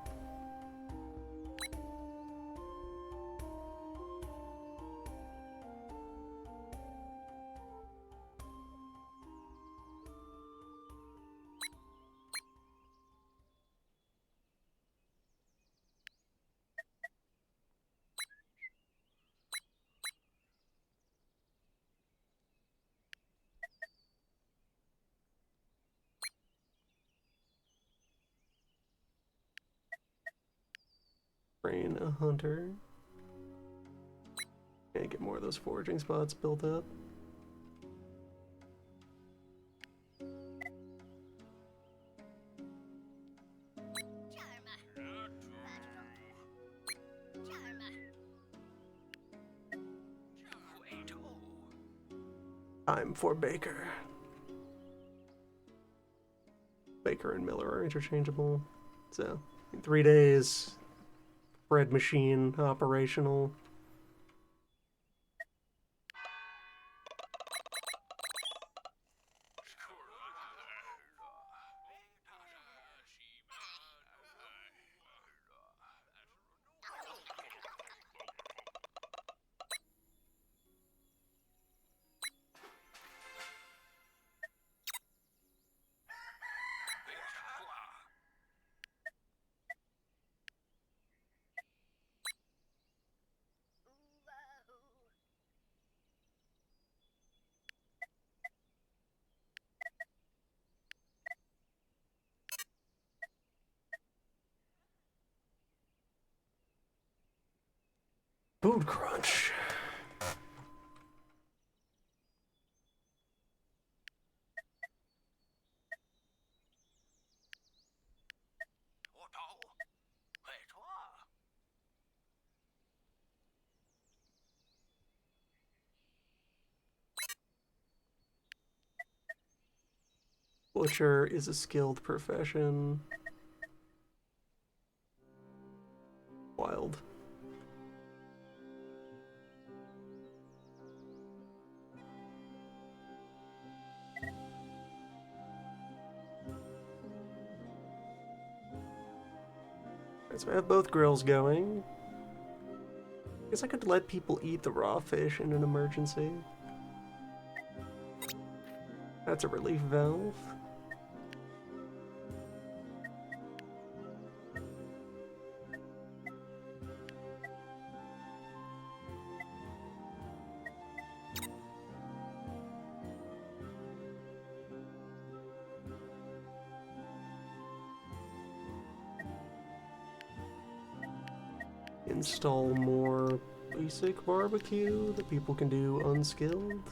Train a hunter. And get more of those foraging spots built up. Time for Baker. Baker and Miller are interchangeable. So, in 3 days, bread machine operational. Food crunch. Butcher is a skilled profession. Wild. Alright, so I have both grills going. Guess I could let people eat the raw fish in an emergency. That's a relief valve. Install more basic barbecue that people can do unskilled.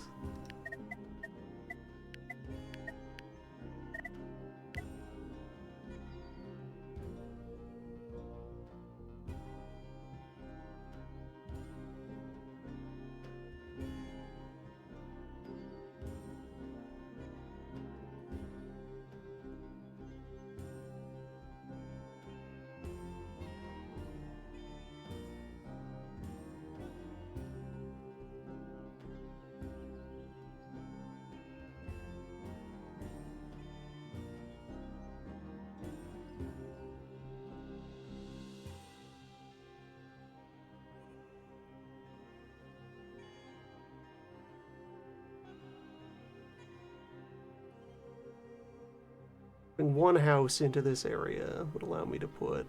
And one house into this area would allow me to put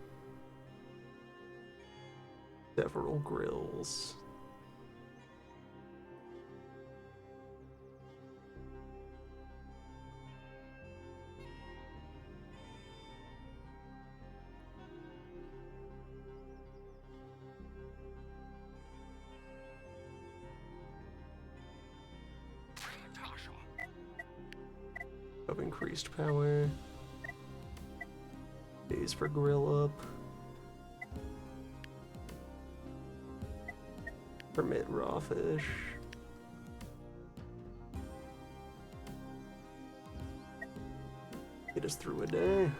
several grills. Of increased power. Days for grill up. Permit raw fish. Get us through a day.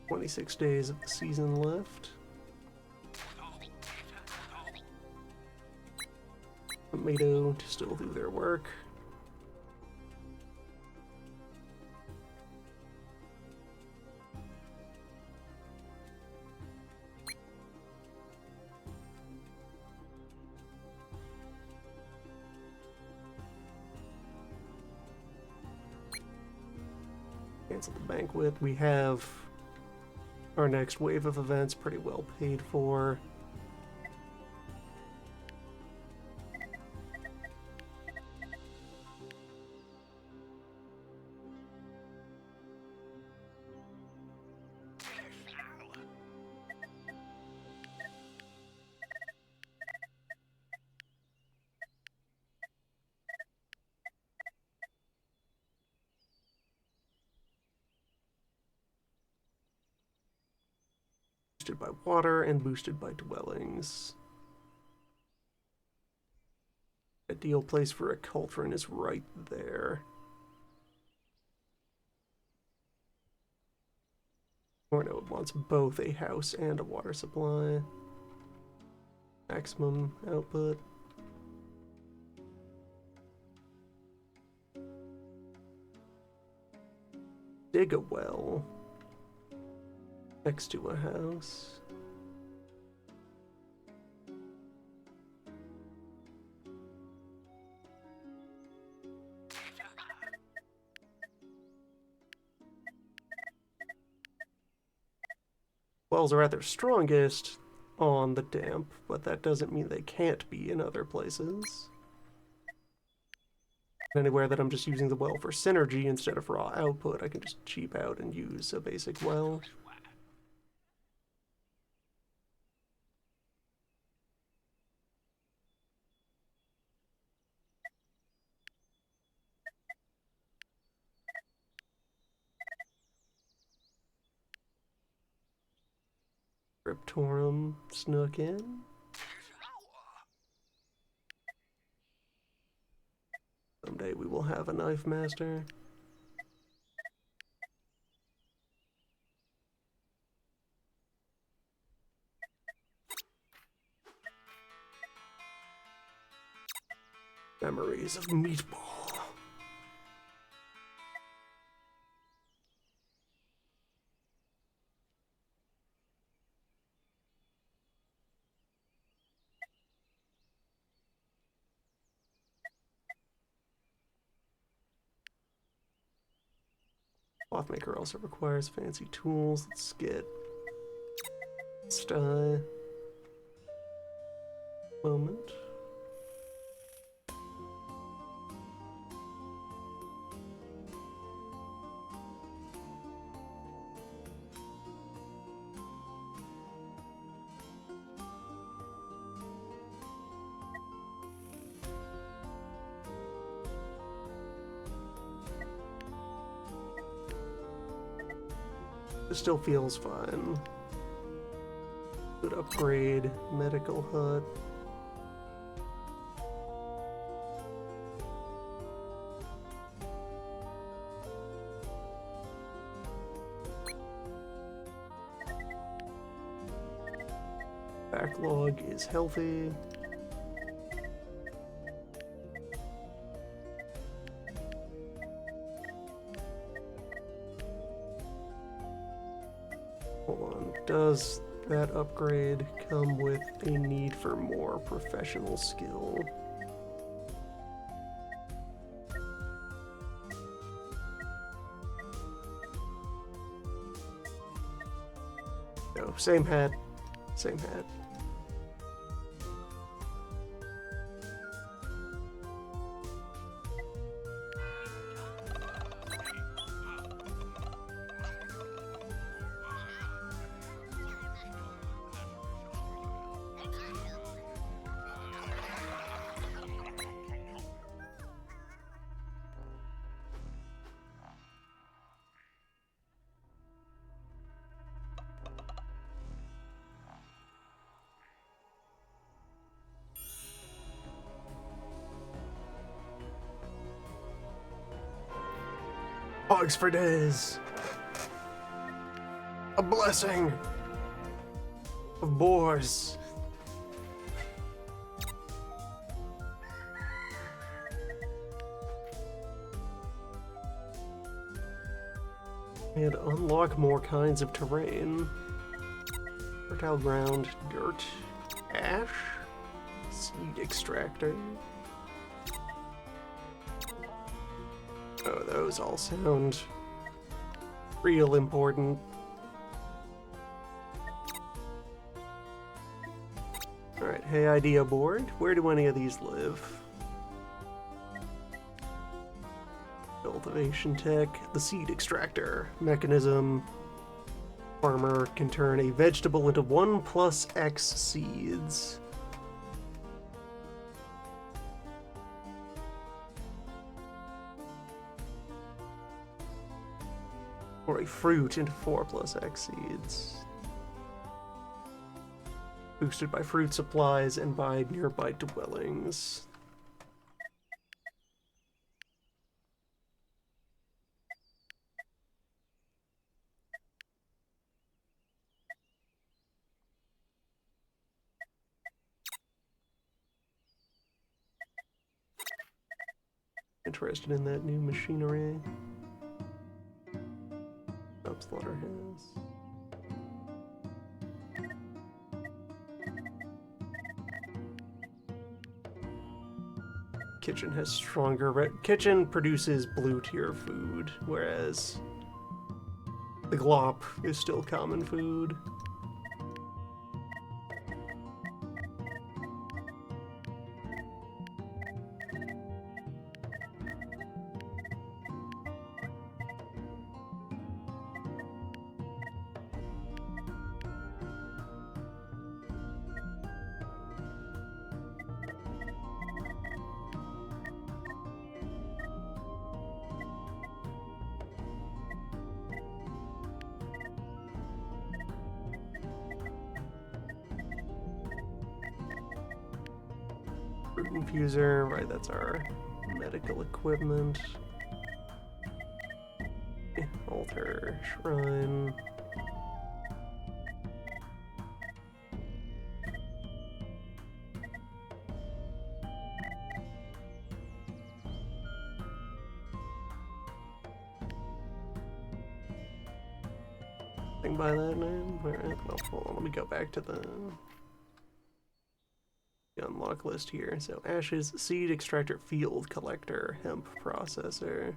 "26 days of the season left. Tomato to still do their work. Cancel the banquet. We have our next wave of events pretty well paid for. Boosted by water and boosted by dwellings. Ideal place for a cauldron is right there. Or no, it wants both a house and a water supply. Maximum output. Dig a well next to a house. Wells are at their strongest on the damp, but that doesn't mean they can't be in other places. Anywhere that I'm just using the well for synergy instead of raw output, I can just cheap out and use a basic well. Cryptorum snuck in. Someday we will have a knife master. Memories of Meatball. Clothmaker also requires fancy tools. Let's get Sty. Moment. It still feels fine. Good upgrade, medical hut. Backlog is healthy. Hold on. Does that upgrade come with a need for more professional skill? No, same hat. Same hat. Hogs for days. A blessing of boars. And unlock more kinds of terrain. Fertile ground, dirt, ash, seed extractor. Oh, those all sound real important. Alright, hey idea board. Where do any of these live? Cultivation tech, the seed extractor mechanism. Farmer can turn a vegetable into 1+X seeds. Or a fruit into 4+X seeds. Boosted by fruit supplies and by nearby dwellings. Interested in that new machinery. Slaughterhouse. Kitchen has stronger kitchen produces blue tier food, whereas the glop is still common food. Fruit infuser, right, that's our medical equipment. Altar, shrine. Thing by that name? Alright, well, hold on, let me go back to the unlock list here. So ashes, seed extractor, field collector, hemp processor,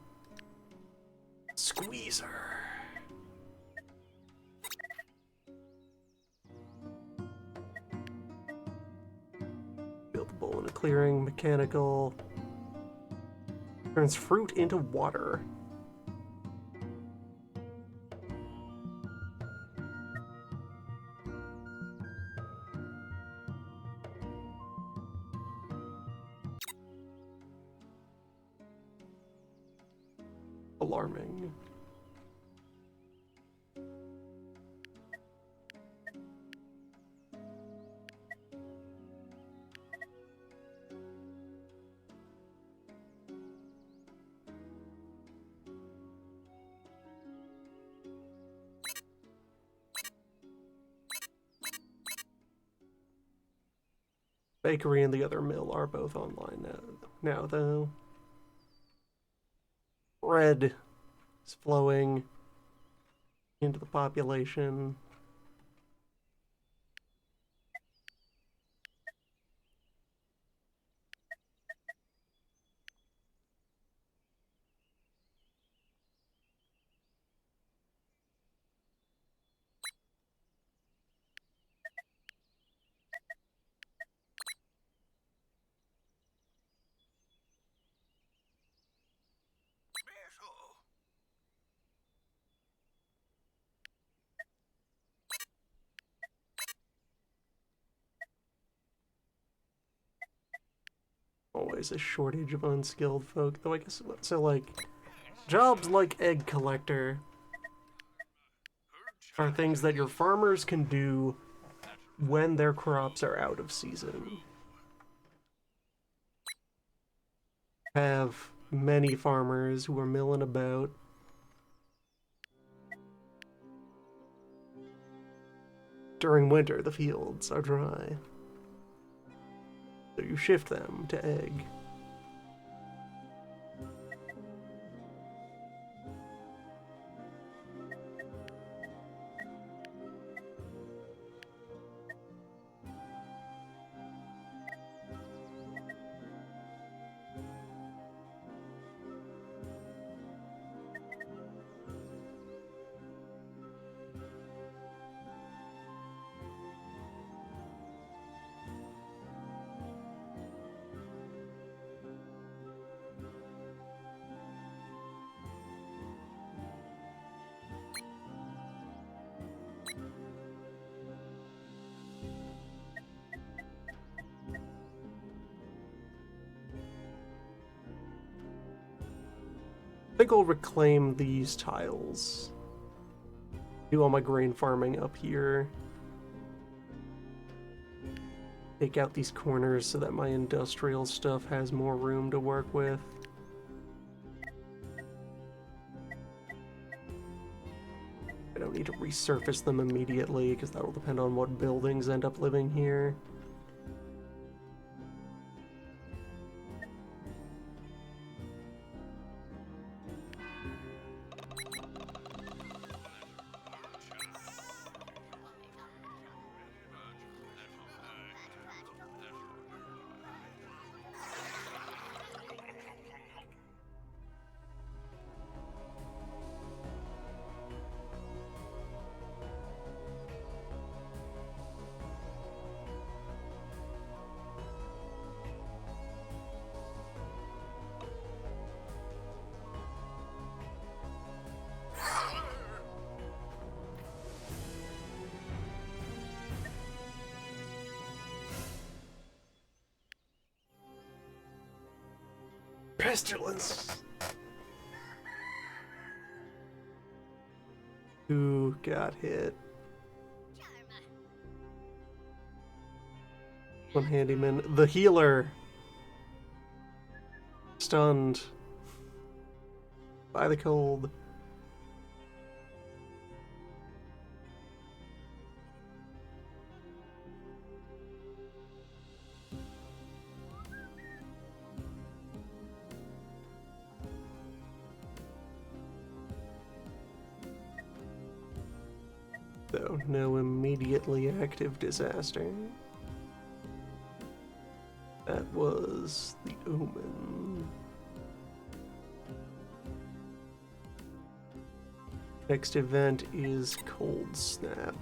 squeezer. Buildable in a clearing, mechanical. Turns fruit into water. Alarming. Bakery and the other mill are both online now though. Bread is flowing into the population. Always a shortage of unskilled folk, though I guess so. Like jobs like egg collector are things that your farmers can do when their crops are out of season. Have many farmers who are milling about. During winter, the fields are dry. So you shift them to egg. I think I'll reclaim these tiles. Do all my grain farming up here. Take out these corners so that my industrial stuff has more room to work with. I don't need to resurface them immediately because that'll depend on what buildings end up living here. Pestilence! Who got hit? One handyman. The healer! Stunned by the cold. Though no immediately active disaster. That was the Omen. Next event is Cold Snap.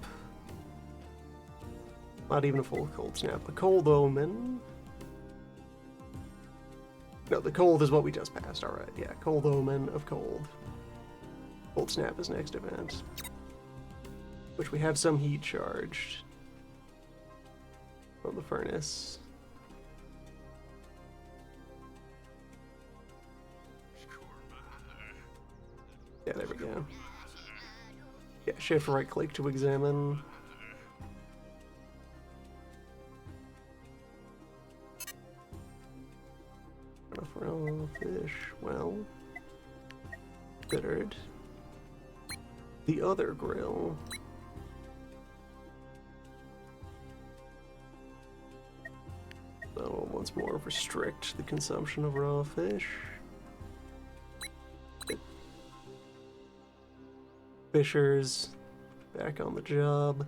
Not even a full Cold Snap, a Cold Omen. No, the cold is what we just passed, alright. Yeah, Cold Omen of Cold. Cold Snap is next event. Which we have some heat charged on the furnace. Yeah, there we go. Yeah, shift right click to examine. Raw fish, well. Bittered. The other grill. once more restrict the consumption of raw fish. Fishers back on the job.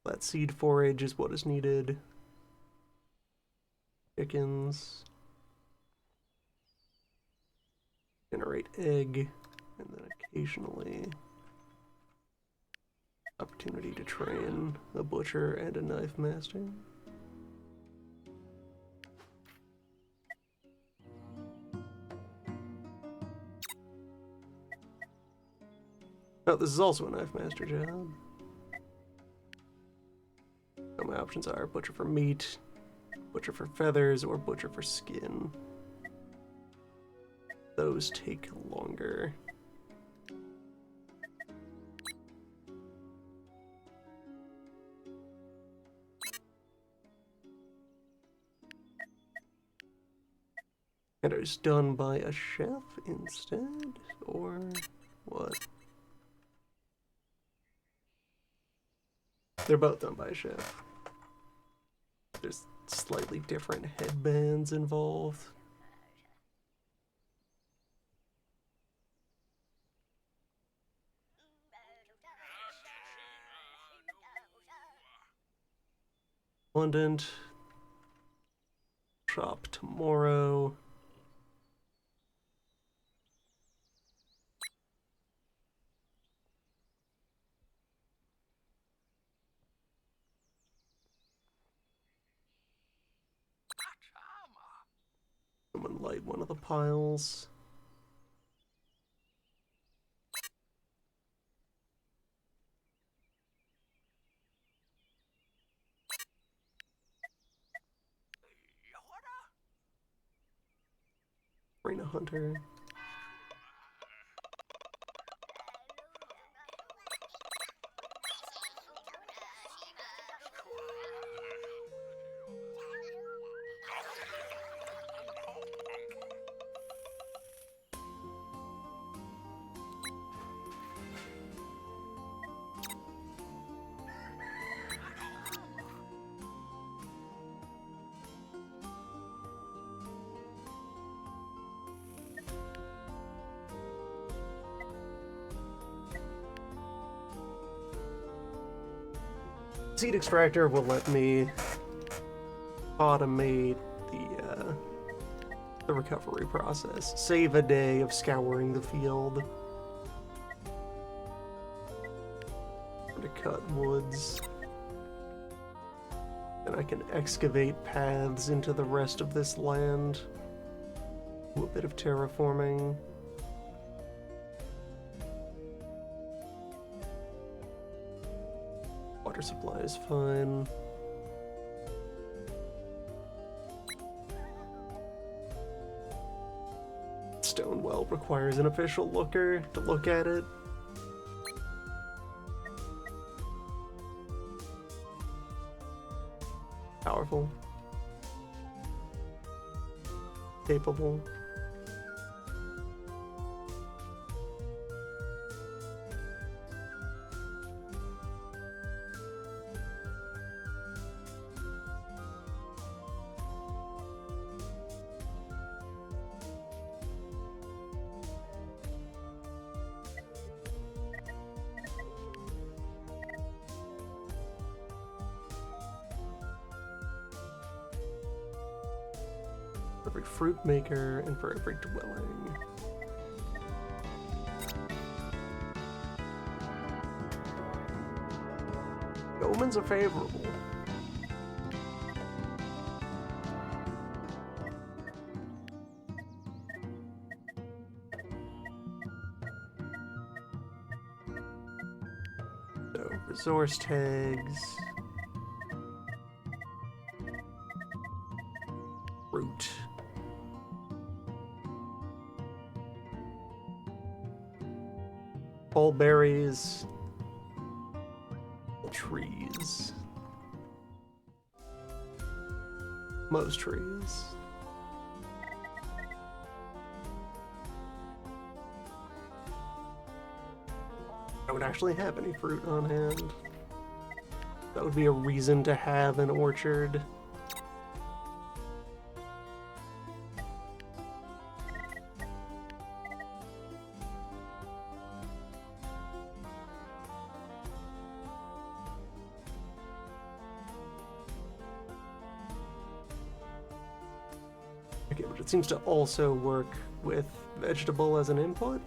That seed forage is what is needed. Chickens. Generate egg, and then occasionally opportunity to train a butcher and a knife master. Oh, this is also a knife master job. So my options are butcher for meat, butcher for feathers, or butcher for skin. Those take longer. And it was done by a chef instead, or what? They're both done by a chef. There's slightly different headbands involved. Abundant. Shop tomorrow. Someone light one of the piles. Bring a hunter. Seed extractor will let me automate the recovery process. Save a day of scouring the field. To cut woods. And I can excavate paths into the rest of this land. Do a bit of terraforming. Water supply is fine. Stone well requires an official looker to look at it. Powerful. Capable. Every fruit maker and for every dwelling. The omens are favorable. So, resource tags. Root. Pole berries. trees. Most trees. I would actually have any fruit on hand. That would be a reason to have an orchard. Okay, but it seems to also work with vegetable as an input.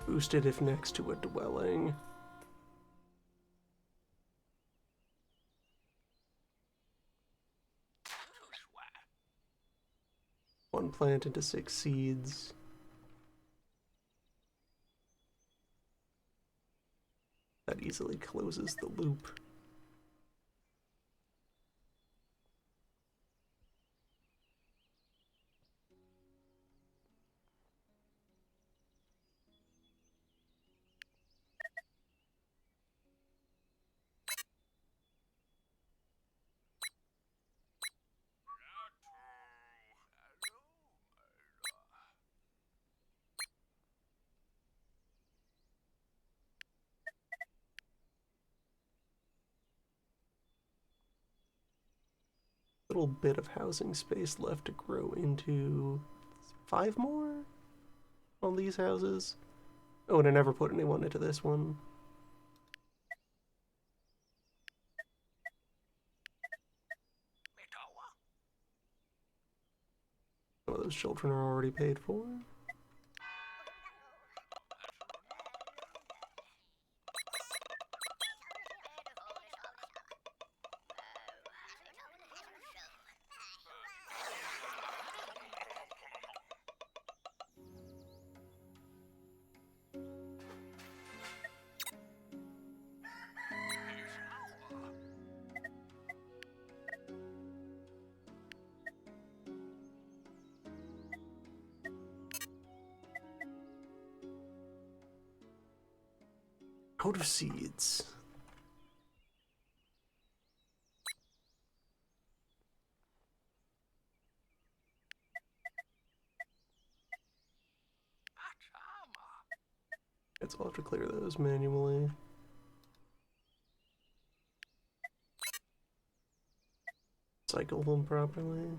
Boosted if next to a dwelling. One plant into 6 seeds. That easily closes the loop. Little bit of housing space left to grow into 5 more on these houses. Oh, and I never put anyone into this one. Some of those children are already paid for. Out of seeds. Guess I'll have to clear those manually. Cycle them properly.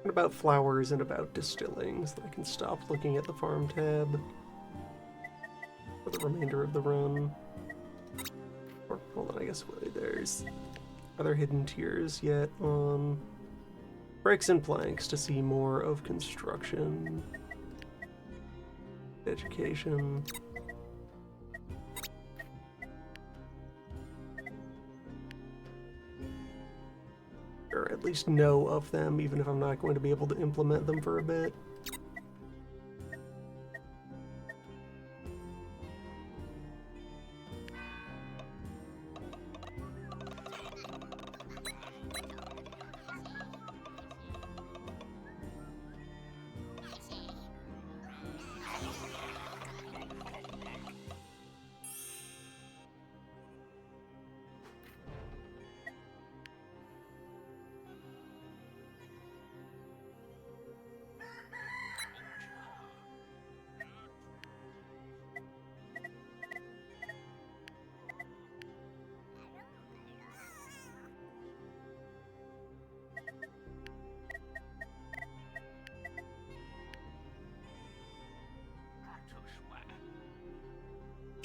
About flowers and about distilling, so that I can stop looking at the farm tab for the remainder of the run. Or, hold on, I guess there's... Are there hidden tiers yet on bricks and planks to see more of construction, education? Or at least know of them, even if I'm not going to be able to implement them for a bit.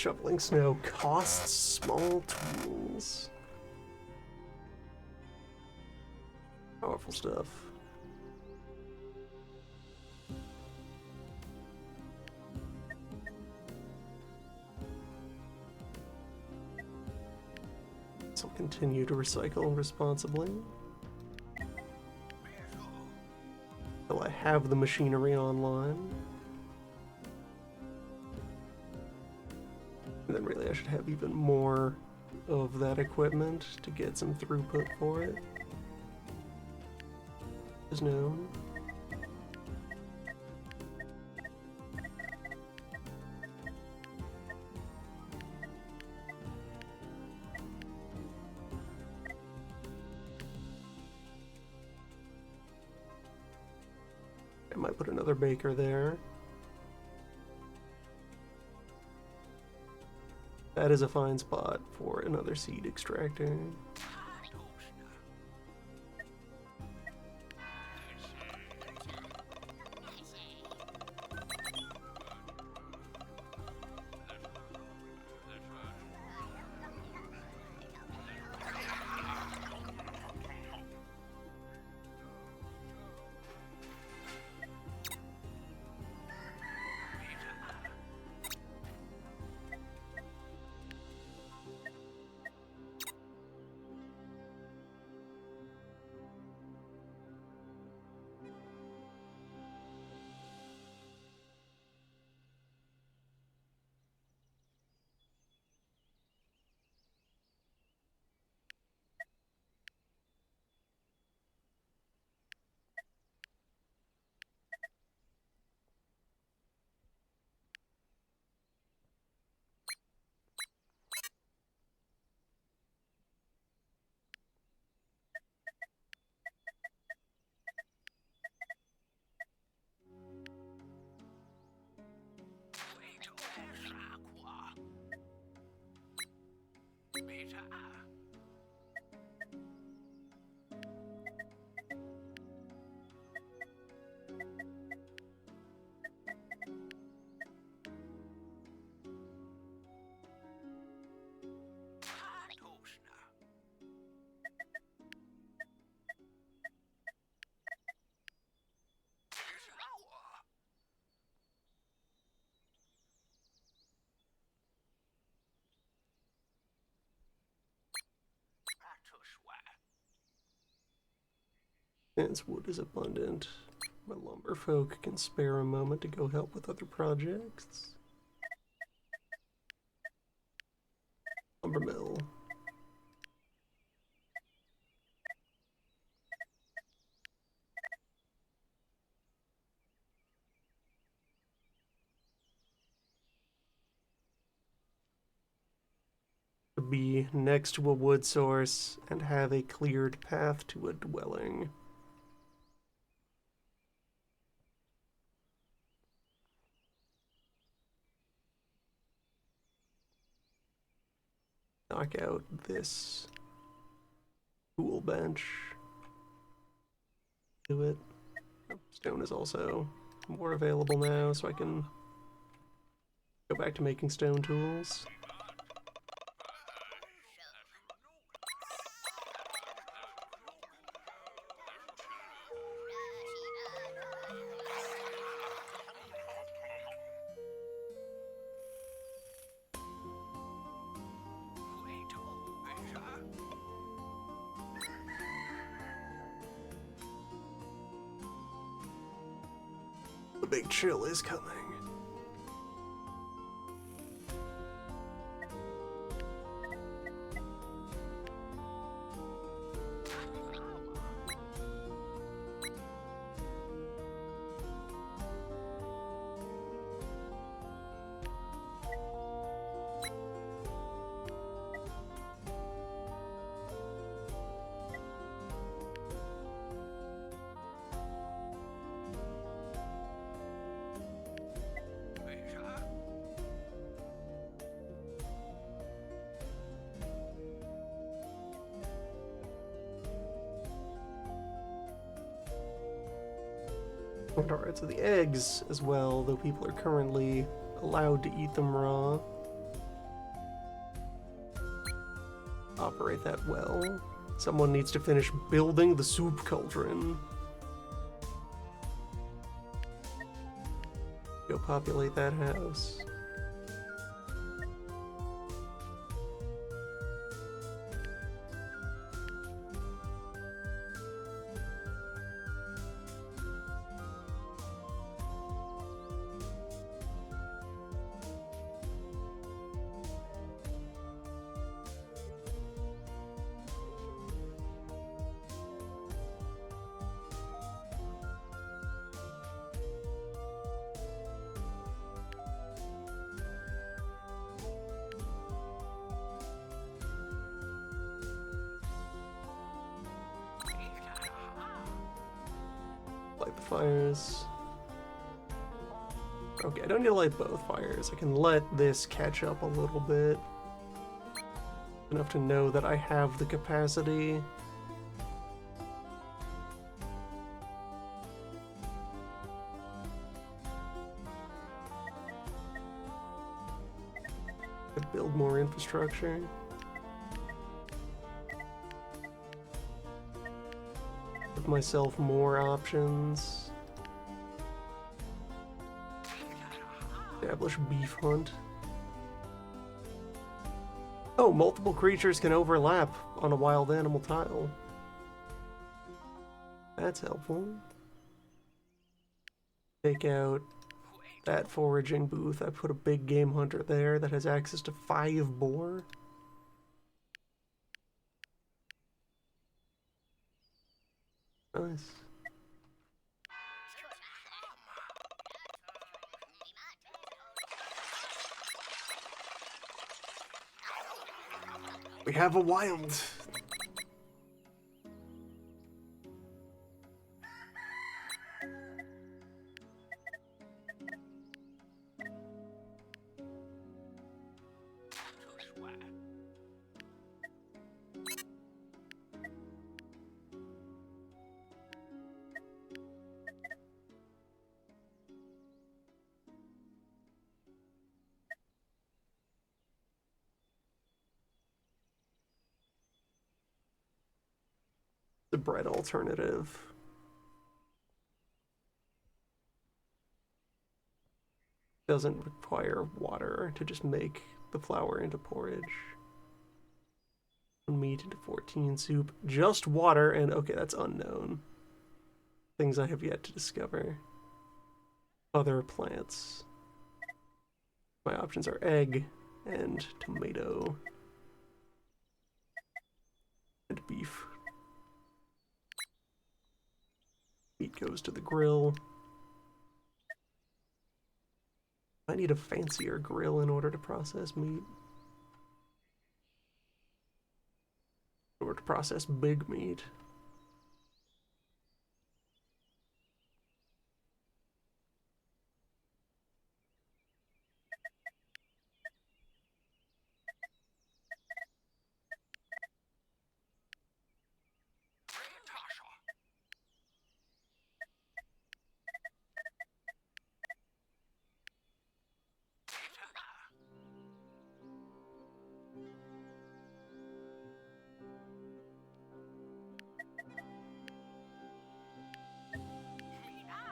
Shoveling snow costs small tools. Powerful stuff. So I'll continue to recycle responsibly. Till I have the machinery online. And then really I should have even more of that equipment to get some throughput for it. Is known. I might put another baker there. That is a fine spot for another seed extractor. Since wood is abundant, my lumber folk can spare a moment to go help with other projects. Lumber mill. Be next to a wood source and have a cleared path to a dwelling. Knock out this tool bench. Do it. Stone is also more available now, so I can go back to making stone tools. The big chill is coming. Alright, so the eggs as well, though people are currently allowed to eat them raw, operate that well. Someone needs to finish building the soup cauldron. Go populate that house. Light the fires. Okay, I don't need to light both fires. I can let this catch up a little bit. Enough to know that I have the capacity. To build more infrastructure. Give myself more options. Establish beef hunt. Oh, multiple creatures can overlap on a wild animal tile. That's helpful. Take out that foraging booth. I put a big game hunter there that has access to 5 boar. Nice. We have a wild. The bread alternative. Doesn't require water to just make the flour into porridge. Meat into 14 soup. Just water and okay, that's unknown. Things I have yet to discover. Other plants. My options are egg and tomato. And beef. Meat goes to the grill. I need a fancier grill in order to process meat. In order to process big meat.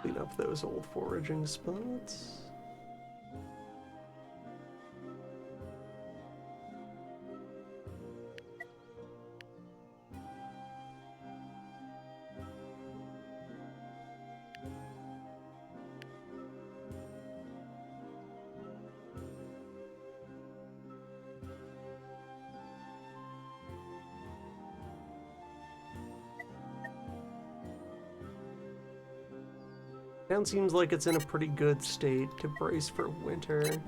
Clean up those old foraging spots. Town seems like it's in a pretty good state to brace for winter.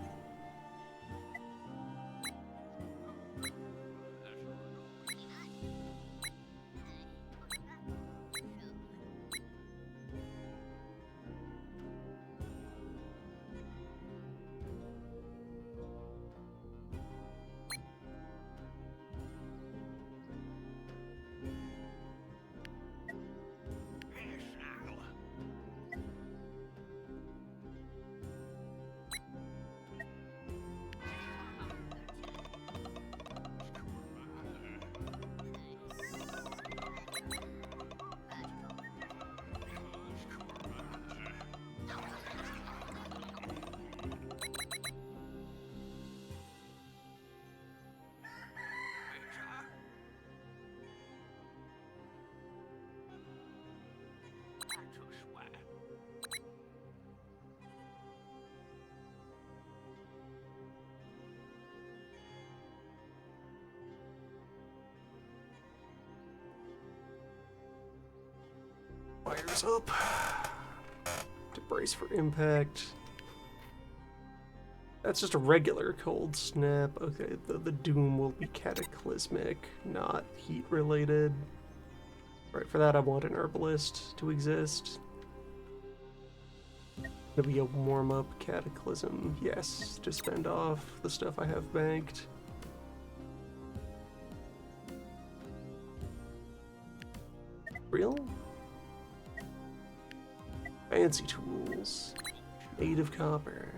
What's up? To brace for impact. That's just a regular cold snap. Okay, the doom will be cataclysmic, not heat related. Right, for that I want an herbalist to exist. It'll be a warm-up cataclysm, yes, to spend off the stuff I have banked. Real? Fancy tools. Made of copper.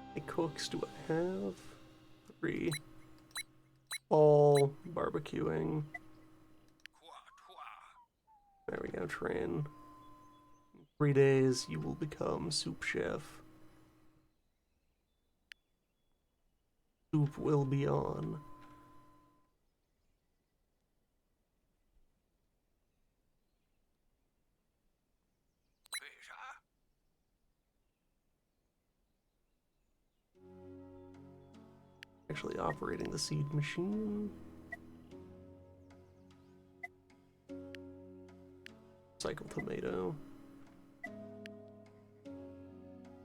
How many cooks do I have? 3. All barbecuing. There we go, train. In 3 days, you will become soup chef. Soup will be on. Actually operating the seed machine. Cycle tomato.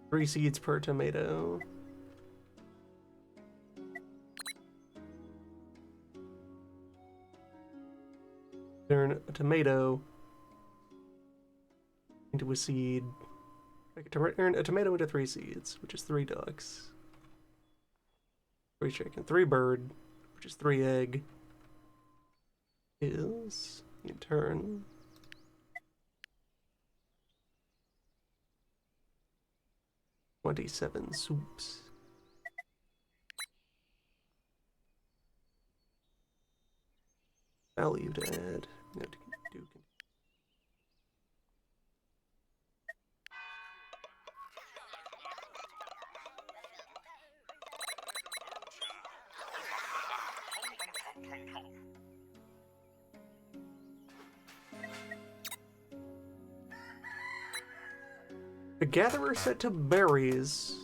3 seeds per tomato. Turn a tomato into a seed. I can turn a tomato into 3 seeds, which is 3 ducks. 3 chicken, 3 bird, which is 3 egg, is, in turn, 27 soups. Value to add. No, do. A gatherer set to berries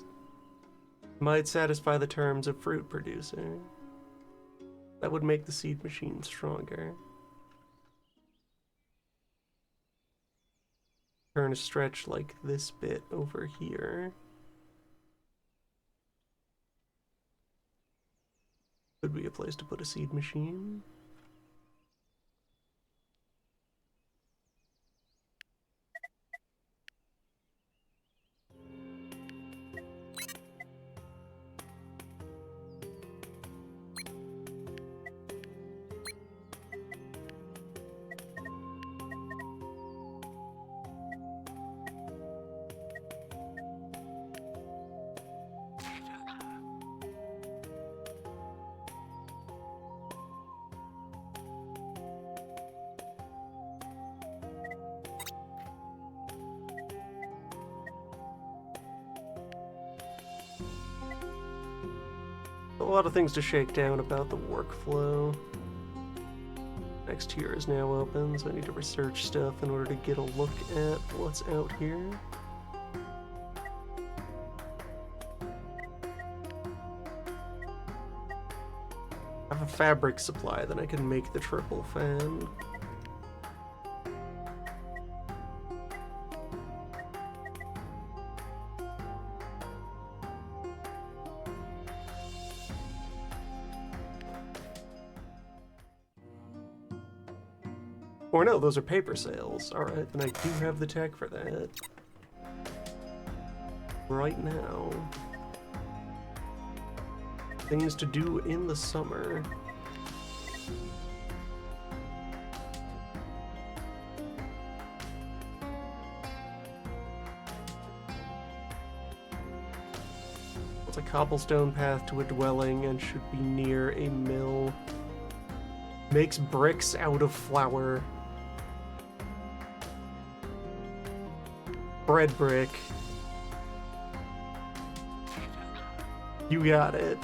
might satisfy the terms of fruit producer. That would make the seed machine stronger. Turn a stretch like this bit over here. Could be a place to put a seed machine. A lot of things to shake down about the workflow. Next tier is now open, so I need to research stuff in order to get a look at what's out here. I have a fabric supply, then I can make the triple fan. Or no, those are paper sales. Alright, then I do have the tech for that. Right now. Things to do in the summer. It's a cobblestone path to a dwelling and should be near a mill. Makes bricks out of flour. Bread brick. You got it.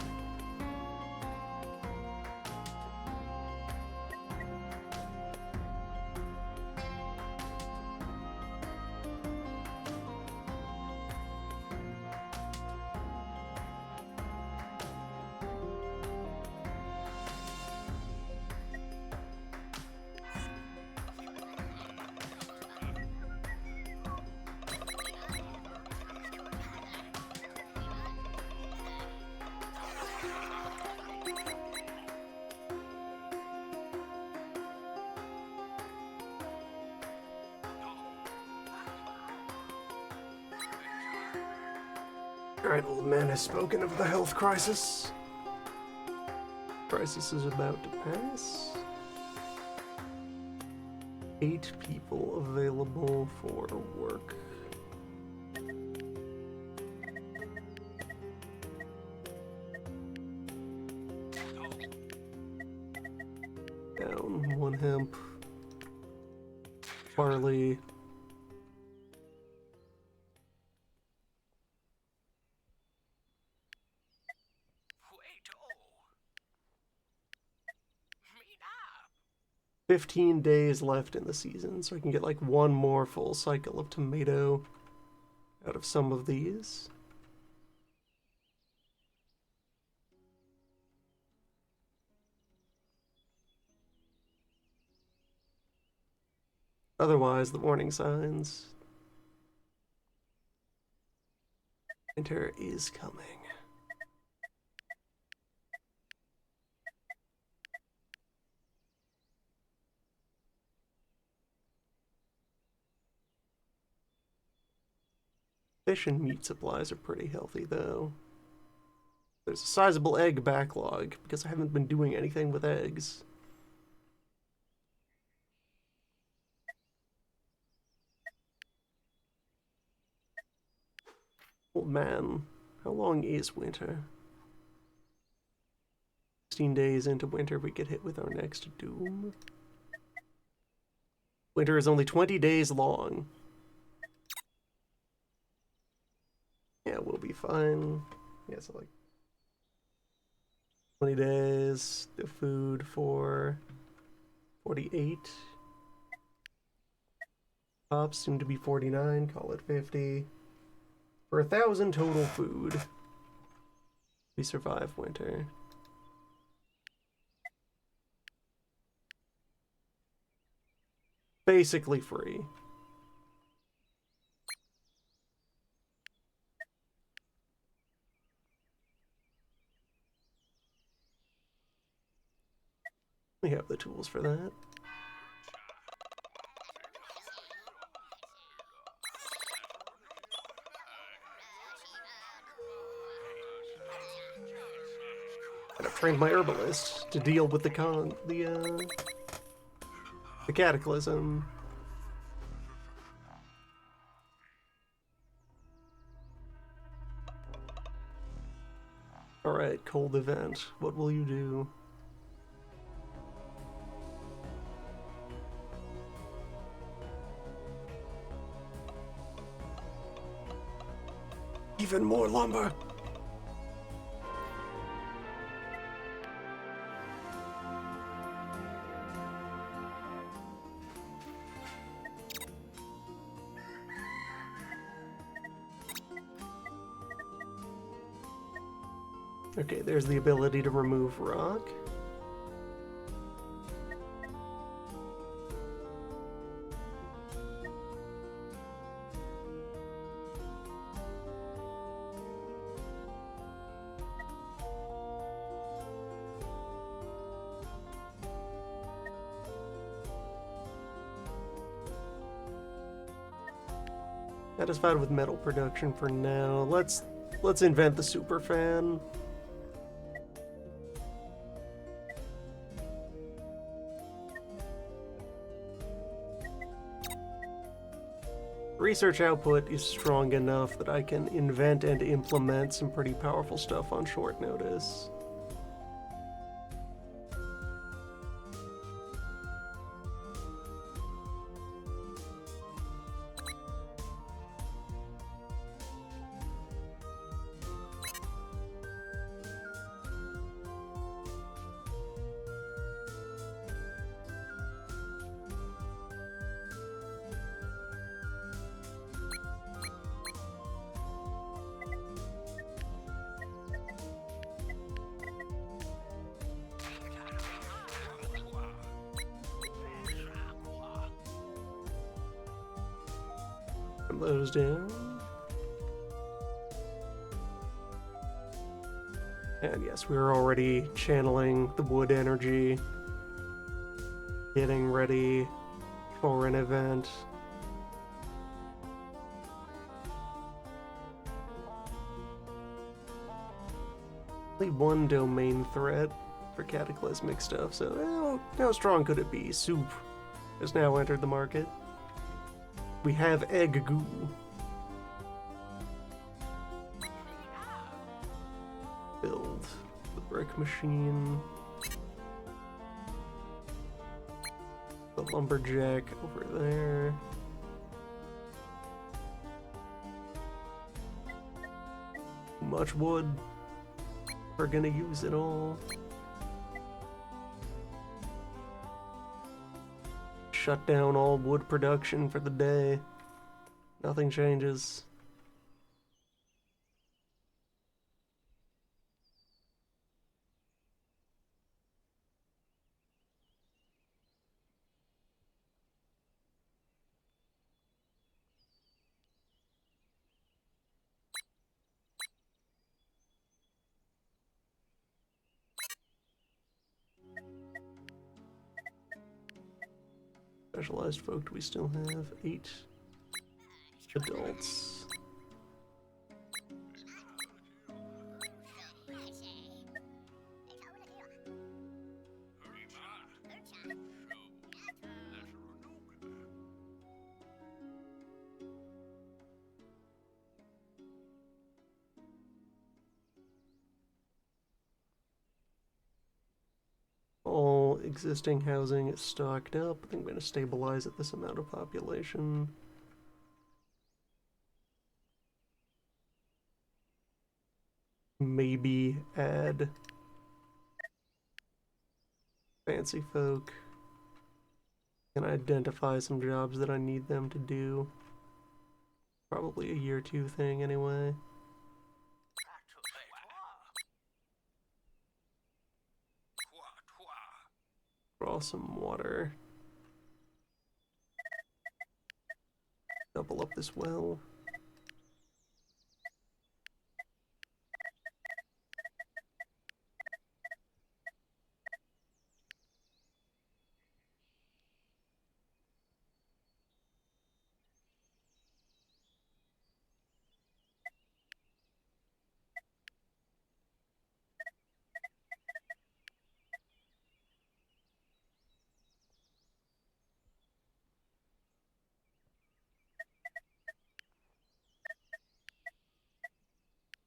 Alright, old man has spoken of the health crisis. Crisis is about to pass. 8 people available for work. Down 1 hemp. Barley. Wait, 15 days left in the season, so I can get like 1 more full cycle of tomato out of some of these. Otherwise, the warning signs. Winter is coming. Fish and meat supplies are pretty healthy, though. There's a sizable egg backlog, because I haven't been doing anything with eggs. Old man, how long is winter? 16 days into winter, we get hit with our next doom. Winter is only 20 days long. Yeah, we'll be fine. Yeah, so like 20 days, the food for 48. Hops soon to be 49, call it 50. For 1,000 total food, we survive winter. Basically free. We have the tools for that. And I've trained my herbalist to deal with the cataclysm. Alright, cold event. What will you do? Even more lumber! Okay, there's the ability to remove rock. Satisfied with metal production for now. Let's invent the super fan. Research output is strong enough that I can invent and implement some pretty powerful stuff on short notice. Those down. And yes, we're already channeling the wood energy, getting ready for an event. Only one domain threat for cataclysmic stuff, so how strong could it be? Soup has now entered the market. We have egg goo. Build the brick machine. The lumberjack over there. Much wood. We're gonna use it all. Shut down all wood production for the day. Nothing changes. Specialized folk, do we still have 8 adults? All existing housing is stocked up. I think I'm going to stabilize at this amount of population. Maybe add fancy folk. Can identify some jobs that I need them to do. Probably a year 2 thing anyway. Draw some water. Double up this well.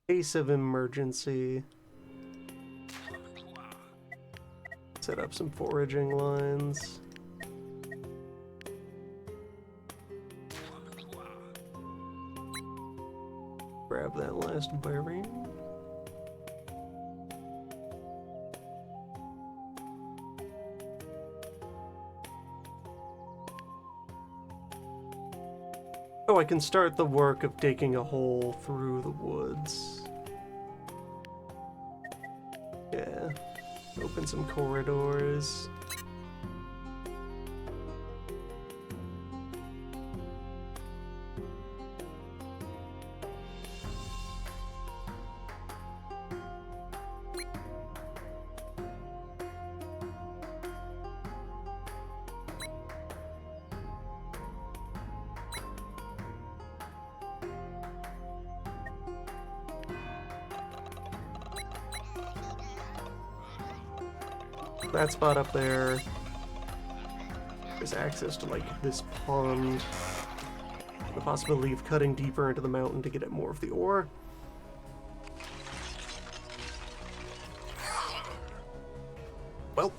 Case of emergency. Set up some foraging lines. Grab that last berry. Oh, I can start the work of digging a hole through the woods. Yeah. Open some corridors. that spot up there. There's access to, like, this pond. The possibility of cutting deeper into the mountain to get at more of the ore. Well.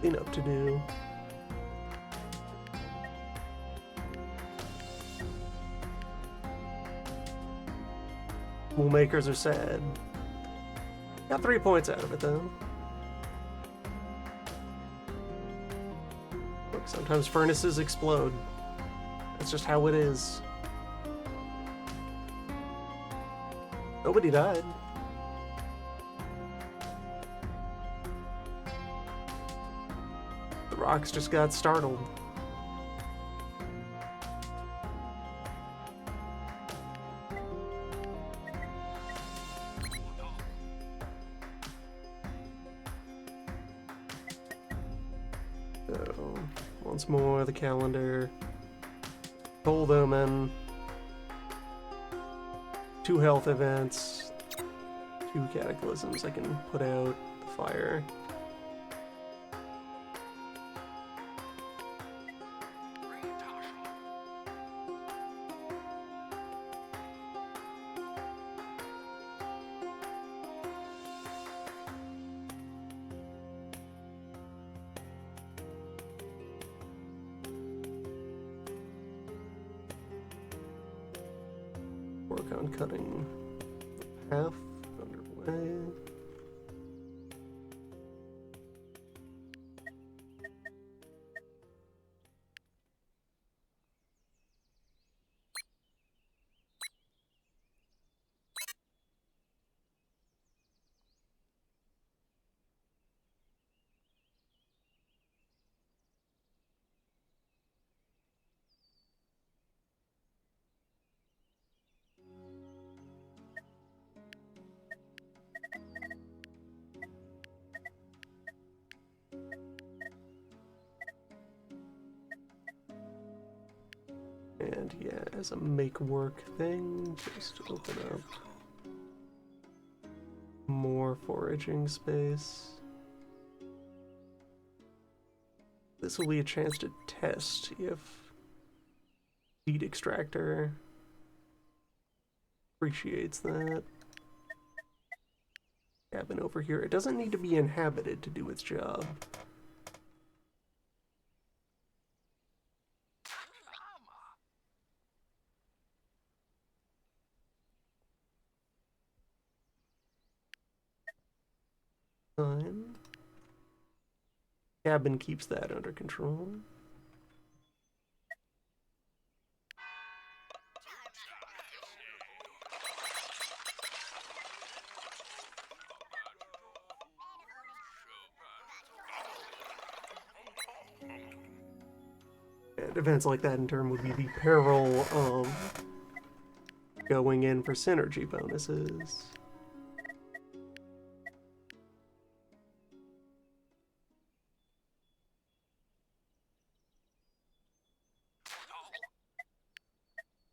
Enough to do. Woolmakers are sad. Got 3 points out of it, though. Look, sometimes furnaces explode. That's just how it is. Nobody died. The rocks just got startled. So, once more, the calendar. Cold Omen. 2 health events. 2 cataclysms I can put out. The fire. Work on cutting the path underway. And yeah, as a make work thing, just open up more foraging space. This will be a chance to test if Seed Extractor appreciates that. Cabin over here. It doesn't need to be inhabited to do its job. Fine. Cabin keeps that under control. And events like that in turn would be the peril of going in for synergy bonuses.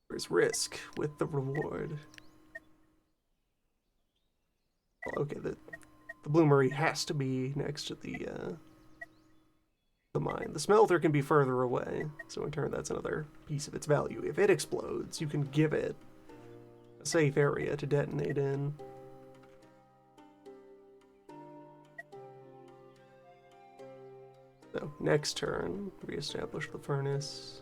There's risk with the reward. Okay, the bloomery has to be next to the mine. The smelter can be further away, so in turn that's another piece of its value. If it explodes, you can give it a safe area to detonate in. So, next turn, reestablish the furnace.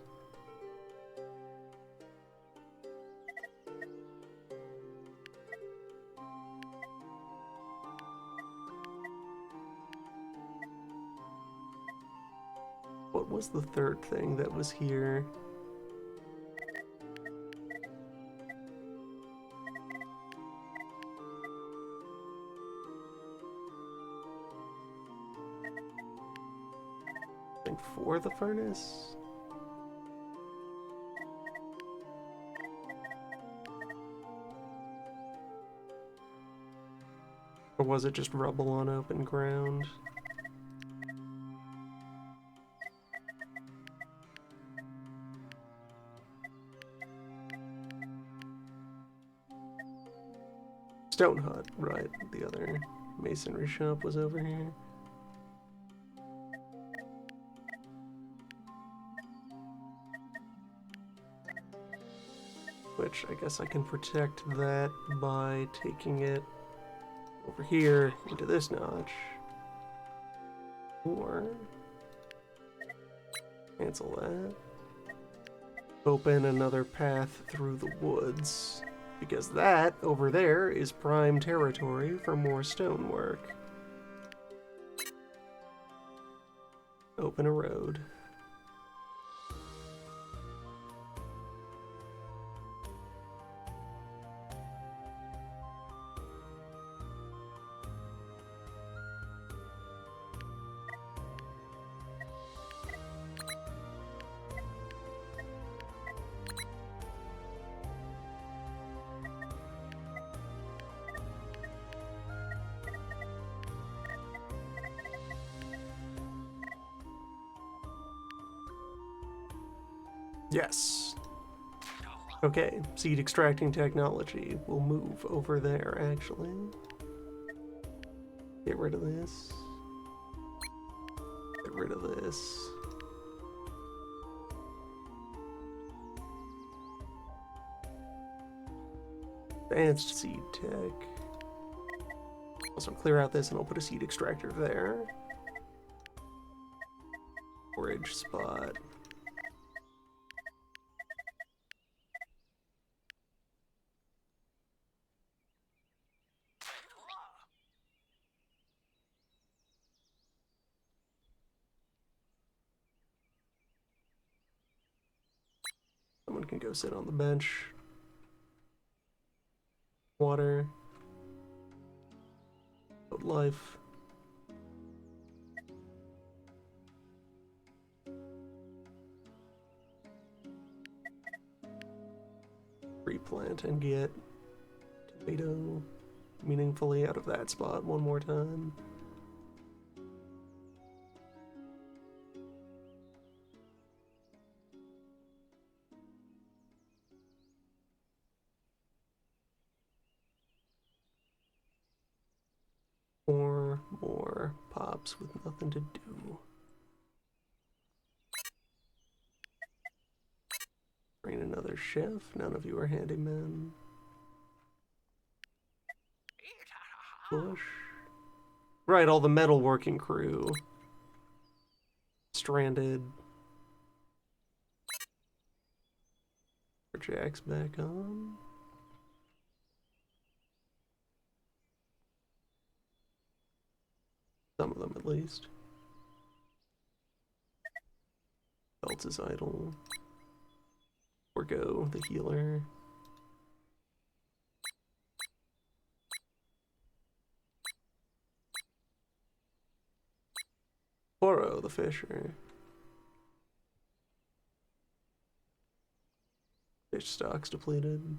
What was the third thing that was here? I think for the furnace? Or was it just rubble on open ground? Stone hut, right. The other masonry shop was over here. Which I guess I can protect that by taking it over here into this notch. Or cancel that. Open another path through the woods, because that over there is prime territory for more stonework. Open a road. Yes. Okay, seed extracting technology will move over there, actually. Get rid of this. Get rid of this. Advanced seed tech. Also clear out this and I'll put a seed extractor there. Forage spot. Someone can go sit on the bench. Water. Good life. Replant and get tomato meaningfully out of that spot one more time. More pops with nothing to do. Train another chef. None of you are handymen. Push. Right, all the metalworking crew. Stranded. Jack's back on. Some of them, at least. Belts is idle. Orgo, the healer. Oro, the fisher. Fish stocks depleted.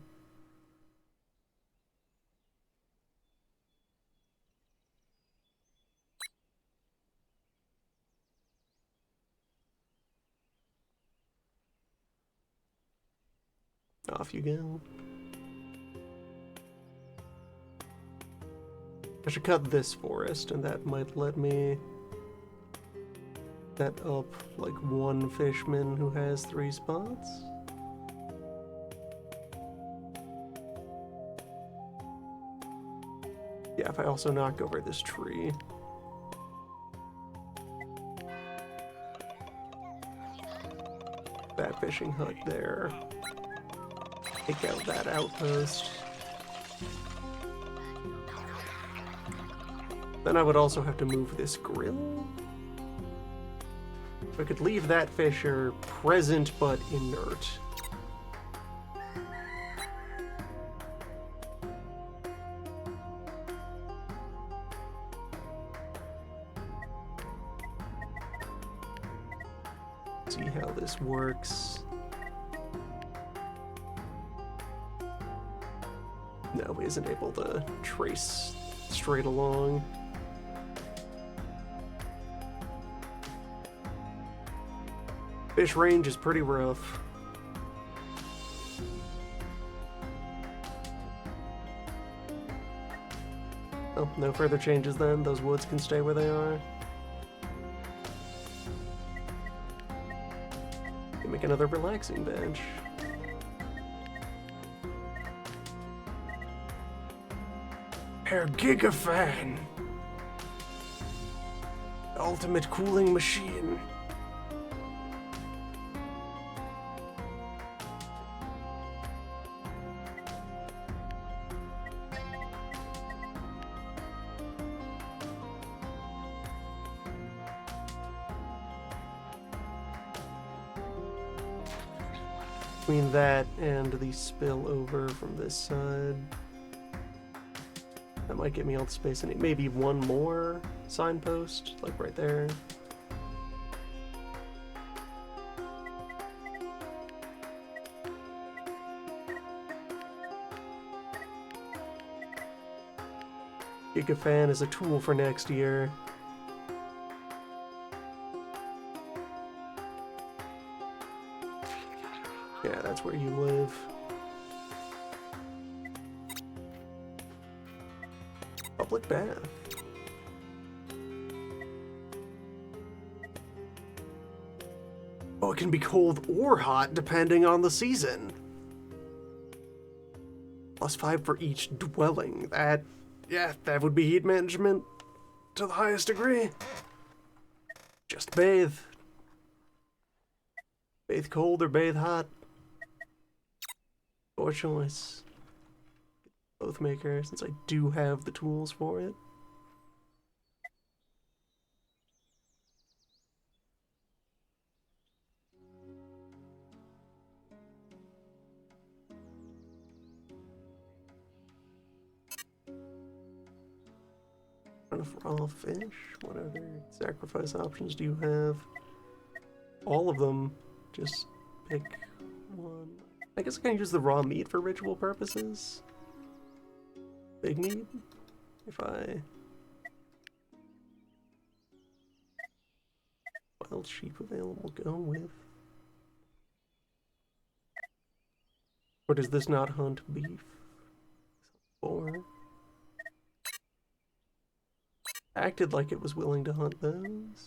Off you go. I should cut this forest, and that might let me set up like one fishman who has 3 spots. Yeah, if I also knock over this tree. That fishing hut there. Take out that outpost. Then I would also have to move this grill. I could leave that fisher present but inert. See how this works. No, he isn't able to trace straight along. Fish range is pretty rough. Oh, no further changes then? Those woods can stay where they are? You make another relaxing bench. Herr Gigafan! Ultimate cooling machine. Between that and the spill over from this side, that might get me all the space I need. Maybe one more signpost, like right there. Gigafan is a tool for next year. Yeah, that's where you live. Public bath. Oh, it can be cold or hot depending on the season. +5 for each dwelling. That would be heat management to the highest degree. Just bathe. Bathe cold or bathe hot. Your choice. Both maker, since I do have the tools for it. Enough raw fish? What other sacrifice options do you have? All of them. Just pick one. I guess I can use the raw meat for ritual purposes. Big meat? If I... Wild sheep available, go with. Or does this not hunt beef? Or... Acted like it was willing to hunt those.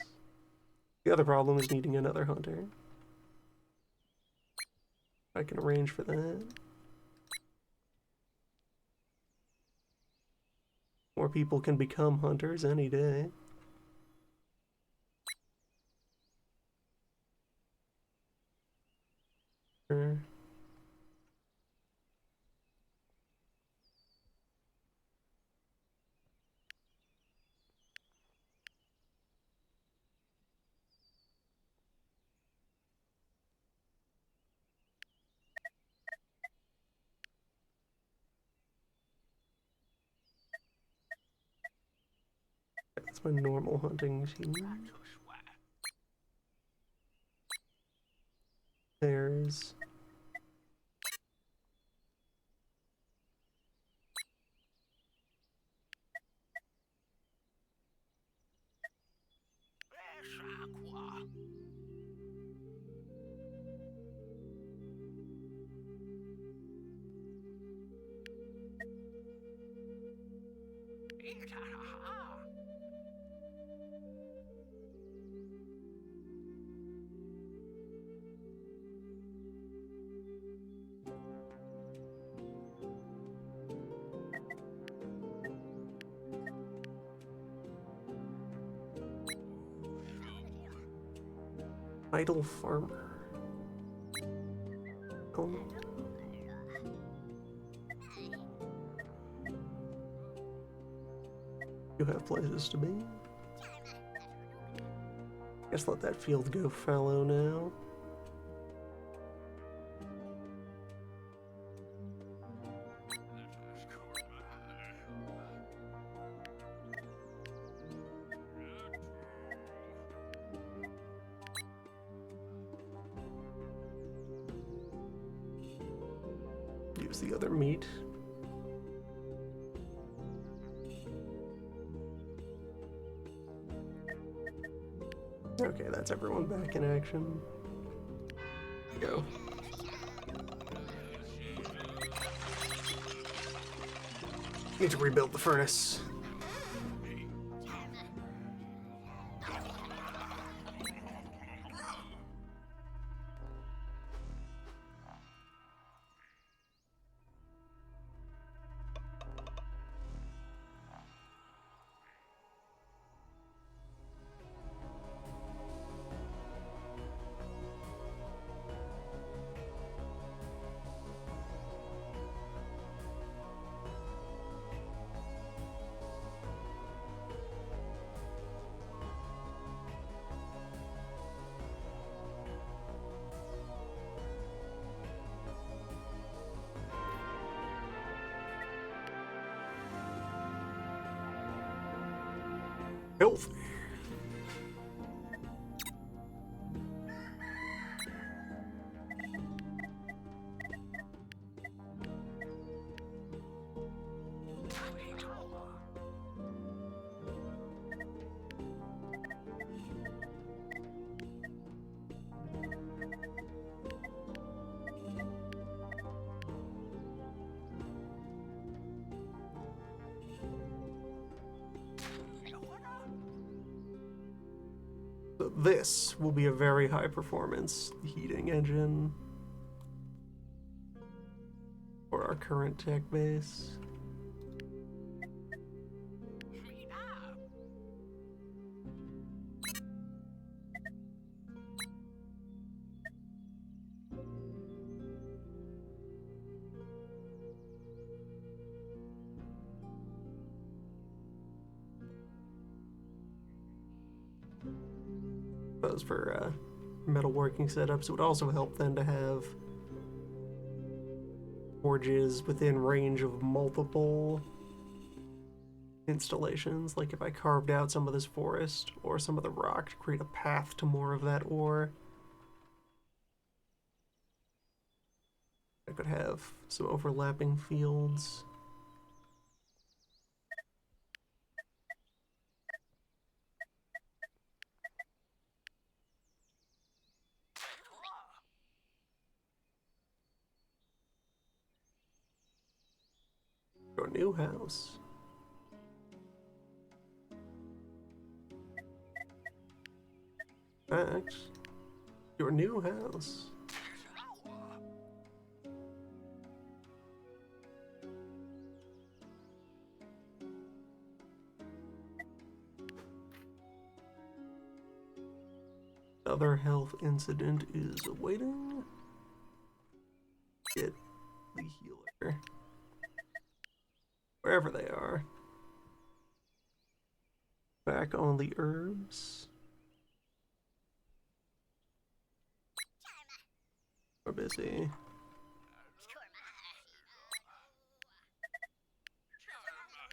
The other problem is needing another hunter. I can arrange for that. More people can become hunters any day. Sure. That's my normal hunting machine. There's... Idle farmer. Oh. You have places to be. Guess let that field go fallow now. Use the other meat. Okay, that's everyone back in action. Go. Need to rebuild the furnace. Healthy. So this will be a very high performance heating engine for our current tech base. Those for metalworking setups. It would also help then to have forges within range of multiple installations. Like if I carved out some of this forest or some of the rock to create a path to more of that ore, I could have some overlapping fields. Your new house. Fact, your new house. Another health incident is awaiting. Get the healer. Wherever they are. Back on the herbs. We're busy.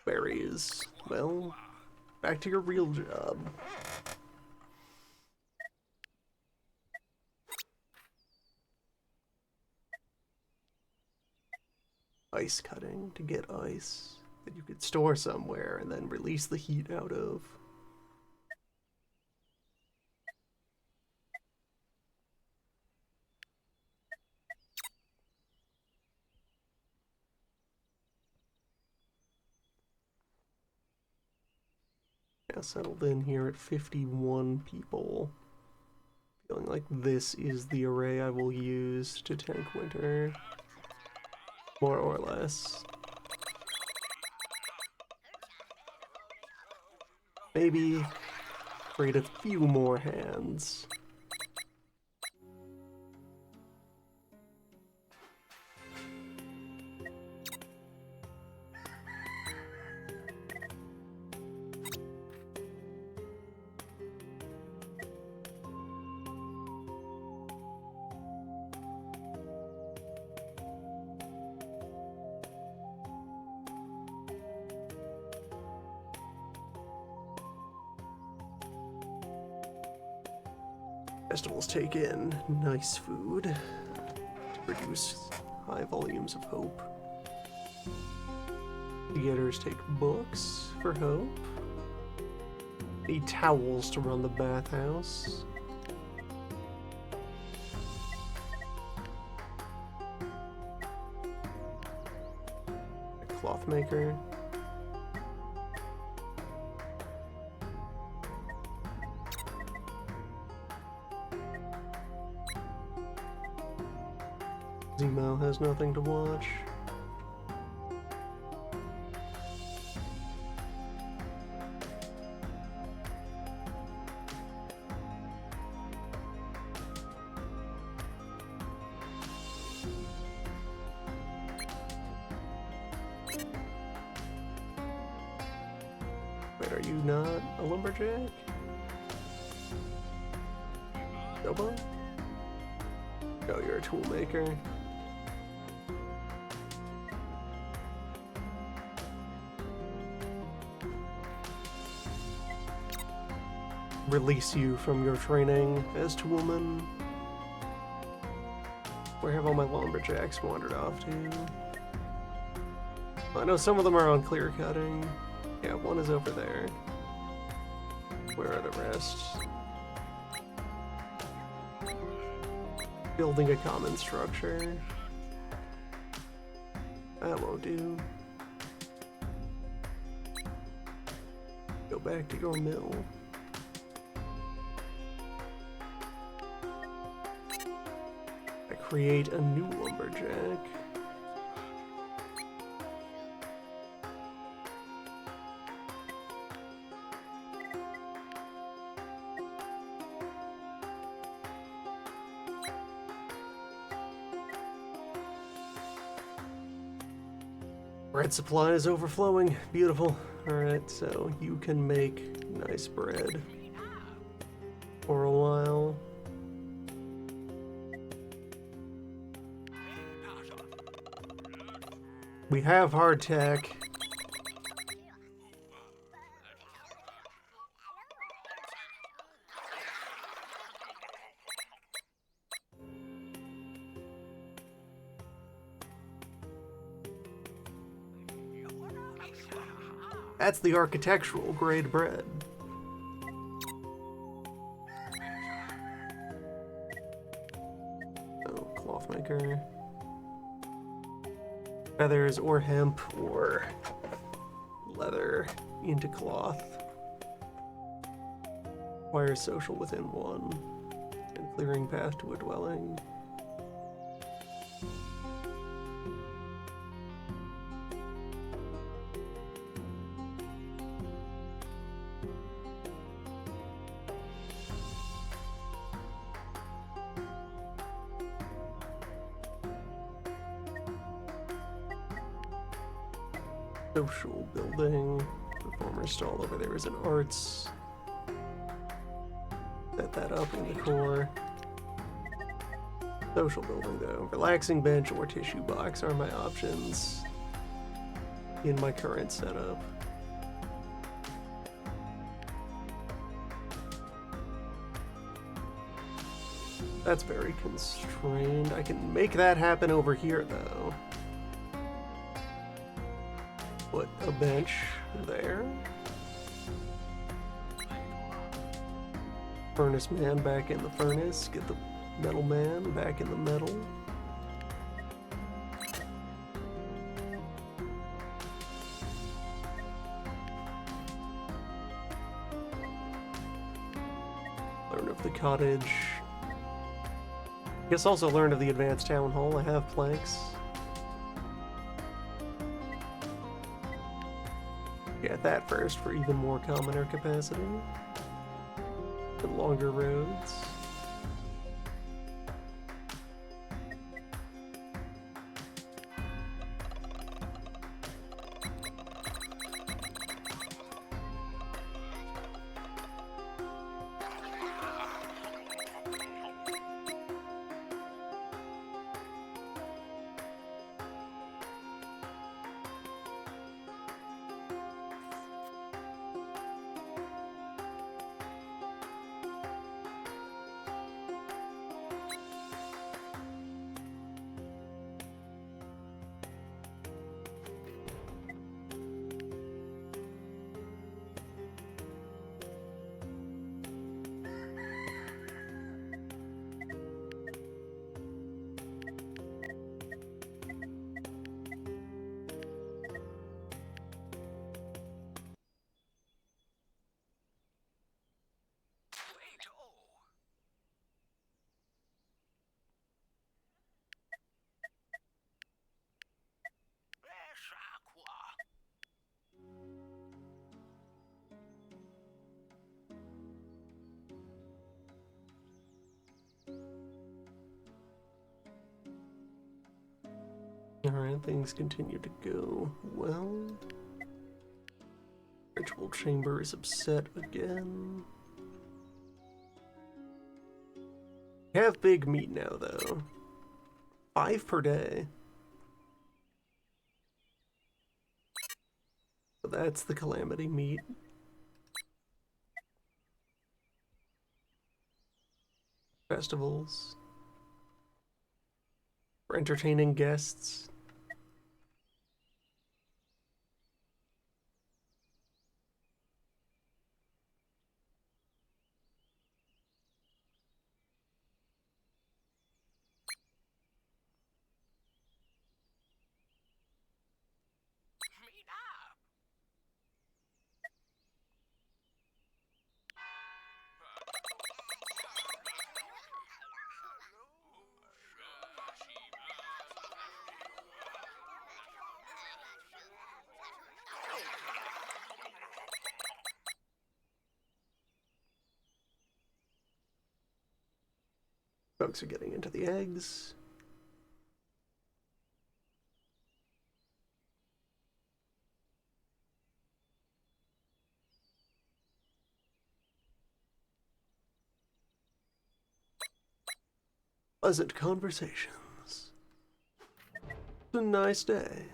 Berries. Well, back to your real job. Ice cutting to get ice that you could store somewhere and then release the heat out of. Yeah, settled in here at 51 people. Feeling like this is the array I will use to tank winter. More or less. Maybe create a few more hands. Festivals take in nice food to produce high volumes of hope. Theaters take books for hope. Need towels to run the bathhouse. A cloth maker. Zemo has nothing to watch. Wait, are you not a lumberjack? Dobo? Oh, you're a tool maker. release you from your training as toolman. Where have all my lumberjacks wandered off to? I know some of them are on clear cutting. Yeah, one is over there. Where are the rest? Building a common structure. That won't do. Go back to your mill. I create a new lumberjack. Bread supply is overflowing. Beautiful. Alright, so you can make nice bread for a while. We have hardtack. That's the architectural grade bread. Oh, cloth maker. Feathers or hemp or leather into cloth. Require social within one. And clearing path to a dwelling. Social building. Performer stall over there is an arts. Set that up in the core. Social building though. Relaxing bench or tissue box are my options in my current setup. That's very constrained. I can make that happen over here though. Put a bench there. Furnace man back in the furnace. Get the metal man back in the metal. Learn of the cottage. Guess also learn of the advanced town hall. I have planks. Get that first for even more commoner capacity. And longer roads. Alright, things continue to go well. Ritual chamber is upset again. We have big meat now, though. 5 per day. So that's the calamity meat. festivals, for entertaining guests. Folks are getting into the eggs. Pleasant conversations. It's a nice day.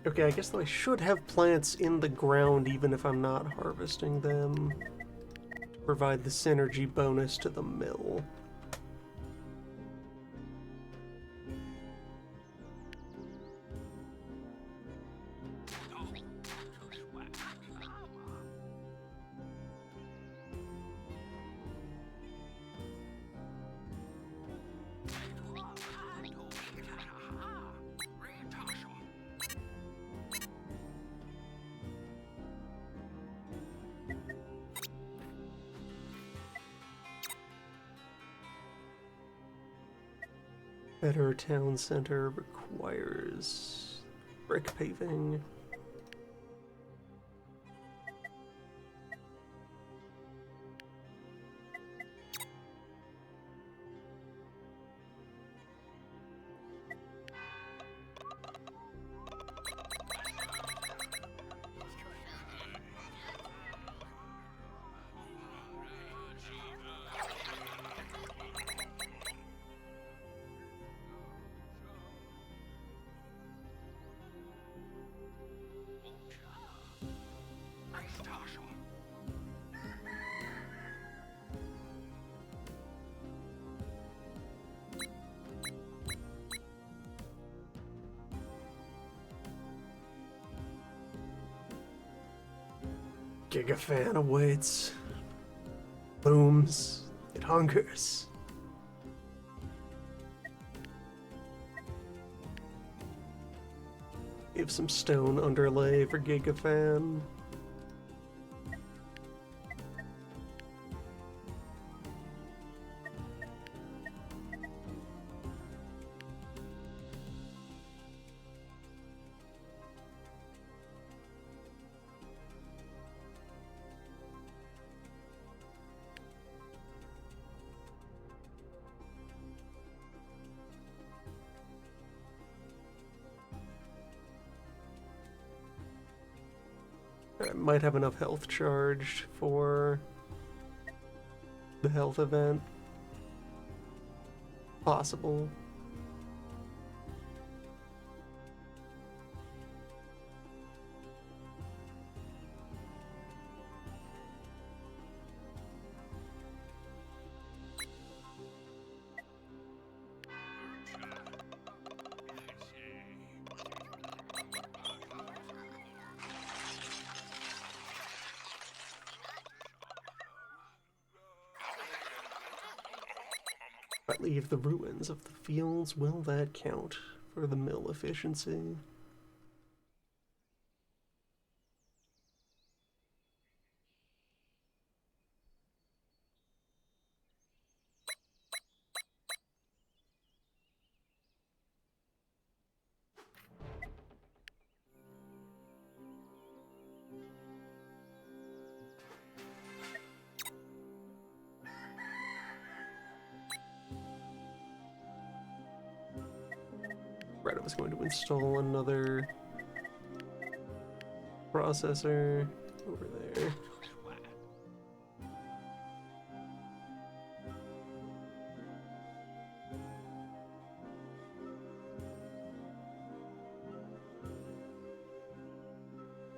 Okay, I guess I should have plants in the ground even if I'm not harvesting them, to provide the synergy bonus to the mill. Better town center requires brick paving. Gigafan awaits. Booms. It hungers. Give some stone underlay for Gigafan. I might have enough health charged for the health event. Possible. If I leave the ruins of the fields, will that count for the mill efficiency? Right, I was going to install another processor over there.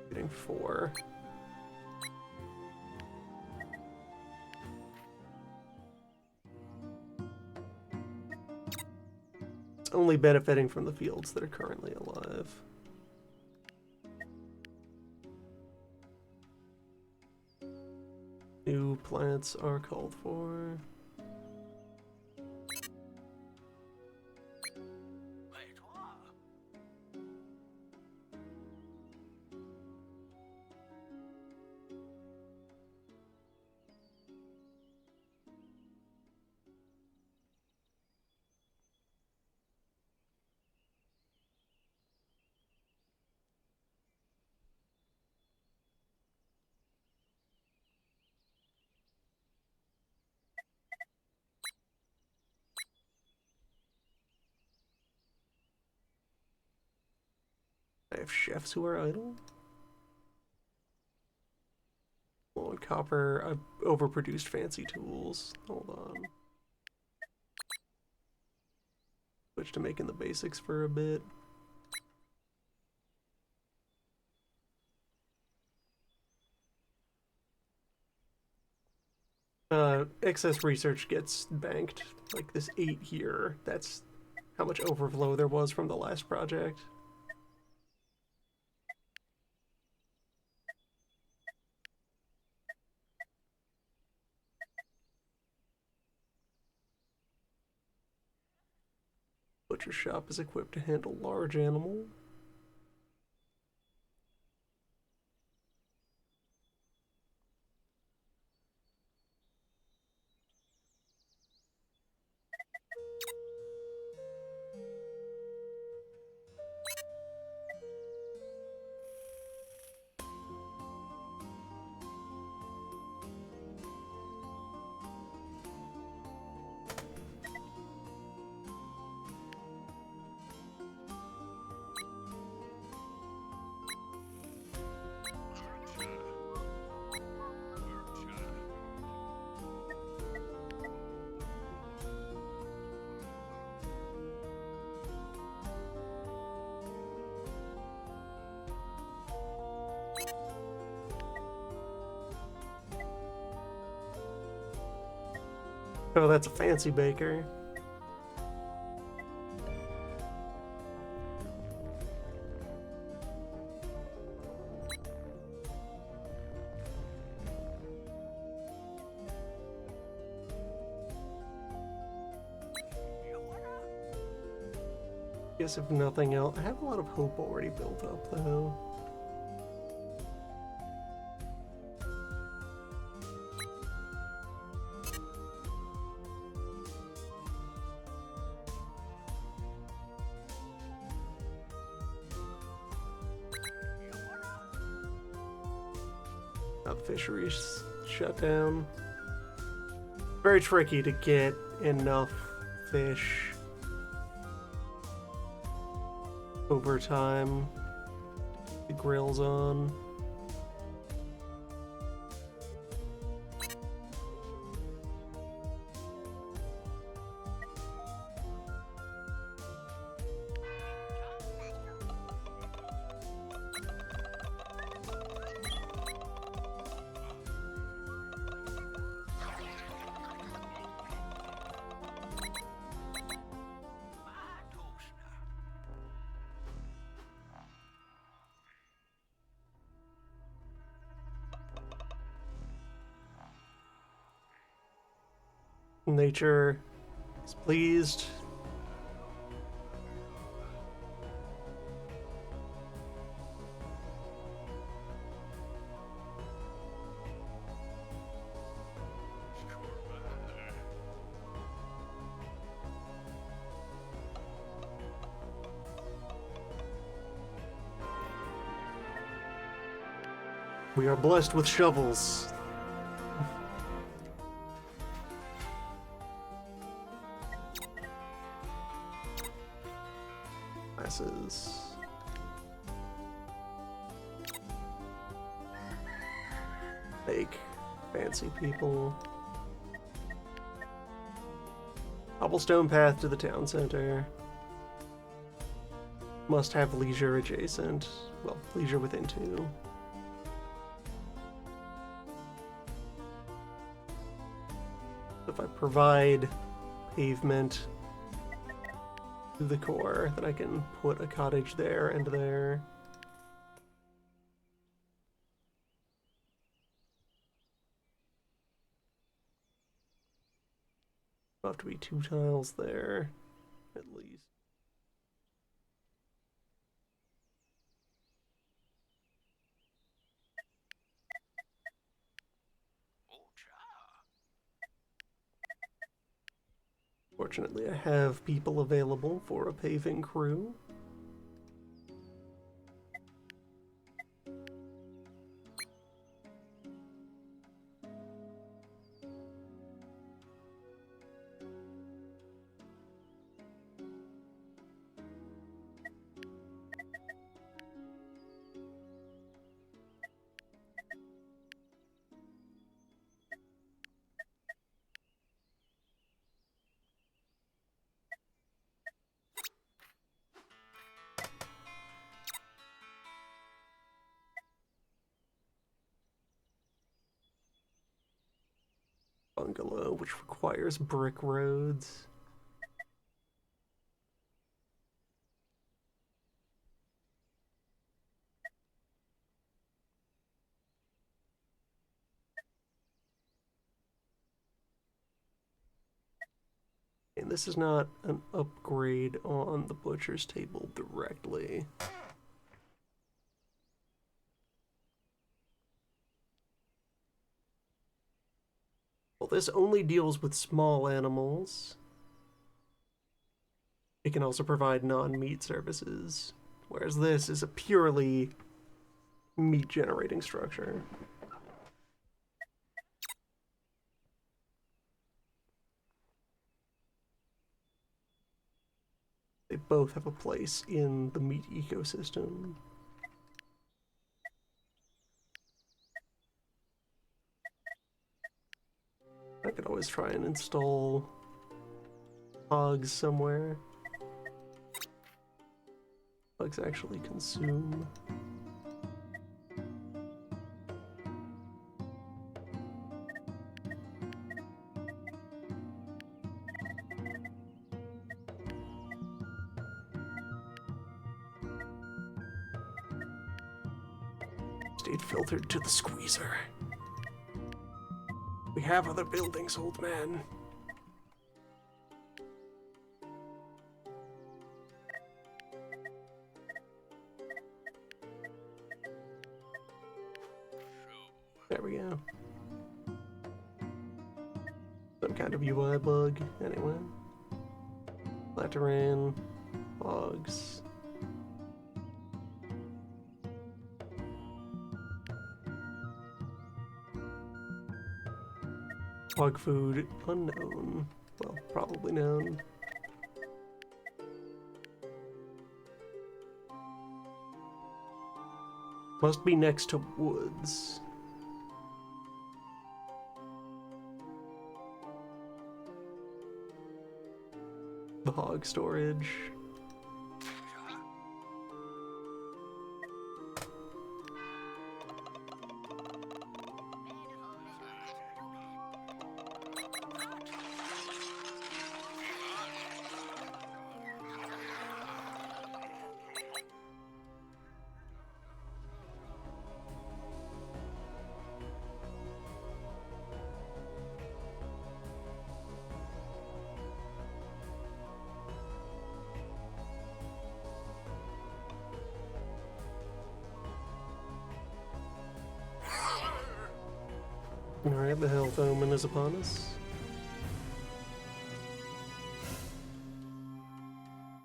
Getting 4. It's only benefiting from the fields that are currently alive. New plants are called for. I have chefs who are idle. Low on copper. I've overproduced fancy tools. Hold on. Switch to making the basics for a bit. Excess research gets banked. Like this 8 here. That's how much overflow there was from the last project. Butcher shop is equipped to handle large animal. Oh, that's a fancy baker. Guess if nothing else, I have a lot of hope already built up though. Fisheries shut down. Very tricky to get enough fish over time. The grill's on. Nature is pleased. We are blessed with shovels. classes. Fake fancy people. Cobblestone path to the town center. Must have leisure adjacent. Well, leisure within 2. If I provide pavement to the core, then I can put a cottage there and there. Have to be 2 tiles there, at least. Fortunately, I have people available for a paving crew. Bungalow, which requires brick roads. And this is not an upgrade on the butcher's table directly. Well, this only deals with small animals. It can also provide non-meat services, whereas this is a purely meat-generating structure. They both have a place in the meat ecosystem. I could always try and install hogs somewhere. Hogs actually consume. Stayed filtered to the squeezer. We have other buildings, old man. There we go. Some kind of UI bug, anyway. Lateran, hogs. Hog food unknown. Well, probably known. Must be next to woods. The hog storage. Alright, the health omen is upon us.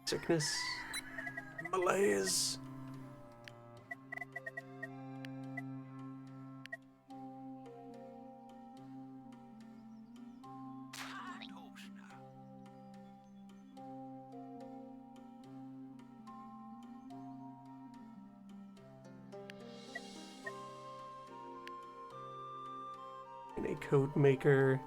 Sickness. Malaise. And a coat maker.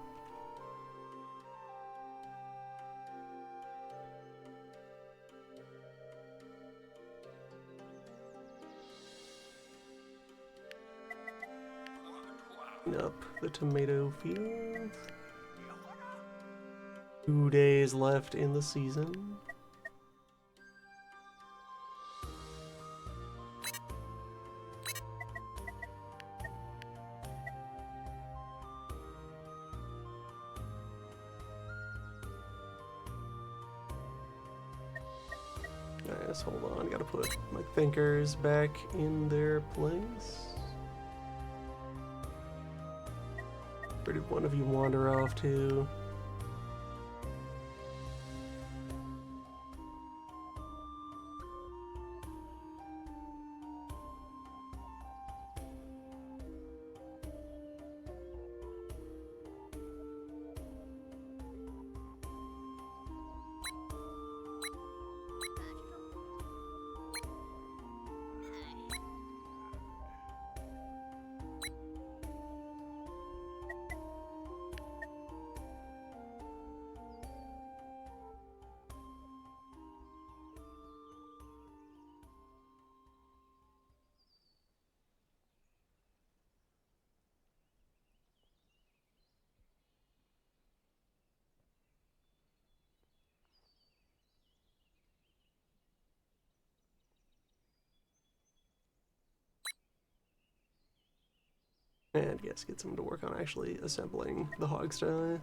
Up the tomato fields. 2 days left in the season. Nice, hold on, gotta put my thinkers back in their place. Where did one of you wander off to? And yes, get someone to work on actually assembling the hogsty.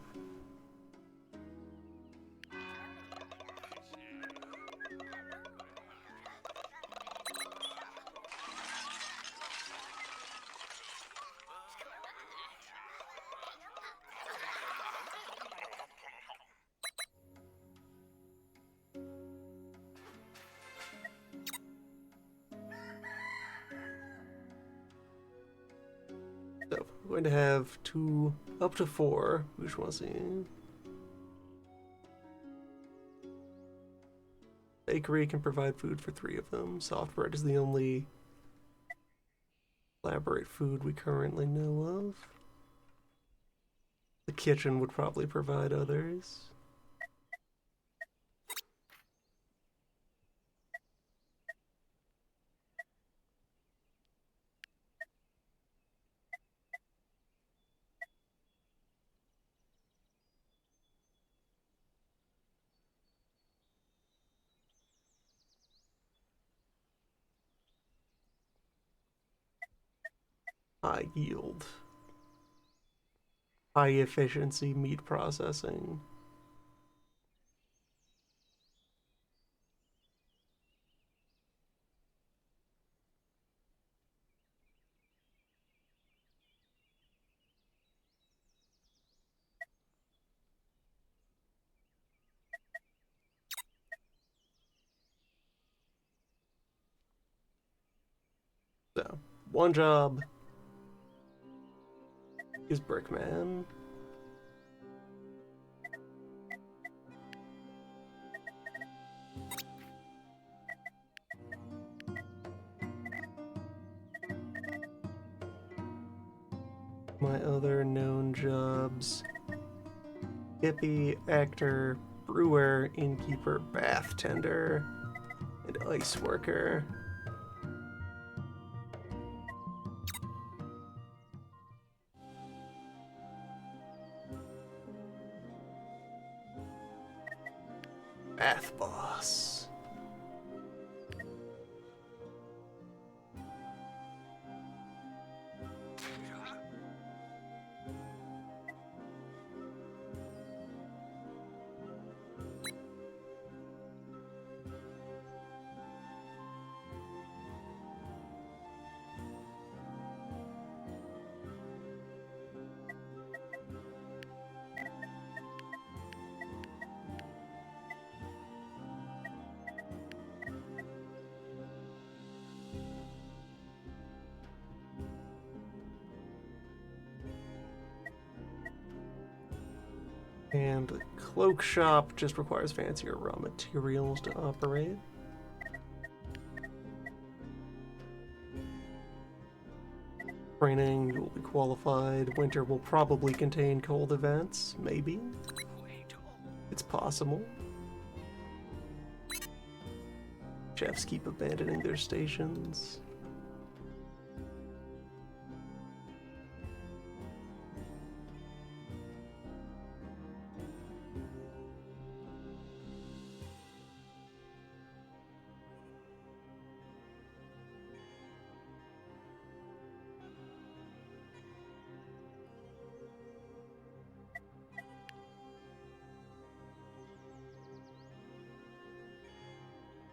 So, I'm going to have up to 4. Which one? See? Bakery can provide food for 3 of them. Soft bread is the only elaborate food we currently know of. The kitchen would probably provide others. High yield. High efficiency meat processing. So, one job is Brickman. My other known jobs: hippie, actor, brewer, innkeeper, bath tender, and ice worker. Bath boss. And the cloak shop just requires fancier raw materials to operate. Training, you will be qualified. Winter will probably contain cold events. Maybe. It's possible. Chefs keep abandoning their stations.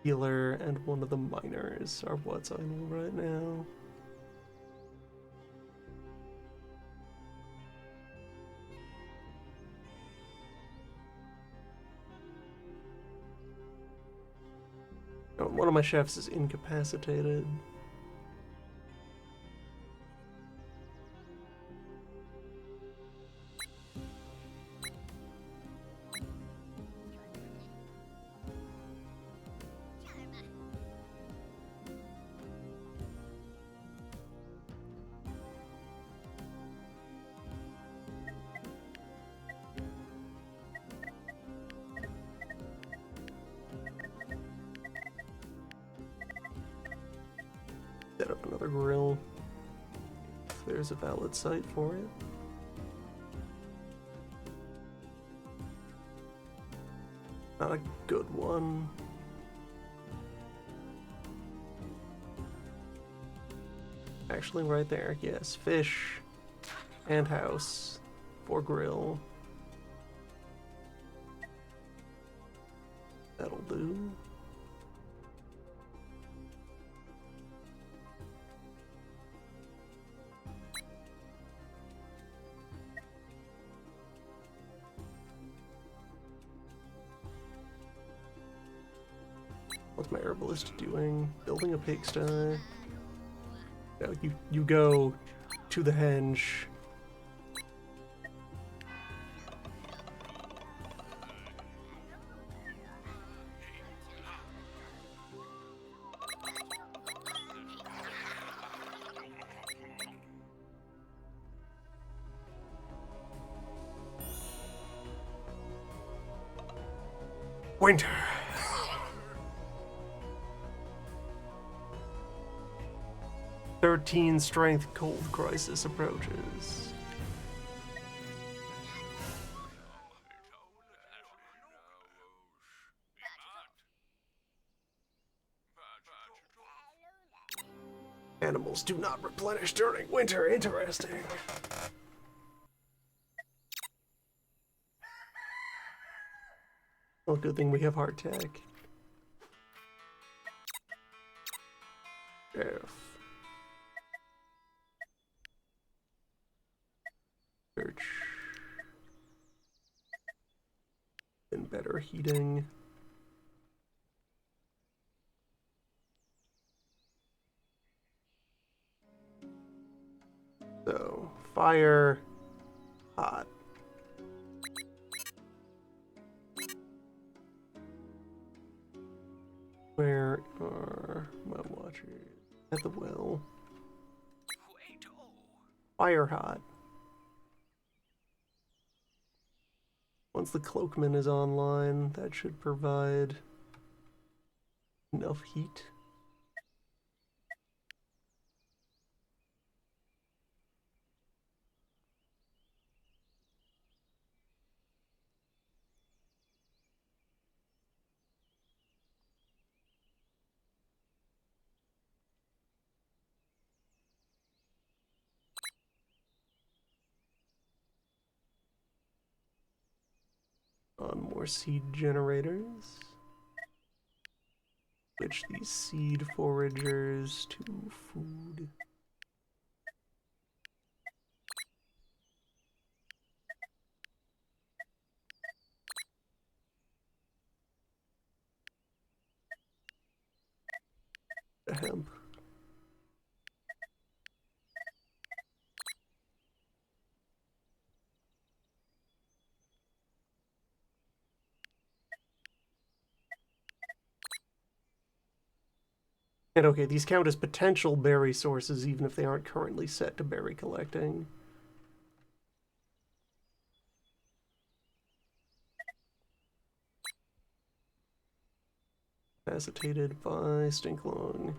Healer and one of the miners are what's I know right now. Oh, one of my chefs is incapacitated. Set up another grill. If there's a valid site for it. Not a good one. Actually, right there, yes. Fish and house for grill. That'll do. What's my herbalist doing? Building a pigsty. No, you go to the henge. Winter. "13 strength cold crisis approaches." Animals do not replenish during winter. Interesting. Well, good thing we have hard tech. F. Search. And better heating. So, fire, hot. Where are my watchers? At the well. Fire hot. Once the cloakman is online, that should provide enough heat. On more seed generators. Switch these seed foragers to food. The hemp. And okay, these count as potential berry sources even if they aren't currently set to berry collecting. Incapacitated by Stinklung.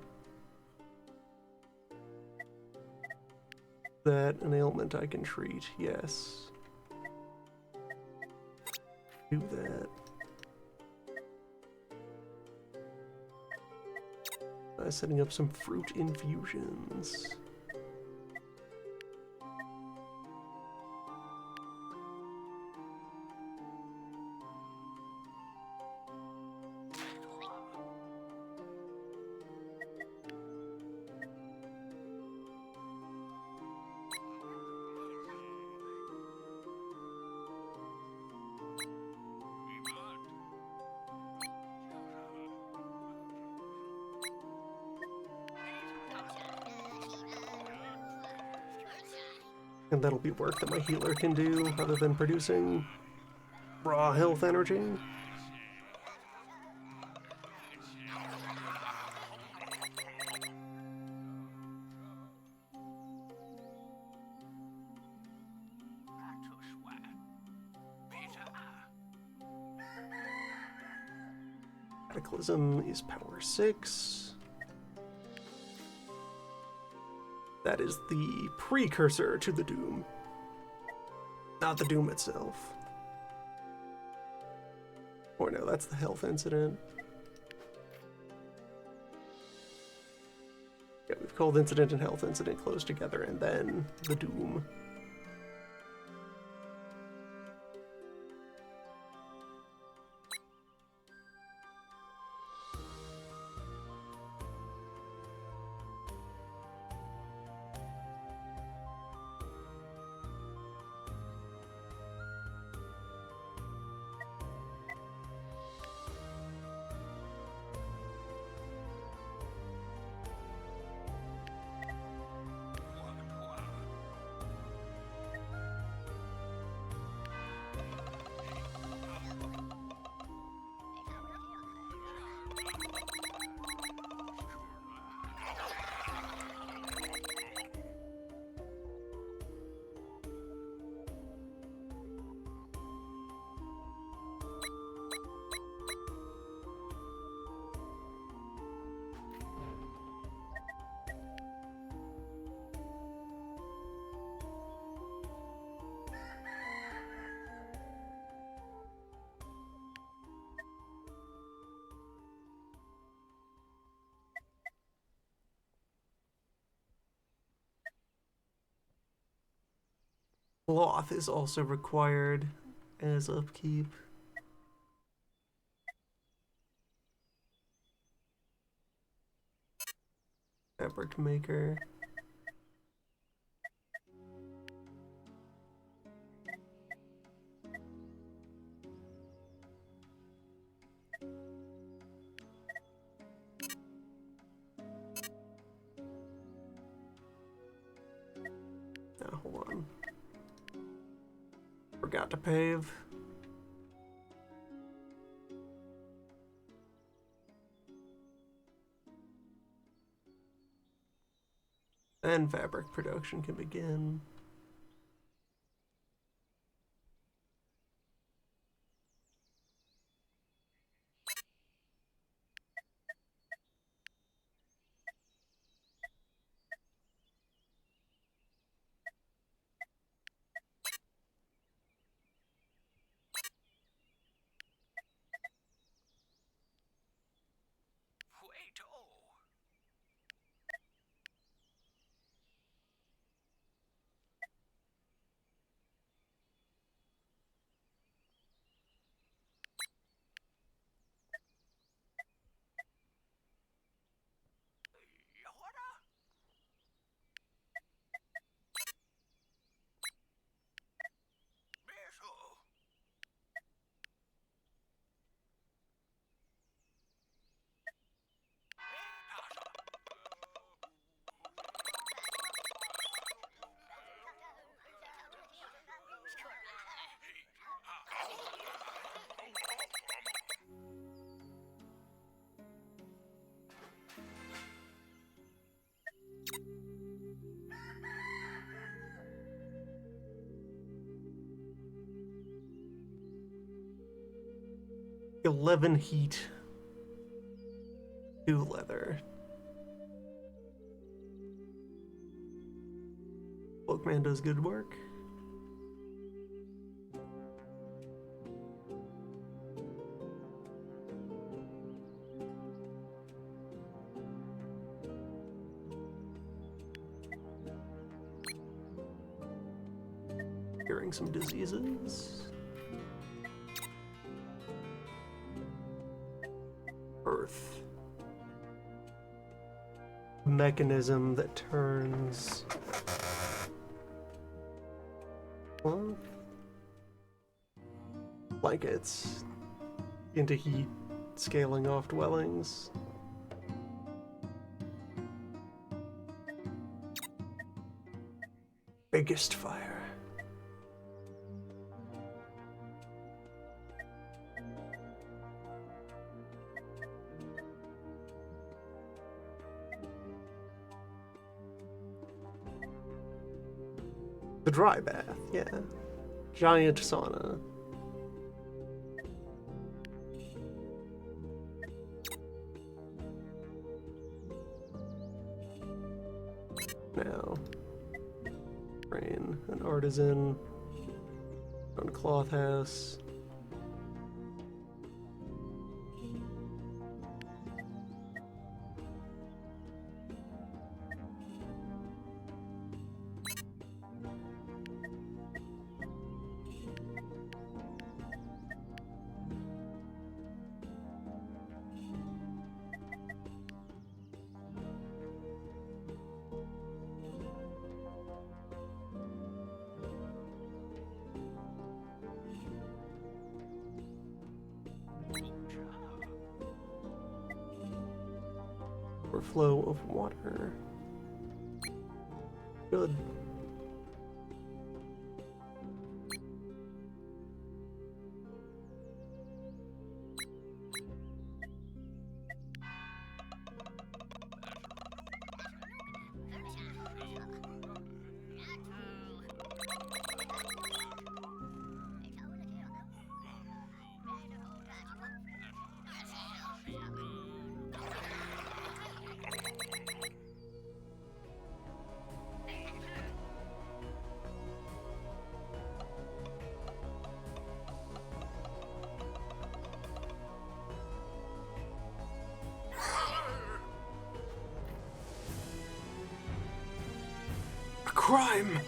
That an ailment I can treat, yes. Do that. Setting up some fruit infusions. And that'll be work that my healer can do, other than producing raw health energy. Cataclysm is power 6. That is the precursor to the Doom. Not the Doom itself. Or no, that's the health incident. Yeah, we've cold incident and health incident close together, and then the Doom. Cloth is also required as upkeep. Fabric maker. Now, hold on. Forgot to pave. And fabric production can begin. 11 heat, 2 leather. Bookman does good work. Curing some diseases. Earth. Mechanism that turns... Well, blankets into heat, scaling off dwellings. Biggest fire. The dry bath, yeah. Giant sauna. Now, train an artisan on cloth house. Flow of water. Good. Crime!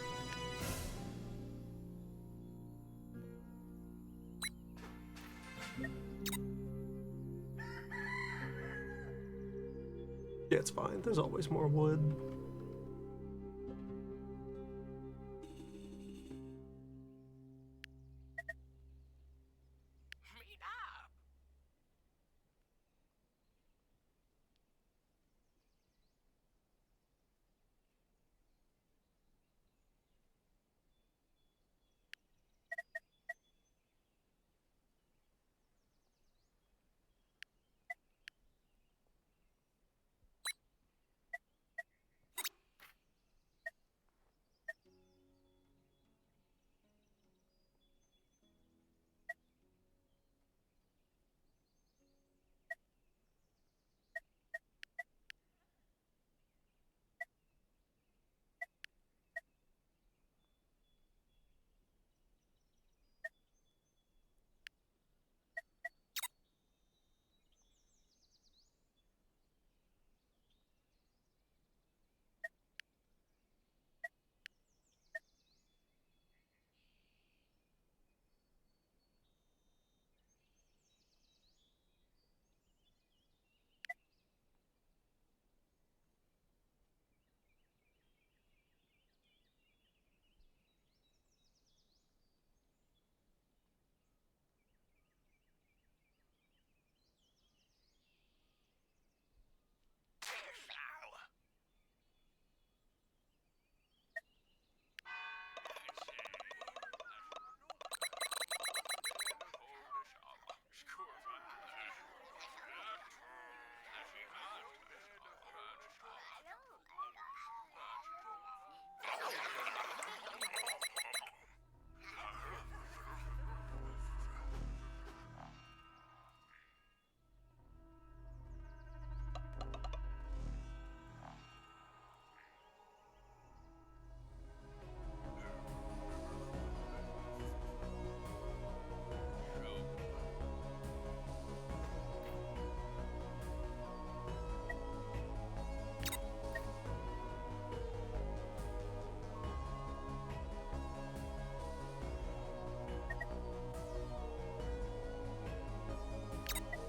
Yeah, it's fine. There's always more wood.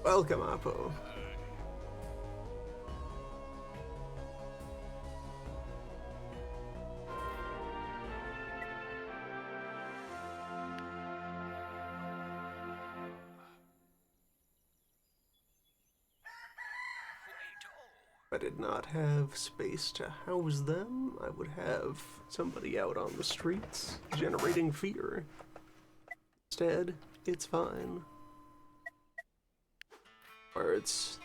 Welcome, Apo. If I did not have space to house them, I would have somebody out on the streets generating fear. Instead, it's fine. Birds.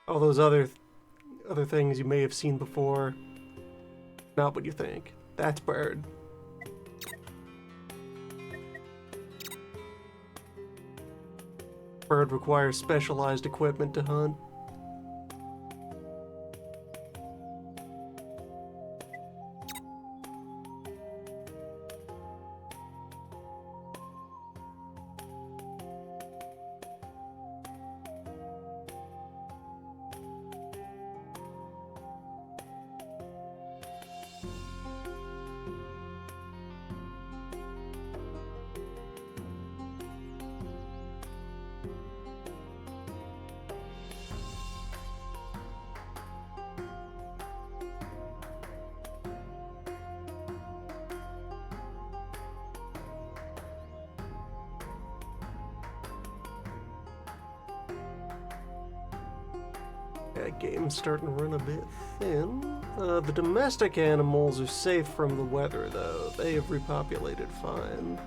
All those other things you may have seen before. Not what you think. That's bird. Bird requires specialized equipment to hunt. That game's starting to run a bit thin. The domestic animals are safe from the weather, though. They have repopulated fine.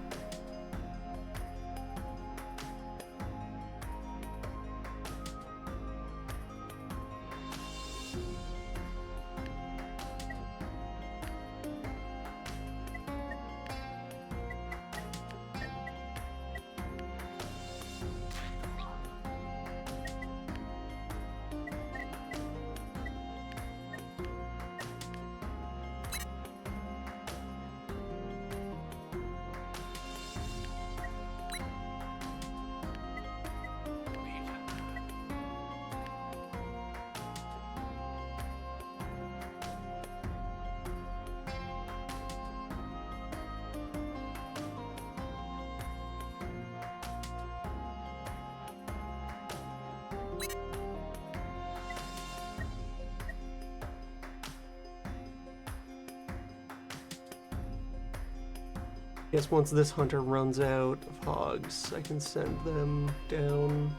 Guess once this hunter runs out of hogs, I can send them down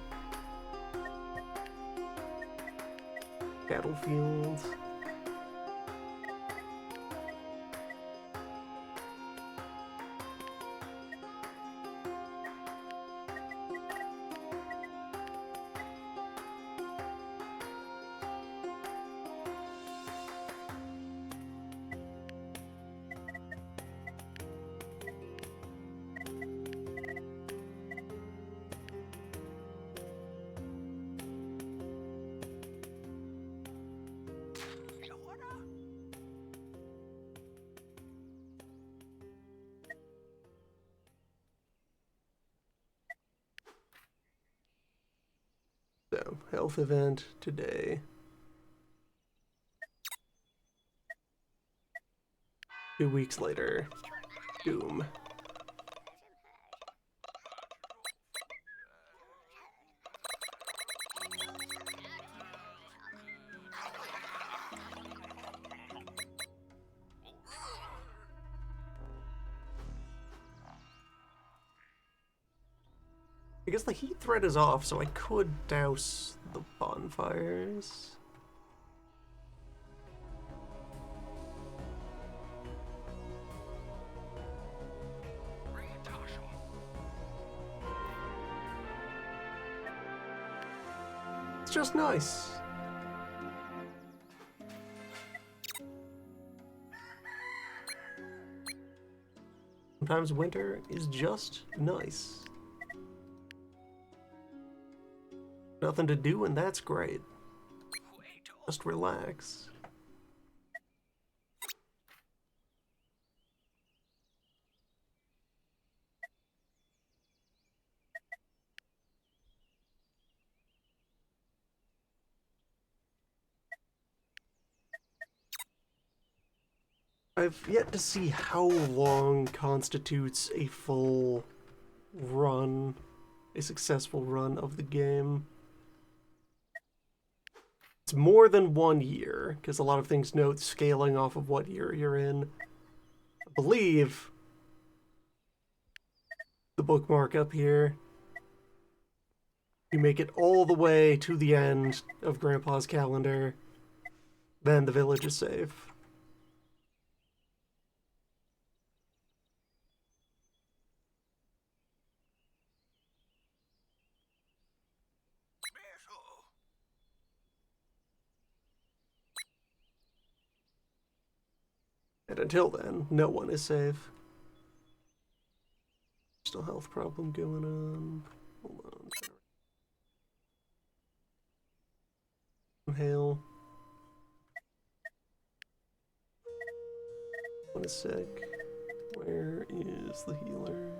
battlefields. So, health event today. 2 weeks later, doom. I guess the heat threat is off, so I could douse the bonfires. It's just nice. Sometimes winter is just nice. Nothing to do, and that's great. Just relax. I've yet to see how long constitutes a full run a successful run of the game. It's more than 1 year, because a lot of things note scaling off of what year you're in. I believe the bookmark up here, you make it all the way to the end of Grandpa's calendar, then the village is safe. And until then, no one is safe. Still health problem going on. Hold on. Inhale. One is sick. Where is the healer?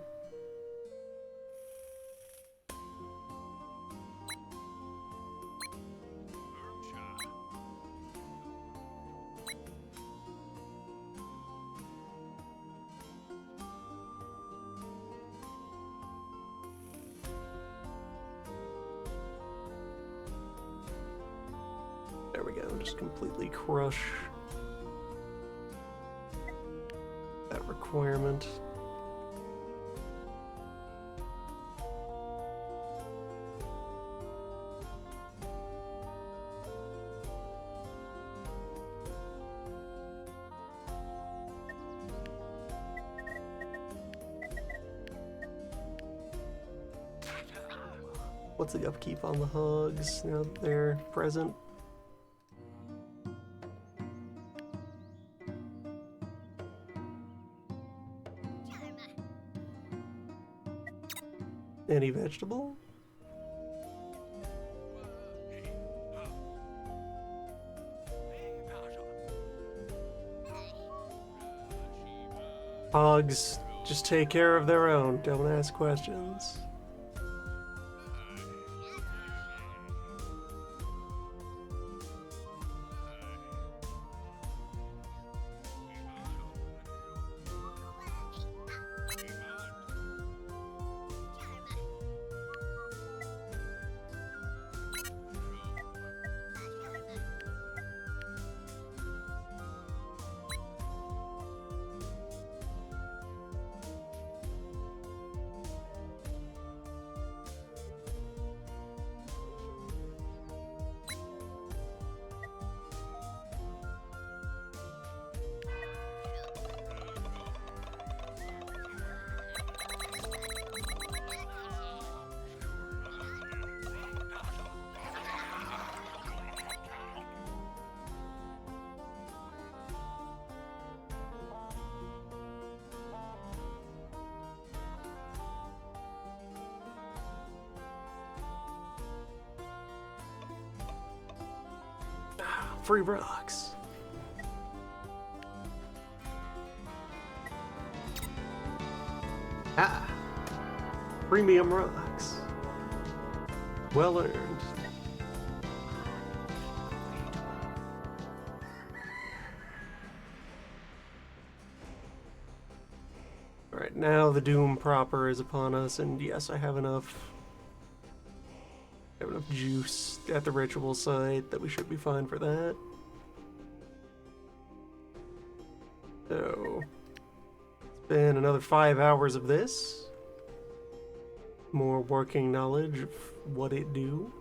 There we go, just completely crush that requirement. What's the upkeep on the hogs now that they're present? Any vegetable? Hogs just take care of their own, don't ask questions. Free rocks. Ah, premium rocks. Well earned. Alright, now the doom proper is upon us, and yes, I have enough juice at the ritual site that we should be fine for that. So, it's been another 5 hours of this. More working knowledge of what it do.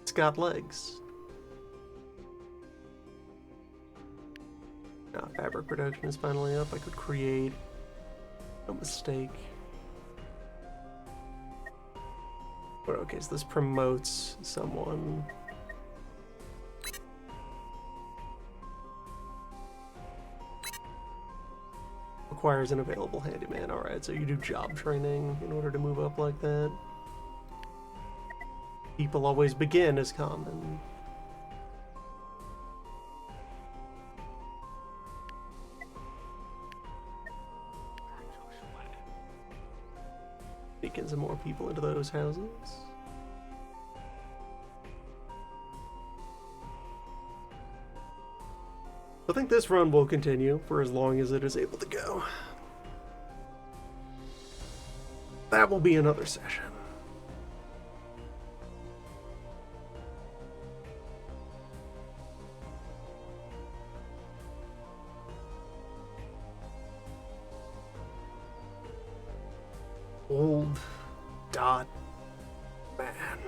It's got legs. Now fabric production is finally up. I could create a mistake. But okay, so this promotes someone. Requires an available handyman. Alright, so you do job training in order to move up like that. People always begin as common. people into those houses. I think this run will continue for as long as it is able to go. That will be another session. Old Dot Man.